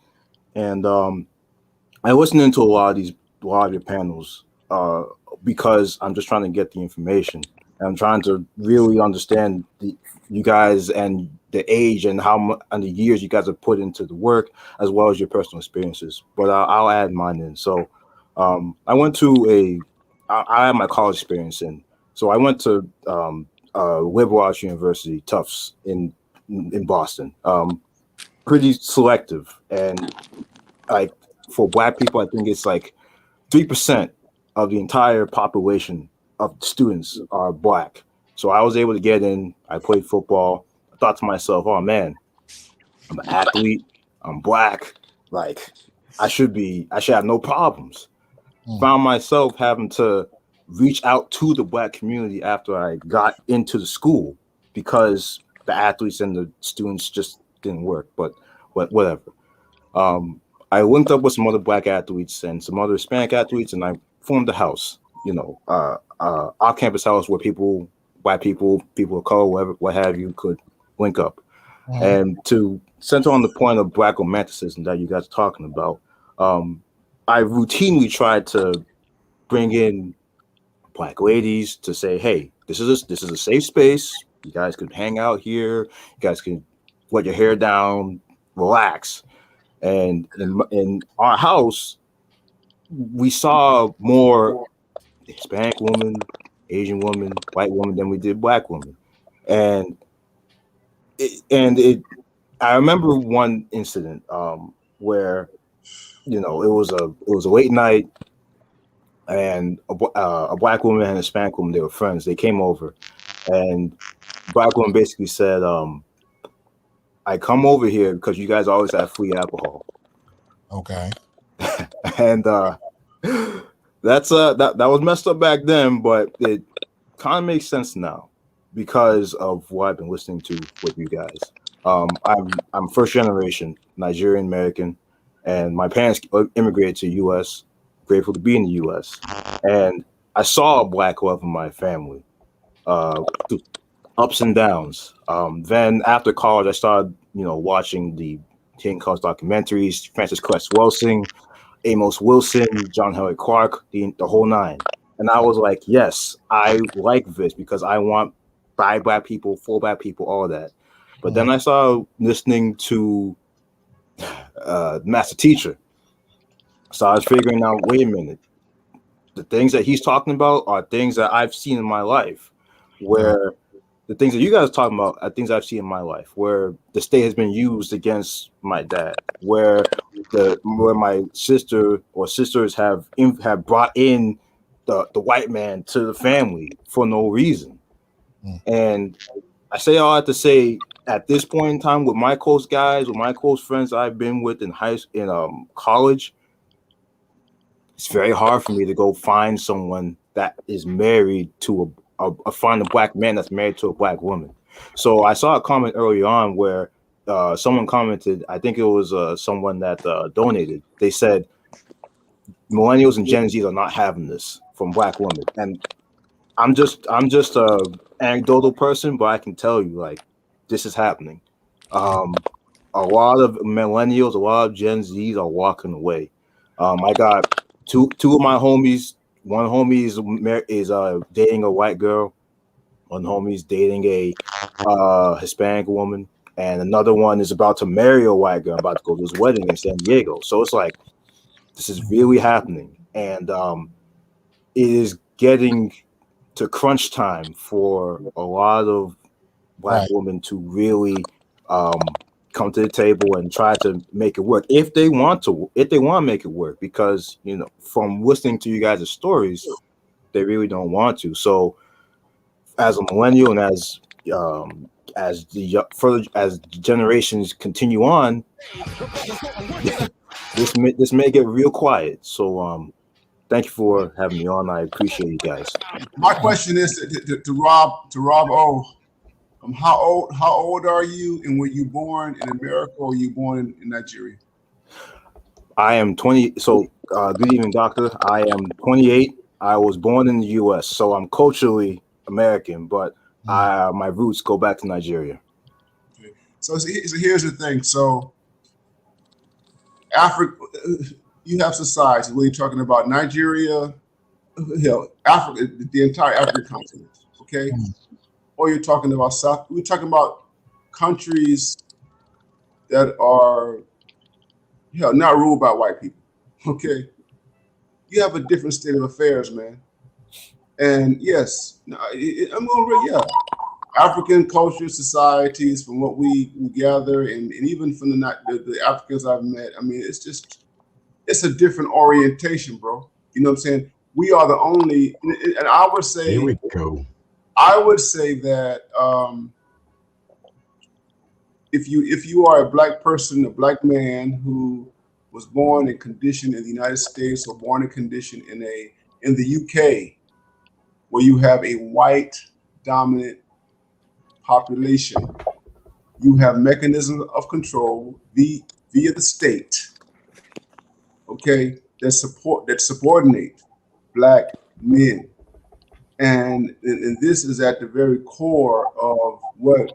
and I listen into a lot of your panels because I'm just trying to get the information. I'm trying to really understand you guys and the age and and the years you guys have put into the work, as well as your personal experiences. But I'll add mine in. So I went to I had my college experience in. So I went to liberal arts university, Tufts in Boston. Pretty selective, and like for Black people, I think it's like 3% of the entire population of students are Black. So I was able to get in. I played football. I thought to myself, oh man, I'm an athlete. I'm Black. Like I should have no problems. Found myself having to reach out to the Black community after I got into the school because the athletes and the students just didn't work. But whatever. I linked up with some other Black athletes and some other Hispanic athletes, and I formed a house. You know, our campus house where Black people of color, what have you, could link up. And to center on the point of Black romanticism that you guys are talking about, I routinely tried to bring in Black ladies to say, "Hey, this is a safe space. You guys could hang out here. You guys can let your hair down, relax." And in our house, we saw more Hispanic women, Asian women, white women than we did Black women. And I remember one incident where, you know, it was a late night, and a Black woman and a Hispanic woman, they were friends. They came over, and Black woman basically said, "I come over here because you guys always have free alcohol." Okay. And that's that was messed up back then, but it kind of makes sense now because of what I've been listening to with you guys. I'm first generation Nigerian American, and my parents immigrated to the U.S. Grateful to be in the U.S. And I saw a Black love in my family, through ups and downs. Then after college, I started, you know, watching the Hidden College documentaries, Francis Cress Welsing, Amos Wilson, John Henry Clark, the whole nine. And I was like, yes, I like this because I want by Black people, for Black people, all that. But then I started listening to Master Teacher. So I was figuring out, wait a minute, the things that he's talking about are things that I've seen in my life, where the things that you guys are talking about are things I've seen in my life, where the state has been used against my dad, where my sister or sisters have brought in the white man to the family for no reason. And I say all that to say, at this point in time, with my close guys, with my close friends I've been with in college, it's very hard for me to go find someone that is married to find a Black man that's married to a Black woman. So I saw a comment early on where someone commented, I think it was someone that donated. They said millennials and Gen Zs are not having this from Black women, and I'm just a anecdotal person, but I can tell you, like, this is happening. A lot of millennials, a lot of Gen Zs are walking away. I got two of my homies. One homie is dating a white girl. One homie is dating a Hispanic woman, and another one is about to marry a white girl, about to go to his wedding in San Diego. So it's like, this is really happening, and it is getting to crunch time for a lot of Black women to really come to the table and try to make it work if they want to make it work, because you know, from listening to you guys' stories, they really don't want to. So as a millennial and as generations continue on, this may get real quiet. So thank you for having me on. I appreciate you guys. My question is to Rob O. How old are you, and were you born in America or were you born in Nigeria? I am 20. So good evening, doctor. I am 28. I was born in the U.S., so I'm culturally American, but my roots go back to Nigeria. Okay. So here's the thing. So Africa, you have societies where you're talking about Nigeria, Africa, the entire African continent. Okay. Or you're talking about we're talking about countries that are not ruled by white people. Okay. You have a different state of affairs, man. And yes, African culture, societies, from what we gather, and even from the Africans I've met, I mean, it's a different orientation, bro. You know what I'm saying? We are the only, and I would say, here we go. I would say that if you are a Black person, a Black man who was born and conditioned in the United States, or born and conditioned in the UK, where you have a white dominant population, you have mechanisms of control via the state, okay, that subordinate Black men. And this is at the very core of what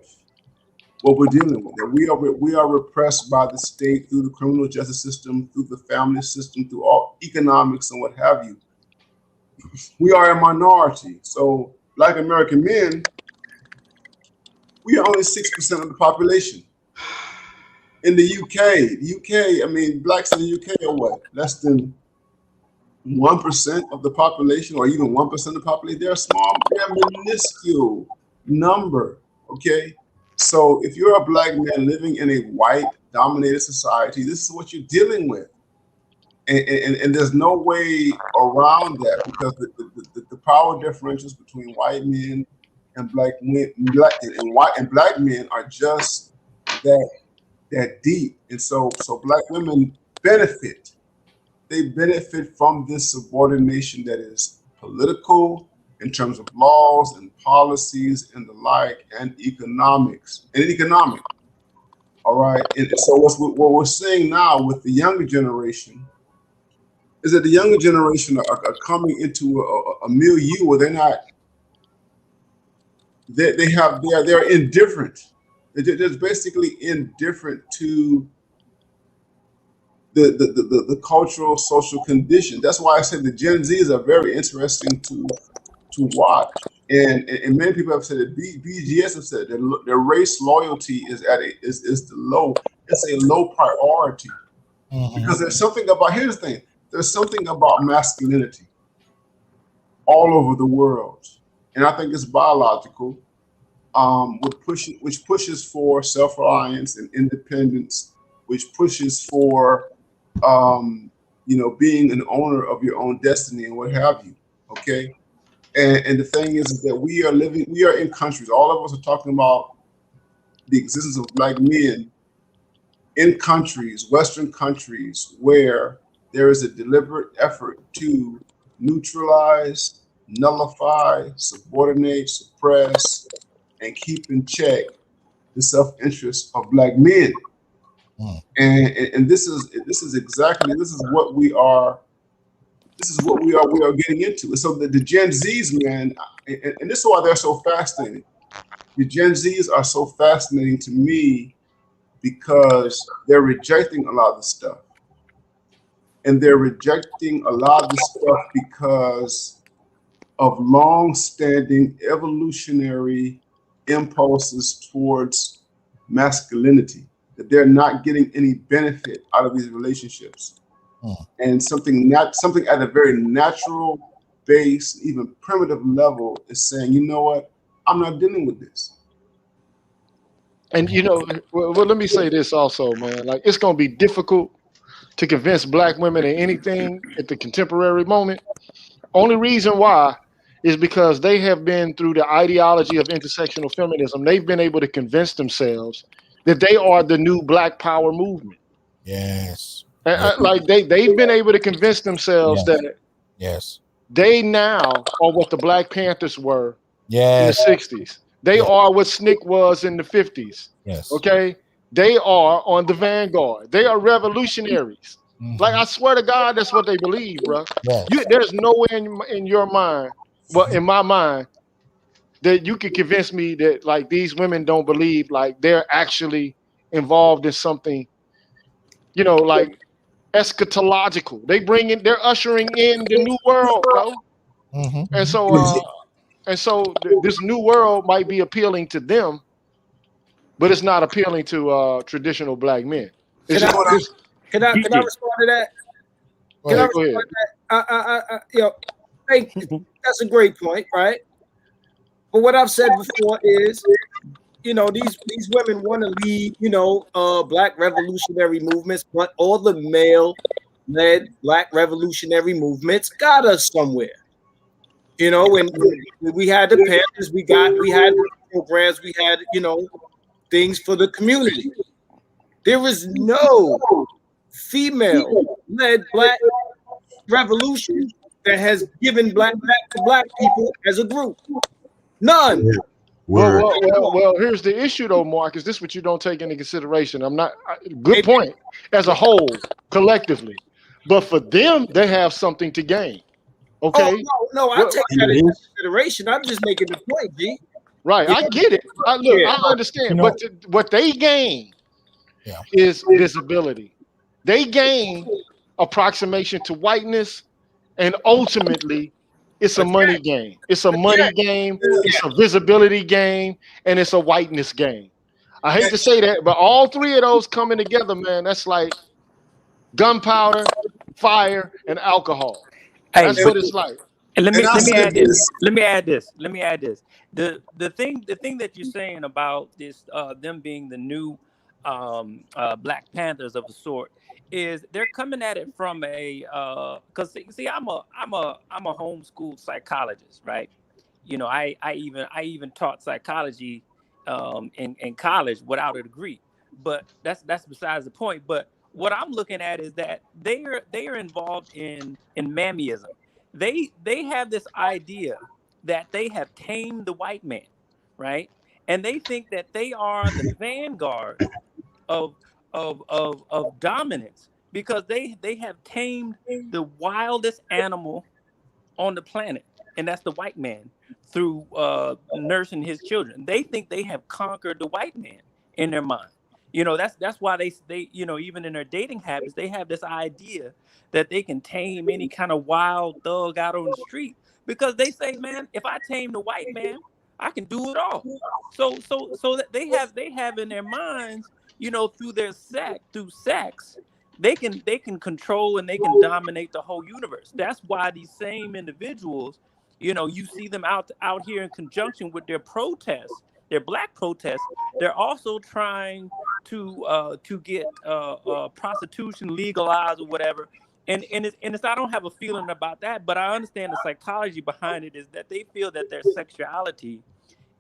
we're dealing with. That we are repressed by the state through the criminal justice system, through the family system, through all economics and what have you. We are a minority. So Black American men, we are only 6% of the population. In the UK, I mean, Blacks in the UK are what? Less than 1% of the population, or even 1% of the population. They're small, they're a minuscule number, okay? So if you're a Black man living in a white dominated society, this is what you're dealing with. And there's no way around that, because the power differentials between white men and Black men, Black men are just that deep. And so Black women benefit. They benefit from this subordination that is political, in terms of laws and policies and the like, and economics and economic. All right. And so what we're seeing now with the younger generation is that the younger generation are coming into a milieu where they're indifferent. They're basically indifferent to the cultural social condition. That's why I said the Gen Zs are very interesting to watch. And many people have said that BGS have said that their race loyalty is it's a low priority. Because there's something about, here's the thing, there's something about masculinity all over the world. And I think it's biological, which pushes for self-reliance and independence, which pushes for being an owner of your own destiny and what have you. Okay. And the thing is that we are in countries, all of us are talking about the existence of Black men in countries, Western countries, where there is a deliberate effort to neutralize, nullify, subordinate, suppress, and keep in check the self-interest of Black men. And this is what we are getting into. And so the Gen Zs, man, and this is why they're so fascinating. The Gen Zs are so fascinating to me because they're rejecting a lot of the stuff. And they're rejecting a lot of the stuff because of long-standing evolutionary impulses towards masculinity, that they're not getting any benefit out of these relationships. And something at a very natural base, even primitive level is saying, you know what, I'm not dealing with this. And well, let me say this also, man. Like, it's gonna be difficult to convince black women in anything at the contemporary moment. Only reason why is because they have been through the ideology of intersectional feminism. They've been able to convince themselves that they are the new Black Power movement. Yes. Like they've been able to convince themselves that they now are what the Black Panthers were in the 60s. They are what SNCC was in the 50s. Yes. Okay. They are on the vanguard. They are revolutionaries. Like, I swear to God, that's what they believe, bro. There's no way in your mind, well, in my mind, that you could convince me that like these women don't believe like they're actually involved in something, like eschatological. They're ushering in the new world, bro. And so this new world might be appealing to them, but it's not appealing to traditional black men. Can I respond to that? Can I respond to that? Thank you. That's a great point, right? But what I've said before is, these women want to lead, Black revolutionary movements, but all the male-led Black revolutionary movements got us somewhere. When we had the Panthers, we had programs, we had, things for the community. There is no female-led Black revolution that has given back to Black people as a group. None. Well, here's the issue though, Marcus. This is what you don't take into consideration. Good point as a whole, collectively. But for them, they have something to gain. Okay. Oh, no, I take that into consideration. I'm just making the point, G. Right, I get it. I understand. But what they gain is visibility. They gain approximation to whiteness, and ultimately, it's a money game. It's a money game. It's a visibility game, and it's a whiteness game. I hate to say that, but all three of those coming together, man, that's like gunpowder, fire, and alcohol. That's what it's like. And let me add this. The thing that you're saying about this, them being the new Black Panthers of a sort, is they're coming at it from a because see, I'm a homeschooled psychologist, right? I even taught psychology in college without a degree, but that's besides the point. But what I'm looking at is that they are involved in mammyism. They have this idea that they have tamed the white man, right? And they think that they are the vanguard of dominance because they have tamed the wildest animal on the planet, and that's the white man through nursing his children. They think they have conquered the white man in their mind. That's why they even in their dating habits, they have this idea that they can tame any kind of wild thug out on the street because they say, man, if I tame the white man, I can do it all. So that they have in their minds, through sex, they can control and they can dominate the whole universe. That's why these same individuals, you see them out here in conjunction with their protests, their Black protests. They're also trying to get prostitution legalized or whatever. And it's I don't have a feeling about that, but I understand the psychology behind it is that they feel that their sexuality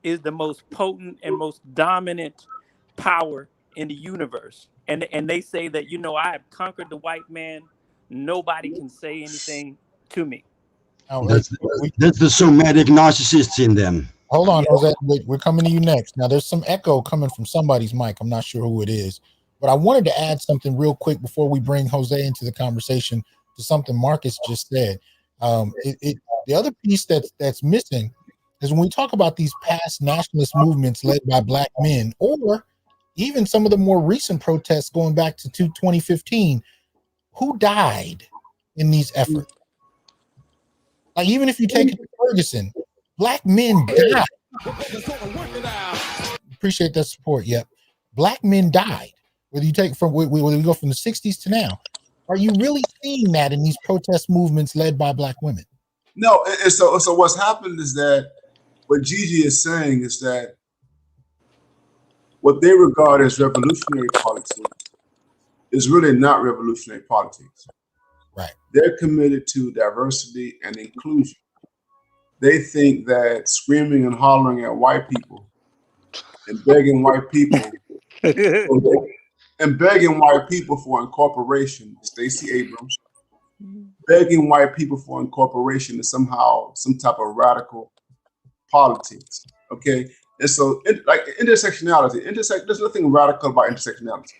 is the most potent and most dominant power in the universe. And they say that, I have conquered the white man. Nobody can say anything to me. That's the somatic narcissist in them. Hold on, Jose. We're coming to you next. Now, there's some echo coming from somebody's mic. I'm not sure who it is. But I wanted to add something real quick before we bring Jose into the conversation to something Marcus just said. The other piece that's missing is when we talk about these past nationalist movements led by Black men, or even some of the more recent protests going back to 2015, who died in these efforts? Like, even if you take it to Ferguson, Black men died. Appreciate that support. Yep. Black men died. Whether you take whether we go from the 60s to now, are you really seeing that in these protest movements led by Black women? No, and so what's happened is that what Gigi is saying is that what they regard as revolutionary politics is really not revolutionary politics. Right. They're committed to diversity and inclusion. They think that screaming and hollering at white people and begging white people for incorporation, Stacey Abrams, begging white people for incorporation is somehow some type of radical politics. Okay. And so like intersectionality, there's nothing radical about intersectionality.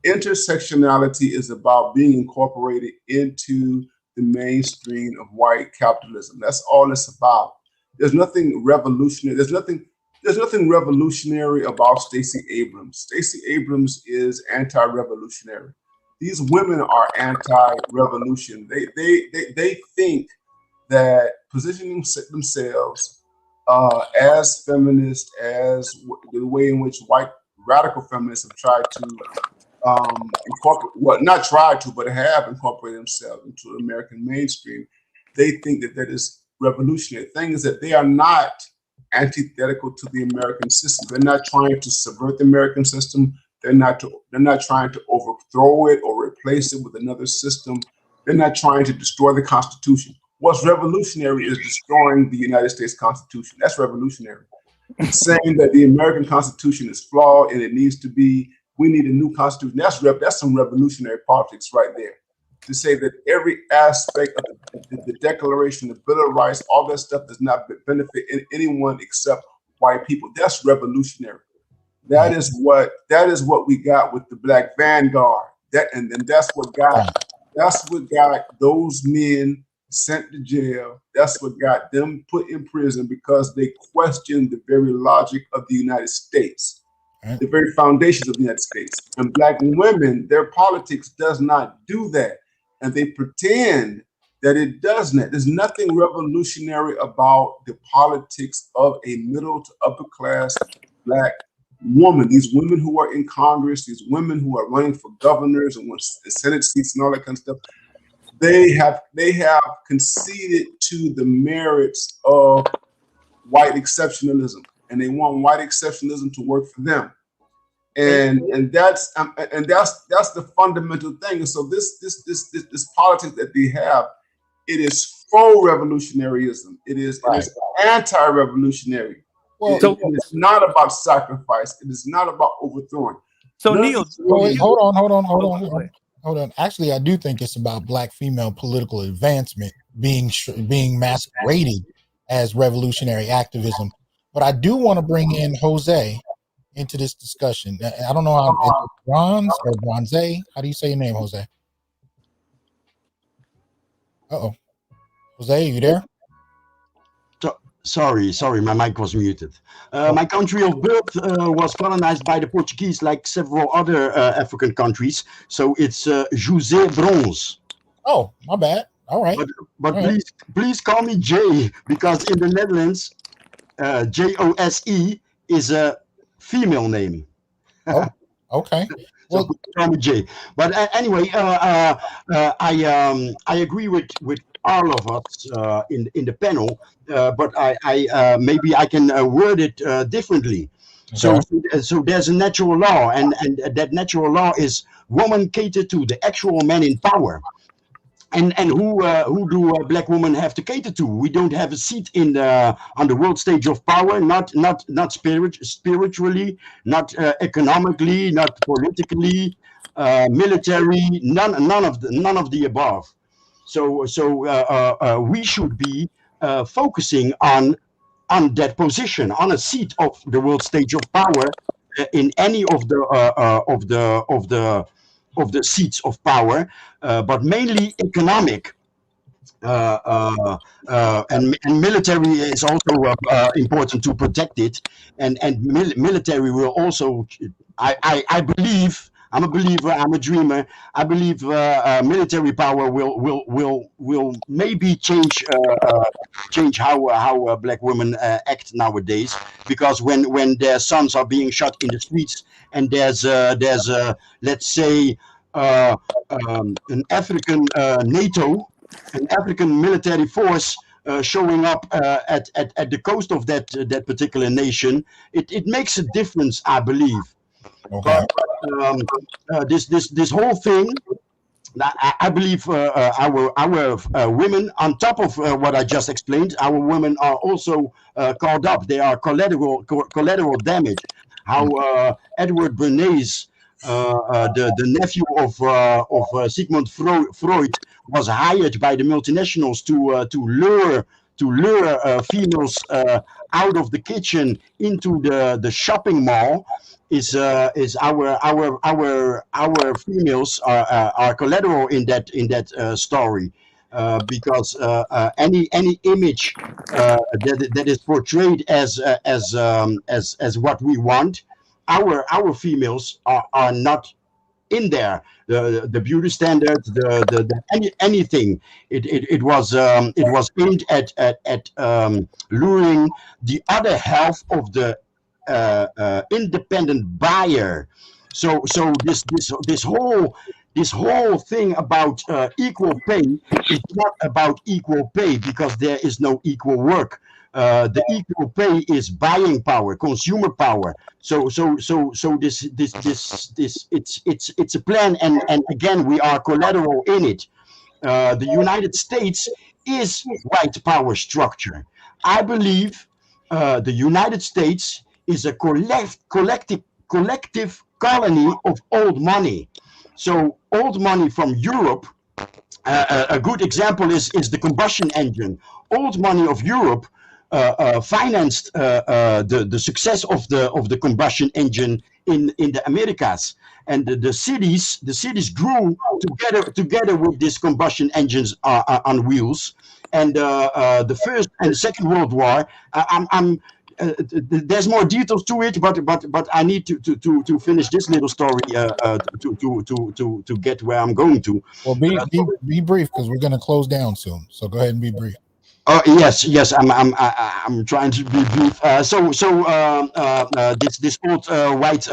Intersectionality is about being incorporated into the mainstream of white capitalism. That's all it's about. There's nothing revolutionary. There's nothing revolutionary about Stacey Abrams. Stacey Abrams is anti-revolutionary. These women are anti-revolution. They think that positioning themselves as feminists, as the way in which white radical feminists have tried to incorporate, well, not tried to, but have incorporated themselves into the American mainstream. They think that is revolutionary. The thing is that they are not antithetical to the American system. They're not trying to subvert the American system. They're not trying to overthrow it or replace it with another system. They're not trying to destroy the Constitution. What's revolutionary is destroying the United States Constitution. That's revolutionary. Saying that the American Constitution is flawed and it needs to be, we need a new Constitution. That's some revolutionary politics right there. To say that every aspect of the Declaration, the Bill of Rights, all that stuff does not benefit anyone except white people. That's revolutionary. That is what we got with the Black Vanguard. And that's what got those men sent to jail. That's what got them put in prison, because they questioned the very logic of the United States, the very foundations of the United States. And Black women, their politics does not do that. And they pretend that it does not. There's nothing revolutionary about the politics of a middle to upper class Black woman. These women who are in Congress, these women who are running for governors and Senate seats and all that kind of stuff, they have conceded to the merits of white exceptionalism, and they want white exceptionalism to work for them. And that's the fundamental thing. And so this politics that they have, it is faux revolutionaryism. It is anti-revolutionary. Well, it is not about sacrifice. It is not about overthrowing. So Neil, hold on. Actually, I do think it's about Black female political advancement being masqueraded as revolutionary activism. But I do want to bring in Jose into this discussion. I don't know how it's Bronze or Bronze. How do you say your name, Jose? Uh-oh. Jose, are you there? Sorry, my mic was muted. My country of birth was colonized by the Portuguese, like several other African countries. So it's José Bronze. Oh, my bad. All right. But please call me Jay, because in the Netherlands, Jose is a female name. Oh, okay. Well, so call me Jay. But anyway, I agree with all of us in the panel, but I maybe I can word it differently. Okay. So there's a natural law, and that natural law is woman cater to the actual man in power. And who do Black women have to cater to? We don't have a seat on the world stage of power, not spiritually, not economically, not politically, military, none of the above. So we should be focusing on that position, on a seat of the world stage of power in any of the seats of power, but mainly economic. And military is also important to protect it, and military will also. I believe. I'm a believer. I'm a dreamer. I believe military power will maybe change how Black women act nowadays. Because when their sons are being shot in the streets, and there's let's say an African NATO, an African military force showing up at the coast of that particular nation, it makes a difference, I believe. Okay. But this whole thing, I believe our women, on top of what I just explained, our women are also caught up. They are collateral damage. How Edward Bernays, the nephew of Sigmund Freud, was hired by the multinationals to lure females out of the kitchen into the shopping mall. Is our females are collateral in that story, because any image that is portrayed as what we want, our females are not in there. The beauty standards, anything. It was aimed at luring the other half of the independent buyer. So this whole thing about equal pay is not about equal pay, because there is no equal work. The equal pay is buying power, consumer power. So this it's a plan, and again, we are collateral in it. The United States is white power structure. I believe the United States is a collective colony of old money. So old money from Europe. A good example is the combustion engine. Old money of Europe financed the success of the combustion engine in the Americas, and the cities grew together with these combustion engines on wheels. And the First and Second World War, there's more details to it, but I need to finish this little story to get where I'm going to. Well, be brief, because we're going to close down soon. So go ahead and be brief. Yes, I'm trying to be brief. This old white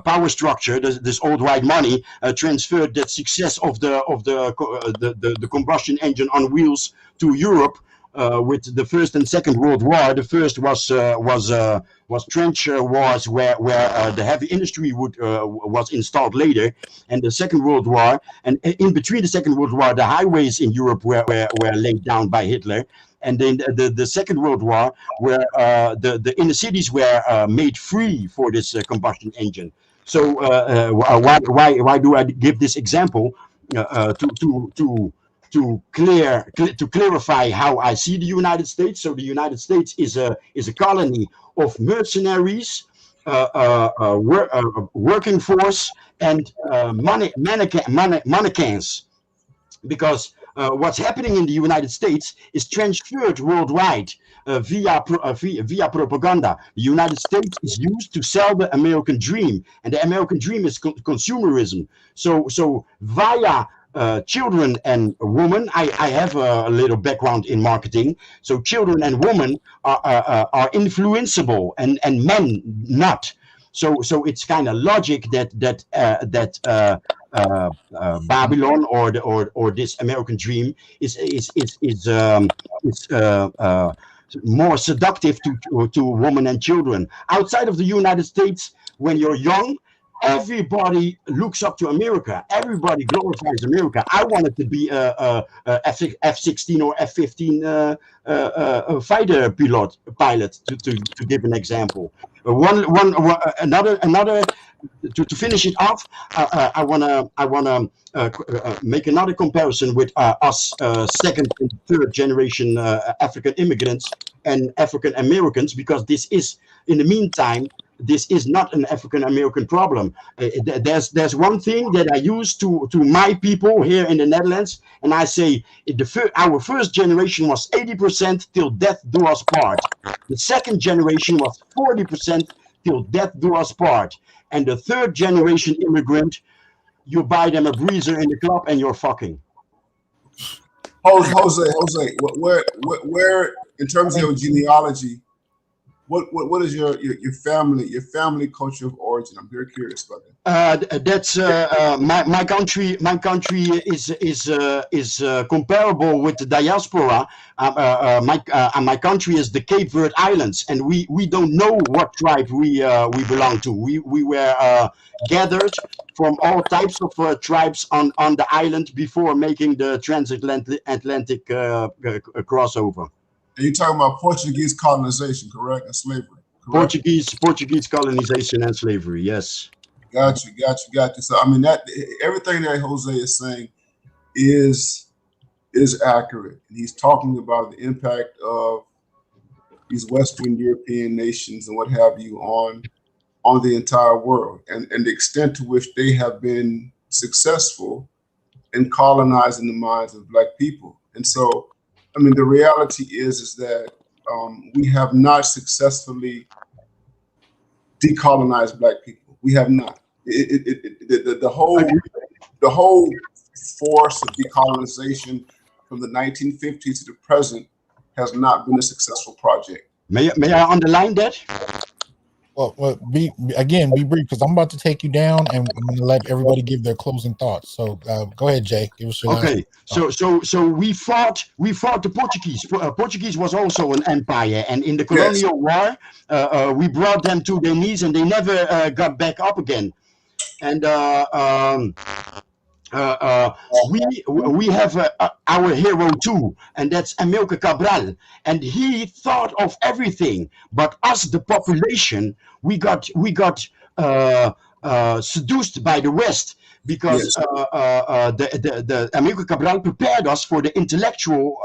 power structure, this old white money, transferred that success of the combustion engine on wheels to Europe. With the First and Second World War. The first was trench wars, where the heavy industry was installed later, and the Second World War, and in between the Second World War, the highways in Europe were laid down by Hitler, and then the Second World War, where the inner cities were made free for this combustion engine. So why do I give this example? To clarify how I see the United States. So the United States is a colony of mercenaries, working force, and mannequins. Because what's happening in the United States is transferred worldwide via propaganda. The United States is used to sell the American dream, and the American dream is consumerism. So via children and women, I have a little background in marketing. So children and women are influenceable, and men not. So it's kind of logic that Babylon or this American dream is more seductive to women and children. Outside of the United States, when you're young, everybody looks up to America. Everybody glorifies America. I wanted to be a F-16 or F-15 fighter pilot, to give an example. Another. To finish it off, I wanna make another comparison with us second and third generation African immigrants and African Americans, because this is, in the meantime, this is not an African American problem. There's one thing that I use to my people here in the Netherlands, and I say our first generation was 80% till death do us part. The second generation was 40% till death do us part. And the third generation immigrant, you buy them a breezer in the club and you're fucking. Jose, where in terms of your genealogy, What is your family culture of origin? I'm very curious about that. That's my country. My country is comparable with the diaspora. My country is the Cape Verde Islands, and we don't know what tribe we belong to. We were gathered from all types of tribes on the island before making the transatlantic crossover. And you're talking about Portuguese colonization, correct? And slavery, correct? Portuguese colonization and slavery, yes. Got you. So I mean, that everything that Jose is saying is accurate. And he's talking about the impact of these Western European nations and what have you on the entire world, and the extent to which they have been successful in colonizing the minds of Black people. And so, I mean, the reality is that we have not successfully decolonized Black people. We have not. The whole force of decolonization from the 1950s to the present has not been a successful project. May I underline that? Well, be brief, because I'm about to take you down, and I'm going to let everybody give their closing thoughts. So go ahead, Jay. Give us your okay. So we fought the Portuguese. Portuguese was also an empire, and in the colonial war, we brought them to their knees, and they never got back up again. And we have our hero too, and that's Amilcar Cabral, and he thought of everything. But us, the population, we got seduced by the West, because the Amilcar Cabral prepared us for the intellectual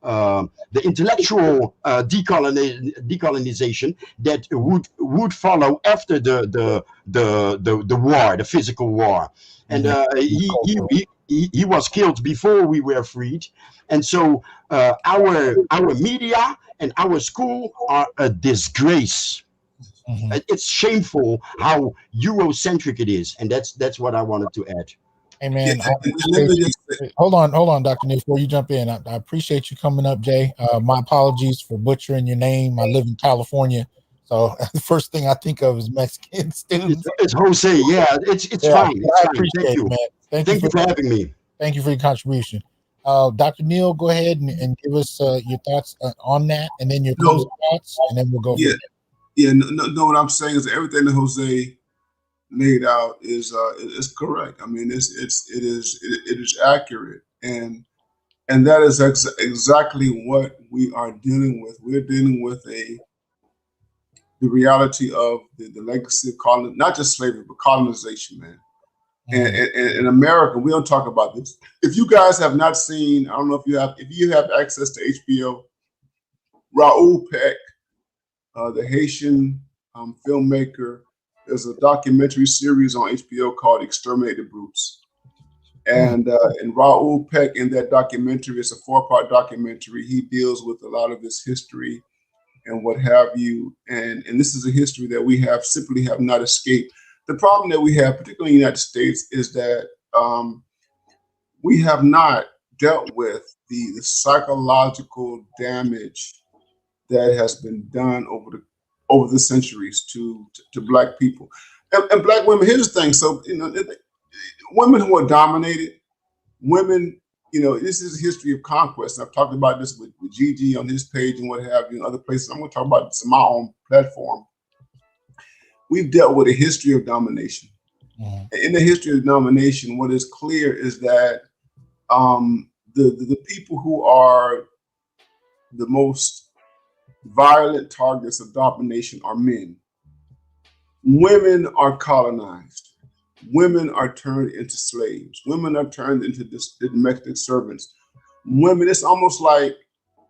decolonization that would follow after the war, the physical war. And he was killed before we were freed. And so our media and our school are a disgrace. Mm-hmm. It's shameful how Eurocentric it is, and that's what I wanted to add. Hey man, hold on, Dr. Neal, before you jump in. I appreciate you coming up, Jay. My apologies for butchering your name. I live in California, so the first thing I think of is Mexican students. It's Jose. Yeah, it's fine. It's I appreciate Thank you, man. Thank you for having me. Thank you for your contribution. Dr. Neal, go ahead and give us your thoughts on that, and then your closing thoughts, and then we'll go. No. What I'm saying is everything that Jose laid out is correct. I mean, it is accurate, and that is exactly what we are dealing with. We're dealing with the reality of the legacy of not just slavery, but colonization, man. Mm-hmm. And in America, we don't talk about this. If you guys have not seen, I don't know if you have access to HBO, Raoul Peck, the Haitian filmmaker. There's a documentary series on HBO called Exterminate the Brutes. And Raoul Peck, in that documentary, it's a 4-part documentary. He deals with a lot of this history and what have you. And this is a history that we simply have not escaped. The problem that we have, particularly in the United States, is that we have not dealt with the psychological damage that has been done over the centuries to Black people and Black women. Here's the thing. So, women who are dominated, women, this is a history of conquest. And I've talked about this with Gigi on his page and what have you, and other places. I'm going to talk about this on my own platform. We've dealt with a history of domination. Mm-hmm. In the history of domination, what is clear is that the people who are the most violent targets of domination are men. Women are colonized. Women are turned into slaves. Women are turned into domestic servants. Women, it's almost like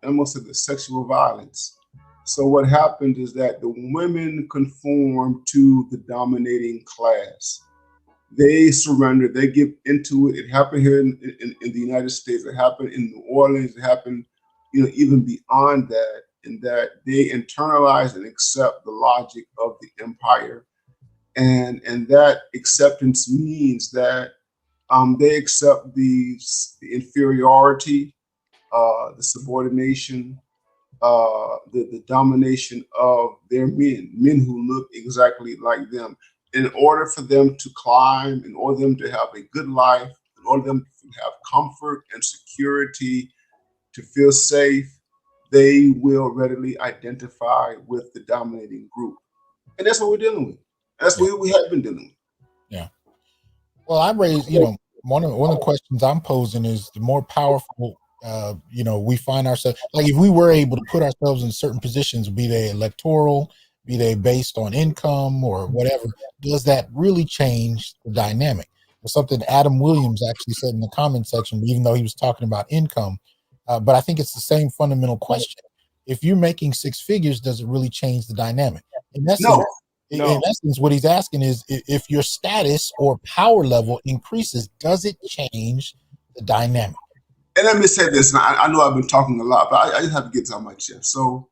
the sexual violence. So what happened is that the women conform to the dominating class. They surrender, they give into it. It happened here in the United States. It happened in New Orleans. It happened, even beyond that, in that they internalize and accept the logic of the empire. And that acceptance means that they accept the inferiority, the subordination, the domination of their men who look exactly like them. In order for them to climb, in order for them to have a good life, in order for them to have comfort and security, to feel safe, they will readily identify with the dominating group. And that's what we're dealing with. That's what we have been dealing with. Yeah. Well, I raised, one of the questions I'm posing is the more powerful, we find ourselves, like if we were able to put ourselves in certain positions, be they electoral, be they based on income or whatever, does that really change the dynamic? It's something Adam Williams actually said in the comment section, even though he was talking about income. But I think it's the same fundamental question. If you're making six figures, does it really change the dynamic? In essence, in essence, what he's asking is if your status or power level increases, does it change the dynamic? And let me say this, and I know I've been talking a lot, but I just have to get this on my chest. So,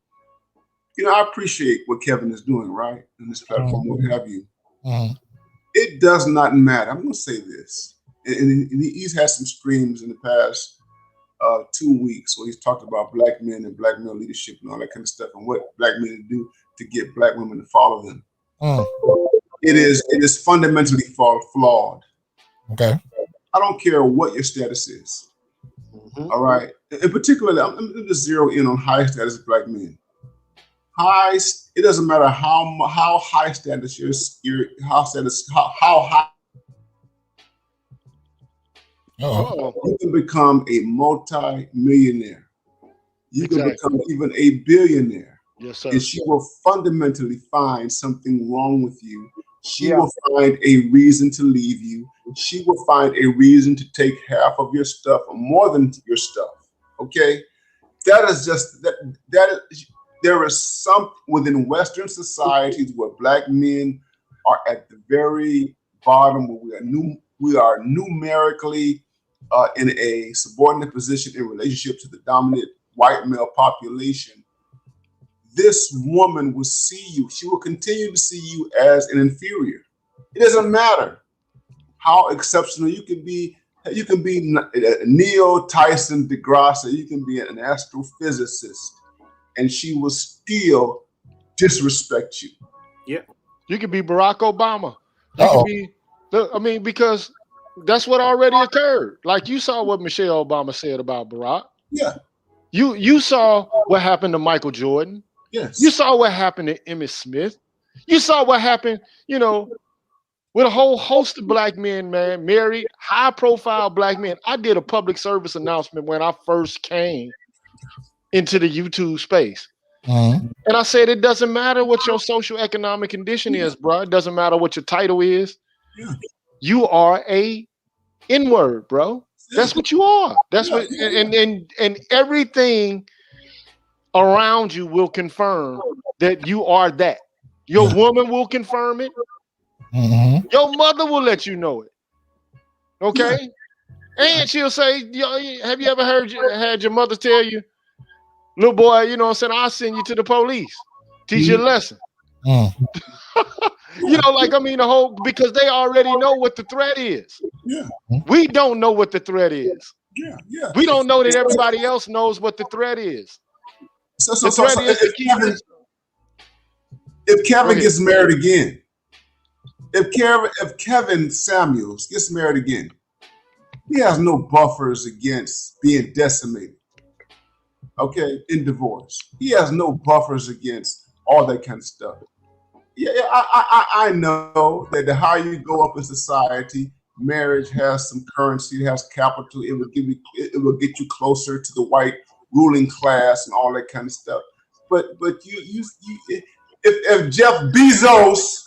I appreciate what Kevin is doing, right? On this platform, what have you. It does not matter. I'm going to say this. And he's had some streams in the past 2 weeks where he's talked about black men and black male leadership and all that kind of stuff and what black men do to get black women to follow them. It is fundamentally flawed. Okay. I don't care what your status is. All right. In particular, I'm going to zero in on high status black men. It doesn't matter how high status how high. You can become a multi-millionaire. You can become even a billionaire. Yes, sir. And she will fundamentally find something wrong with you. She will find a reason to leave you. She will find a reason to take half of your stuff or more than your stuff. Okay? That is just there is some within Western societies where black men are at the very bottom, where we are numerically in a subordinate position in relationship to the dominant white male population. This woman will see you. She will continue to see you as an inferior. It doesn't matter how exceptional you can be. You can be Neil Tyson deGrasse. You can be an astrophysicist, and she will still disrespect you. Yeah, you could be Barack Obama. You could be. Because that's what already occurred. Like you saw what Michelle Obama said about Barack. Yeah. You saw what happened to Michael Jordan. Yes. You saw what happened to Emmitt Smith. You saw what happened, with a whole host of black men, man, married, high-profile black men. I did a public service announcement when I first came into the YouTube space. And I said, it doesn't matter what your social economic condition is, bro. It doesn't matter what your title is. Yeah. You are a N-word, bro. That's what you are. That's what, and everything around you will confirm that you are that. Your woman will confirm it. Your mother will let you know it. Okay? And she'll say, have you ever had your mother tell you, little boy, I'll send you to the police. Teach you a lesson. The whole, because they already know what the threat is. Yeah. We don't know what the threat is. Yeah. We don't know that everybody else knows what the threat is. If Kevin gets married again, if Kevin Samuels gets married again, he has no buffers against being decimated. Okay, in divorce, he has no buffers against all that kind of stuff. I know that the higher you go up in society, marriage has some currency, it has capital. It will get you closer to the white ruling class and all that kind of stuff. But if Jeff Bezos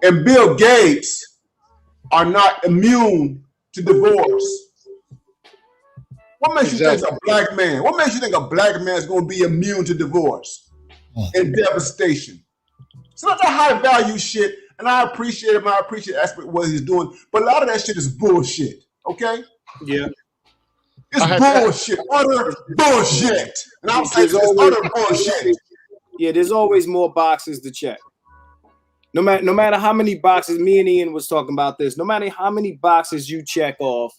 and Bill Gates are not immune to divorce, what makes you think a black man? What makes you think a black man is going to be immune to divorce and devastation? It's not that high value shit, and I appreciate him. I appreciate what he's doing, but a lot of that shit is bullshit. Okay? Yeah. It's bullshit, utter bullshit. And I'm saying it's utter bullshit. Yeah, there's always more boxes to check. No matter how many boxes, me and Ian was talking about this, no matter how many boxes you check off,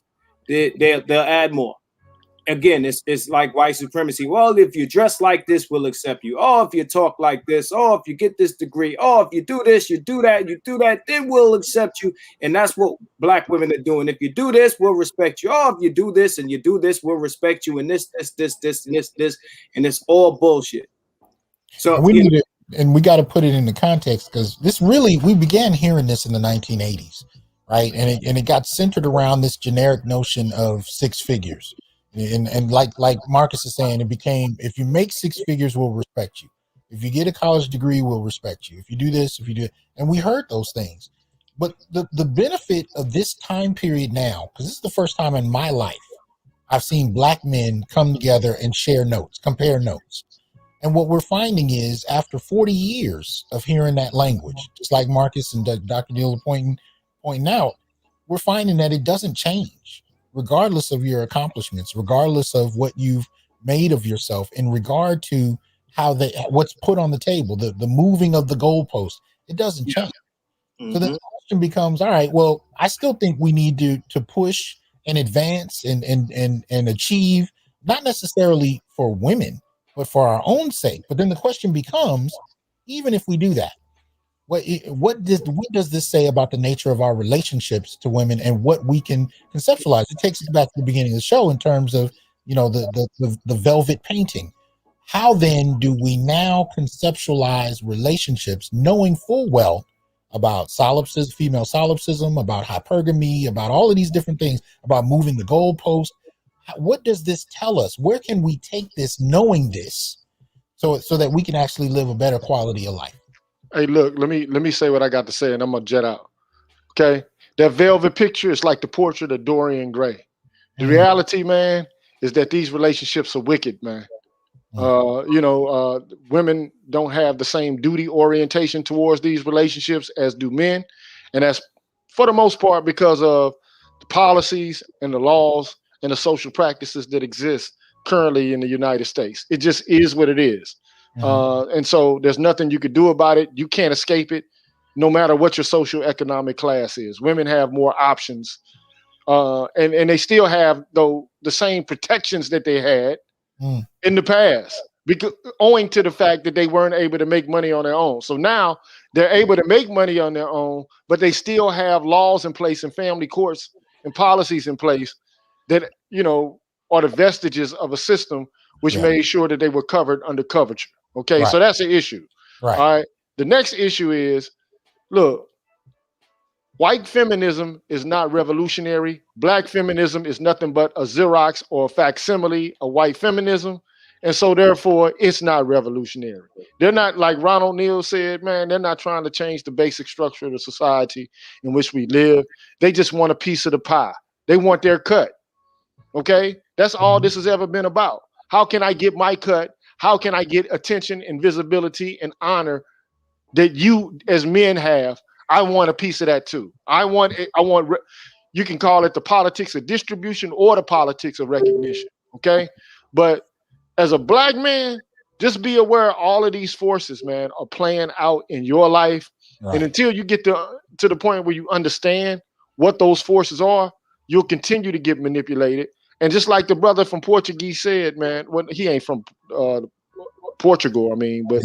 they'll add more. again, it's like white supremacy. Well, if you dress like this, we'll accept you. Oh, if you talk like this, oh, if you get this degree, oh, if you do this, you do that, then we'll accept you. And that's what black women are doing. If you do this, we'll respect you. Oh, if you do this and you do this, we'll respect you. And this, and it's all bullshit. So we need it, and we got to put it into context, because this really, we began hearing this in the 1980s, right? And it got centered around this generic notion of six figures. And like Marcus is saying, it became, if you make six figures, we'll respect you. If you get a college degree, we'll respect you. If you do this, if you do it. And we heard those things. But the benefit of this time period now, because this is the first time in my life I've seen black men come together and share notes, compare notes. And what we're finding is, after 40 years of hearing that language, just like Marcus and Dr. Neal are pointing out, we're finding that it doesn't change, regardless of your accomplishments, regardless of what you've made of yourself, in regard to what's put on the table, the moving of the goalpost. It doesn't change. Mm-hmm. So the question becomes, all right, well, I still think we need to push and advance and achieve, not necessarily for women, but for our own sake. But then the question becomes, even if we do that, what does this say about the nature of our relationships to women and what we can conceptualize? It takes us back to the beginning of the show in terms of, the velvet painting. How then do we now conceptualize relationships, knowing full well about solipsism, female solipsism, about hypergamy, about all of these different things, about moving the goalpost? What does this tell us? Where can we take this, knowing this, so that we can actually live a better quality of life? Hey, look, let me say what I got to say, and I'm gonna jet out. Okay, that velvet picture is like the portrait of Dorian Gray. The reality, man, is that these relationships are wicked, man. Women don't have the same duty orientation towards these relationships as do men, and that's for the most part because of the policies and the laws and the social practices that exist currently in the United States. It just is what it is. And so there's nothing you could do about it. You can't escape it, no matter what your social economic class is. Women have more options, and they still have, though, the same protections that they had in the past, because owing to the fact that they weren't able to make money on their own. So now they're able to make money on their own, but they still have laws in place and family courts and policies in place that, are the vestiges of a system which made sure that they were covered under coverture. Okay, right. So that's an issue. Right. All right. The next issue is, look, white feminism is not revolutionary. Black feminism is nothing but a Xerox or a facsimile of white feminism. And so therefore it's not revolutionary. They're not, like Ronald Neal said, man, they're not trying to change the basic structure of the society in which we live. They just want a piece of the pie. They want their cut. Okay, that's all this has ever been about. How can I get my cut? How can I get attention and visibility and honor that you as men have? I want a piece of that too. You can call it the politics of distribution or the politics of recognition. Okay, but as a black man, just be aware all of these forces, man, are playing out in your life. Right. And until you get to the point where you understand what those forces are, you'll continue to get manipulated. And just like the brother from Portuguese said, man, when he ain't from Portugal, I mean, but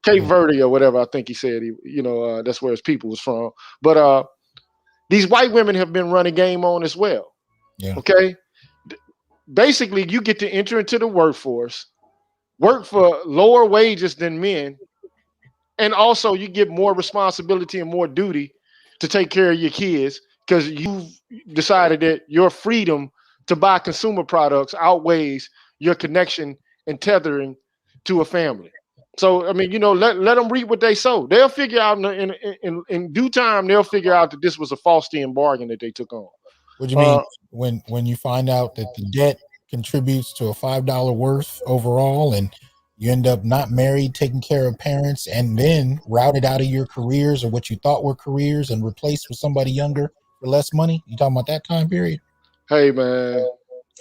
Cape Verde or whatever, I think he said, that's where his people was from. But these white women have been running game on as well. Yeah. Okay. Basically, you get to enter into the workforce, work for lower wages than men, and also you get more responsibility and more duty to take care of your kids because you've decided that your freedom to buy consumer products outweighs your connection and tethering to a family. So, I mean, let them reap what they sow. They'll figure out in due time, they'll figure out that this was a Faustian bargain that they took on. What do you mean when you find out that the debt contributes to a $5 worth overall, and you end up not married, taking care of parents, and then routed out of your careers or what you thought were careers and replaced with somebody younger for less money? You talking about that time period? Hey, man.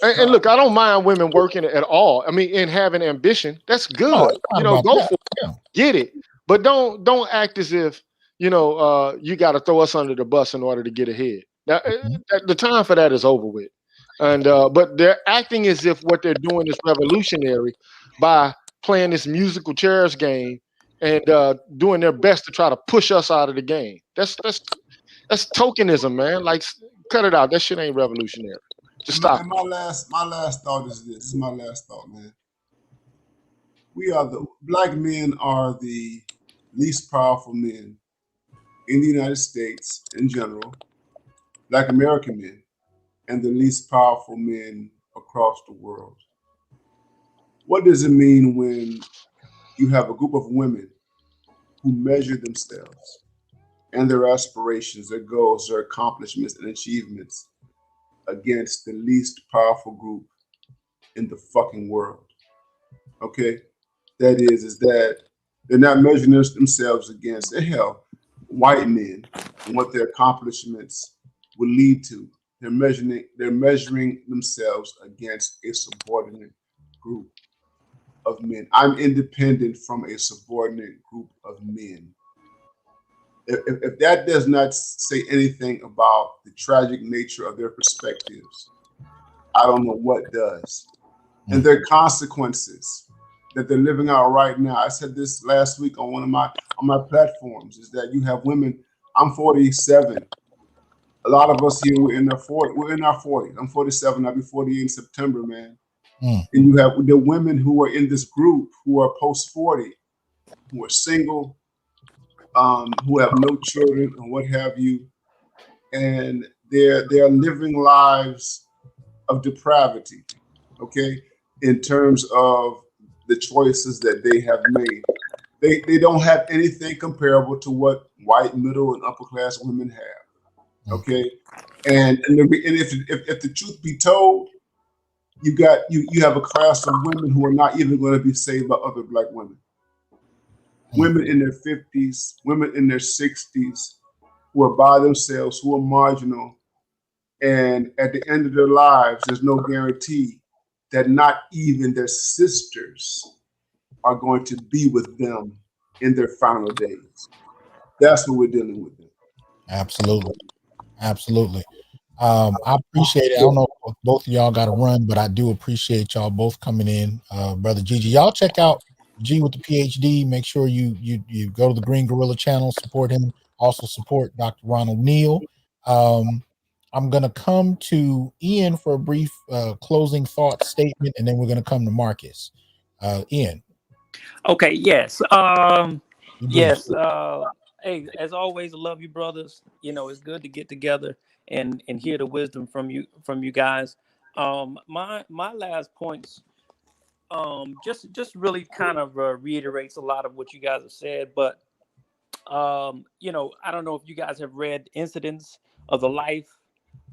And look, I don't mind women working at all. I mean, and having ambition, that's good. Go for it, get it. But don't act as if, you got to throw us under the bus in order to get ahead. Now, the time for that is over with. And but they're acting as if what they're doing is revolutionary by playing this musical chairs game and doing their best to try to push us out of the game. That's tokenism, man. Like, cut it out. That shit ain't revolutionary. Just stop. And my last thought is this. This is my last thought, man. Black men are the least powerful men in the United States in general, Black American men, and the least powerful men across the world. What does it mean when you have a group of women who measure themselves and their aspirations, their goals, their accomplishments and achievements against the least powerful group in the fucking world? Okay? That is that they're not measuring themselves against, hell, white men and what their accomplishments will lead to. They're measuring themselves against a subordinate group of men. I'm independent from a subordinate group of men. If that does not say anything about the tragic nature of their perspectives, I don't know what does. And their consequences that they're living out right now. I said this last week on one of my platforms, is that you have women. I'm 47. A lot of us here, we're in our 40s. I'm 47. I'll be 48 in September, man. And you have the women who are in this group who are post 40, who are single, who have no children and what have you, and they're living lives of depravity. Okay, in terms of the choices that they have made, they don't have anything comparable to what white middle and upper class women have. Okay, and if the truth be told, you have a class of women who are not even going to be saved by other Black women. Women in their 50s, women in their 60s, who are by themselves, who are marginal, and at the end of their lives, there's no guarantee that not even their sisters are going to be with them in their final days. That's what we're dealing with. Absolutely. Absolutely. I appreciate it. I don't know if both of y'all got to run, but I do appreciate y'all both coming in. Brother Gigi, y'all check out G with the PhD. Make sure you go to the Green Gorilla channel, support him. Also support Dr. Ronald Neal. I'm going to come to Ian for a brief closing thought statement, and then we're going to come to Marcus. Ian. Okay. Yes. Yes. Hey, as always, I love you, brothers. You know, it's good to get together and hear the wisdom from you guys. My last points just really kind of reiterates a lot of what you guys have said, but you know, I don't know if you guys have read Incidents of the Life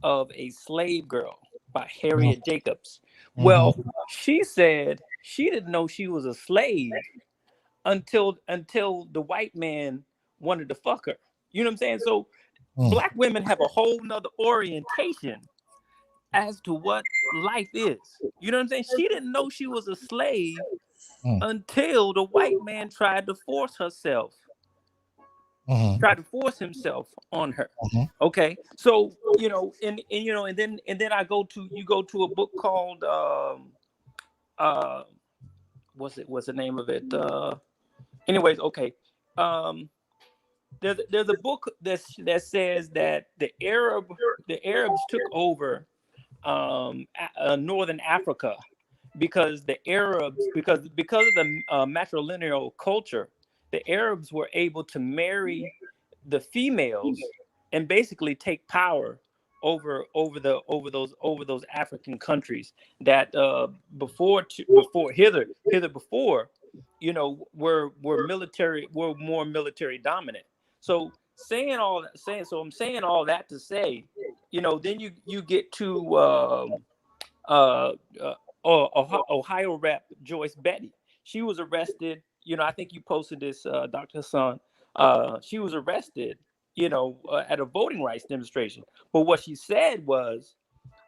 of a Slave Girl by Harriet Jacobs. Well, she said she didn't know she was a slave until the white man wanted to fuck her. You know what I'm saying? So Black women have a whole nother orientation as to what life is. You know what I'm saying? She didn't know she was a slave until the white man tried to force himself on her. Okay, so you know, and then I go to a book called what's the name of it? Anyways, okay. There's a book that says that the Arabs took over northern Africa because of the matrilineal culture. The Arabs were able to marry the females and basically take power over those African countries that before you know were more military dominant. So I'm saying all that to say, you know, then you get to Ohio rep Joyce Betty. She was arrested. You know, I think you posted this, Dr. Hasan. She was arrested, you know, at a voting rights demonstration. But what she said was,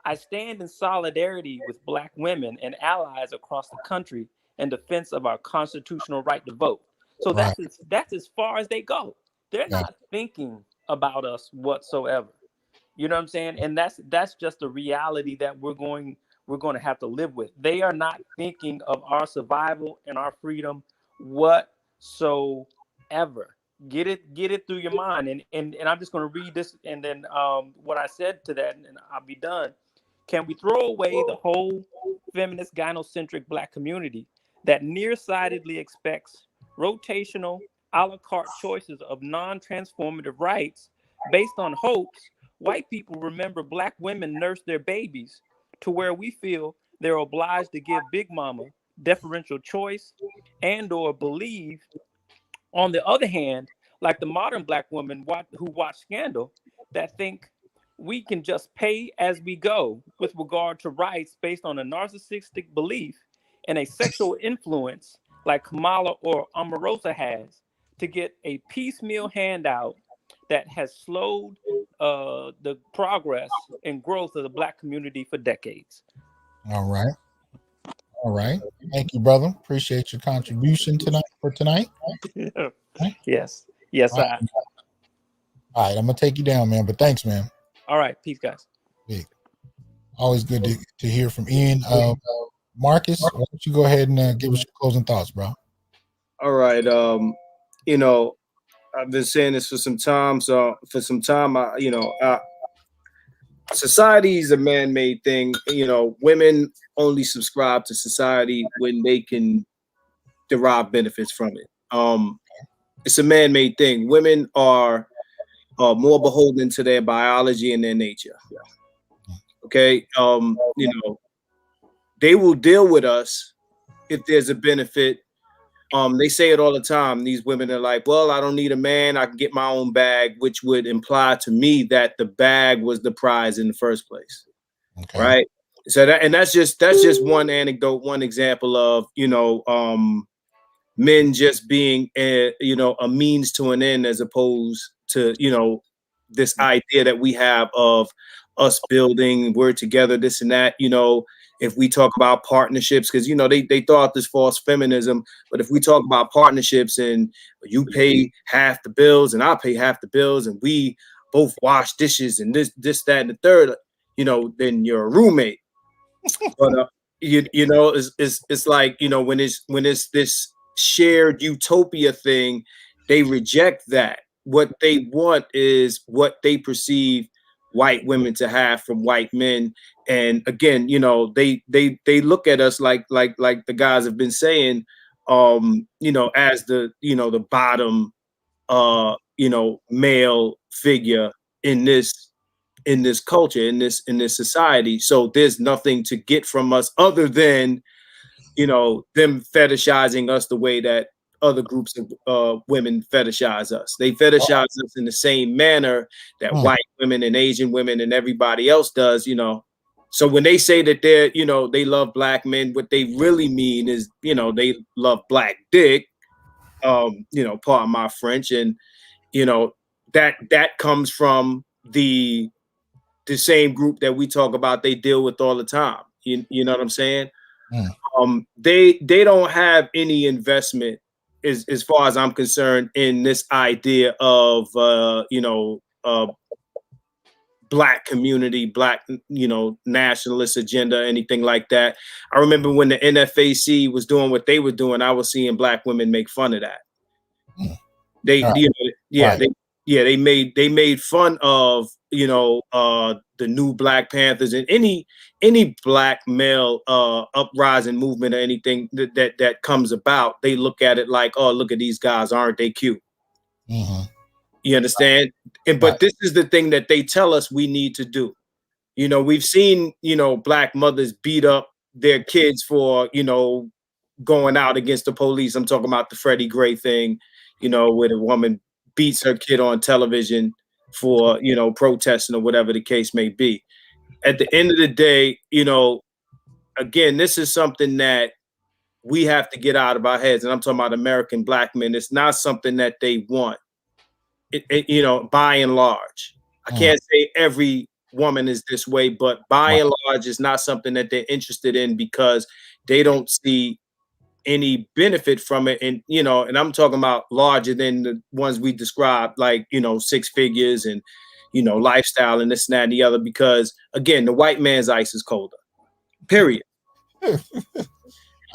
"I stand in solidarity with Black women and allies across the country in defense of our constitutional right to vote." So that's as far as they go. They're not thinking about us whatsoever. You know what I'm saying? And that's just a reality that we're going to have to live with. They are not thinking of our survival and our freedom whatsoever. Get it through your mind. And I'm just going to read this, and then what I said to that, and I'll be done. Can we throw away the whole feminist gynocentric Black community that nearsightedly expects rotational a la carte choices of non-transformative rights based on hopes white people remember Black women nurse their babies, to where we feel they're obliged to give Big Mama deferential choice and or believe, on the other hand, like the modern Black women who watch Scandal, that think we can just pay as we go with regard to rights based on a narcissistic belief and a sexual influence like Kamala or Omarosa has, to get a piecemeal handout that has slowed the progress and growth of the Black community for decades. All right. All right. Thank you, brother. Appreciate your contribution tonight. Right? Yes. Yes, all right. All right. I'm going to take you down, man. But thanks, man. All right. Peace, guys. Big. Always good to hear from Ian. Marcus, why don't you go ahead and give us your closing thoughts, bro? All right. You know, I've been saying this for some time. So for some time, society is a man-made thing. You know, women only subscribe to society when they can derive benefits from it. It's a man-made thing. Women are more beholden to their biology and their nature. Okay. You know, they will deal with us if there's a benefit. They say it all the time. These women are like, well, I don't need a man. I can get my own bag, which would imply to me that the bag was the prize in the first place. Okay. Right. So that's just one anecdote, one example of, you know, men just being a means to an end, as opposed to, you know, this idea that we have of us building, we're together, this and that. You know, if we talk about partnerships, because, you know, they throw out this false feminism, but if we talk about partnerships and you pay half the bills and I pay half the bills and we both wash dishes and this, that, and the third, you know, then you're a roommate. But you know, it's like, you know, when it's this shared utopia thing, they reject that. What they want is what they perceive white women to have from white men. And again, you know, they look at us like the guys have been saying, you know, as the, you know, the bottom you know, male figure in this culture, in this society. So there's nothing to get from us other than, you know, them fetishizing us the way that other groups of women fetishize us. They fetishize us in the same manner that white women and Asian women and everybody else does, you know. So when they say that they're, you know, they love Black men, what they really mean is, you know, they love Black dick, you know, pardon my French. And, you know, that comes from the same group that we talk about, they deal with all the time. You know what I'm saying? They don't have any investment, as far as I'm concerned, in this idea of you know, Black community, Black, you know, nationalist agenda, anything like that. I remember when the NFAC was doing what they were doing, I was seeing Black women make fun of that. They, you know, yeah, they made fun of, you know, the new Black Panthers and any Black male uprising movement or anything that comes about. They look at it like, oh, look at these guys, aren't they cute? You understand? But this is the thing that they tell us we need to do. You know, we've seen, you know, Black mothers beat up their kids for, you know, going out against the police. I'm talking about the Freddie Gray thing, you know, where the woman beats her kid on television for, you know, protesting or whatever the case may be. At the end of the day, you know, again, this is something that we have to get out of our heads. And I'm talking about American Black men. It's not something that they want, you know, by and large. I can't say every woman is this way, but by and large, it's not something that they're interested in because they don't see any benefit from it. And, you know, and I'm talking about larger than the ones we described, like, you know, six figures and, lifestyle and this and that and the other, because again, the white man's ice is colder. Period. All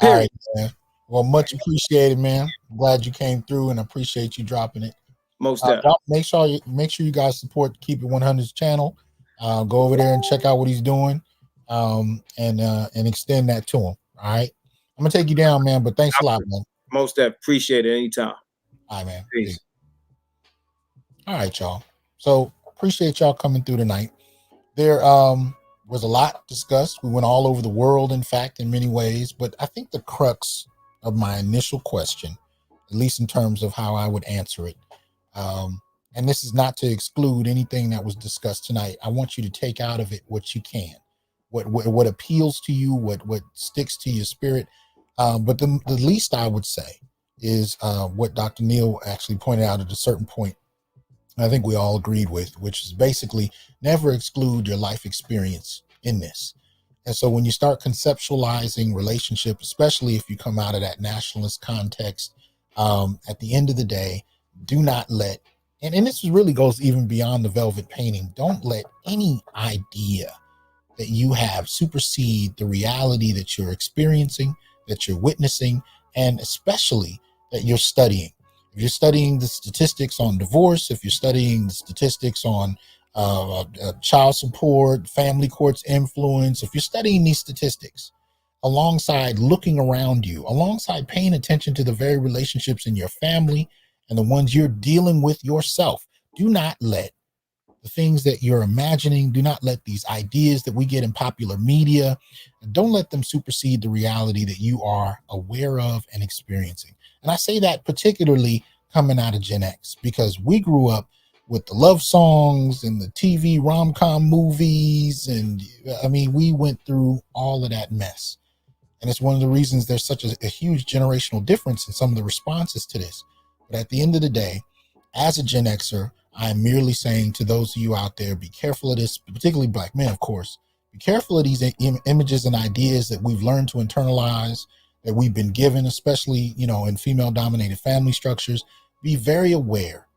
right, man. Well, much appreciated, man. I'm glad you came through, and appreciate you dropping it. Most make sure you guys support Keep It 100's channel. Go over there and check out what he's doing, and extend that to him. All right, I'm gonna take you down, man. But thanks a lot, man. Most appreciate it anytime. All right, man. Peace. All right, y'all. So appreciate y'all coming through tonight. There was a lot discussed. We went all over the world, in fact, in many ways. But I think the crux of my initial question, at least in terms of how I would answer it, and this is not to exclude anything that was discussed tonight. I want you to take out of it what you can, what appeals to you, what sticks to your spirit. But the least I would say is what Dr. Neal actually pointed out at a certain point. I think we all agreed with, which is basically never exclude your life experience in this. And so when you start conceptualizing relationship, especially if you come out of that nationalist context, at the end of the day, do not let, and this really goes even beyond the velvet painting, don't let any idea that you have supersede the reality that you're experiencing, that you're witnessing, and especially that you're studying. If you're studying the statistics on divorce, if you're studying the statistics on child support, family courts influence, if you're studying these statistics alongside looking around you, alongside paying attention to the very relationships in your family and the ones you're dealing with yourself, do not let the things that you're imagining, do not let these ideas that we get in popular media, don't let them supersede the reality that you are aware of and experiencing. And I say that particularly coming out of Gen X, because we grew up with the love songs and the TV rom-com movies. And I mean, we went through all of that mess. And it's one of the reasons there's such a huge generational difference in some of the responses to this. But at the end of the day, as a Gen Xer, I am merely saying to those of you out there, be careful of this, particularly Black men, of course. Be careful of these images and ideas that we've learned to internalize, that we've been given, especially, in female-dominated family structures. Be very aware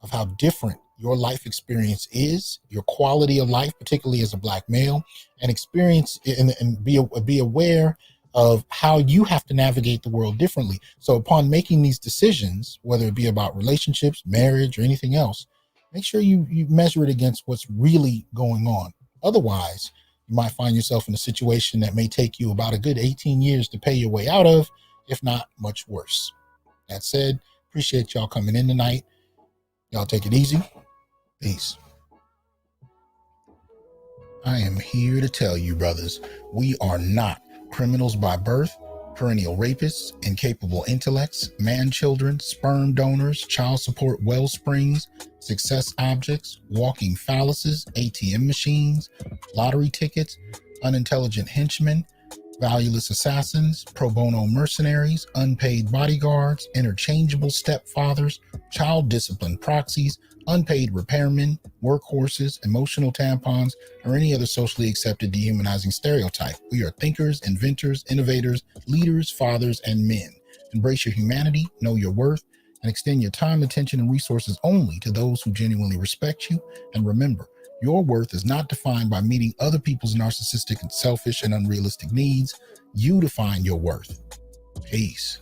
of how different your life experience is, your quality of life, particularly as a Black male, and experience and be aware of how you have to navigate the world differently. So upon making these decisions, whether it be about relationships, marriage, or anything else, make sure you measure it against what's really going on. Otherwise, you might find yourself in a situation that may take you about a good 18 years to pay your way out of, if not much worse. That said, appreciate y'all coming in tonight. Y'all take it easy. Peace. I am here to tell you, brothers, we are not criminals by birth, perennial rapists, incapable intellects, man-children, sperm donors, child support wellsprings, success objects, walking phalluses, ATM machines, lottery tickets, unintelligent henchmen, valueless assassins, pro bono mercenaries, unpaid bodyguards, interchangeable stepfathers, child discipline proxies, unpaid repairmen, workhorses, emotional tampons, or any other socially accepted dehumanizing stereotype. We are thinkers, inventors, innovators, leaders, fathers, and men. Embrace your humanity, know your worth, and extend your time, attention, and resources only to those who genuinely respect you. And remember, your worth is not defined by meeting other people's narcissistic and selfish and unrealistic needs. You define your worth. Peace.